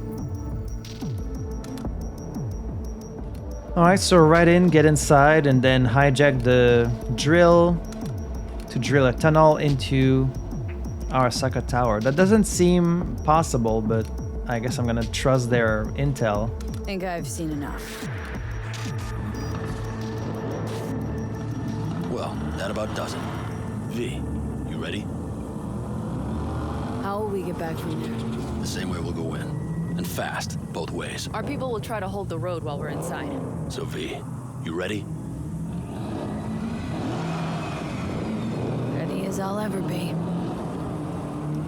Alright, so right in, get inside, and then hijack the drill to drill a tunnel into Arasaka Tower. That doesn't seem possible, but I guess I'm gonna trust their intel. Think I've seen enough. Well, that about does it. V, you ready? How will we get back from there? The same way we'll go in. And fast, both ways. Our people will try to hold the road while we're inside. So V, you ready? Ready as I'll ever be.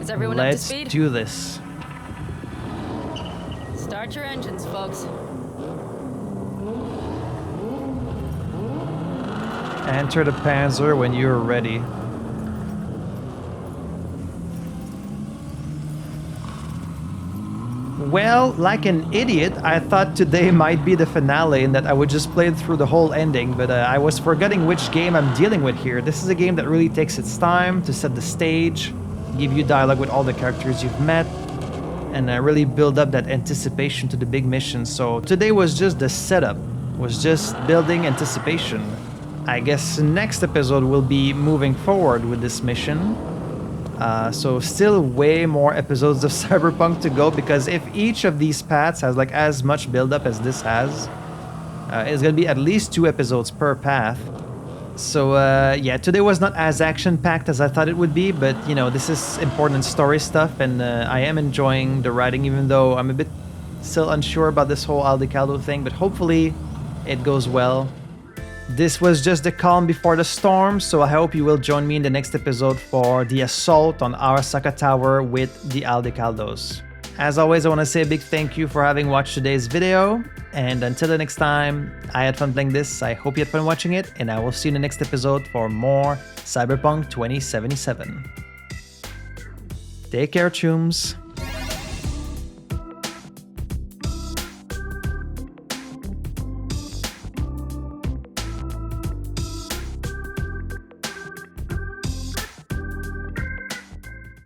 Is everyone up to Let's speed? do this. Start your engines, folks. Enter the Panzer when you're ready. Well, like an idiot, I thought today might be the finale and that I would just play through the whole ending, but I was forgetting which game I'm dealing with here. This is a game that really takes its time to set the stage, give you dialogue with all the characters you've met, and really build up that anticipation to the big mission. So today was just the setup, was just building anticipation. I guess next episode will be moving forward with this mission. So still way more episodes of Cyberpunk to go, because if each of these paths has like as much build-up as this has, it's gonna be at least 2 episodes per path. So yeah, today was not as action-packed as I thought it would be, but you know, this is important story stuff, and I am enjoying the writing, even though I'm a bit still unsure about this whole Aldecaldo thing, but hopefully it goes well. This was just the calm before the storm, so I hope you will join me in the next episode for the assault on Arasaka Tower with the Aldecaldos. As always, I want to say a big thank you for having watched today's video, and until the next time, I had fun playing this, I hope you had fun watching it, and I will see you in the next episode for more Cyberpunk 2077. Take care, chums.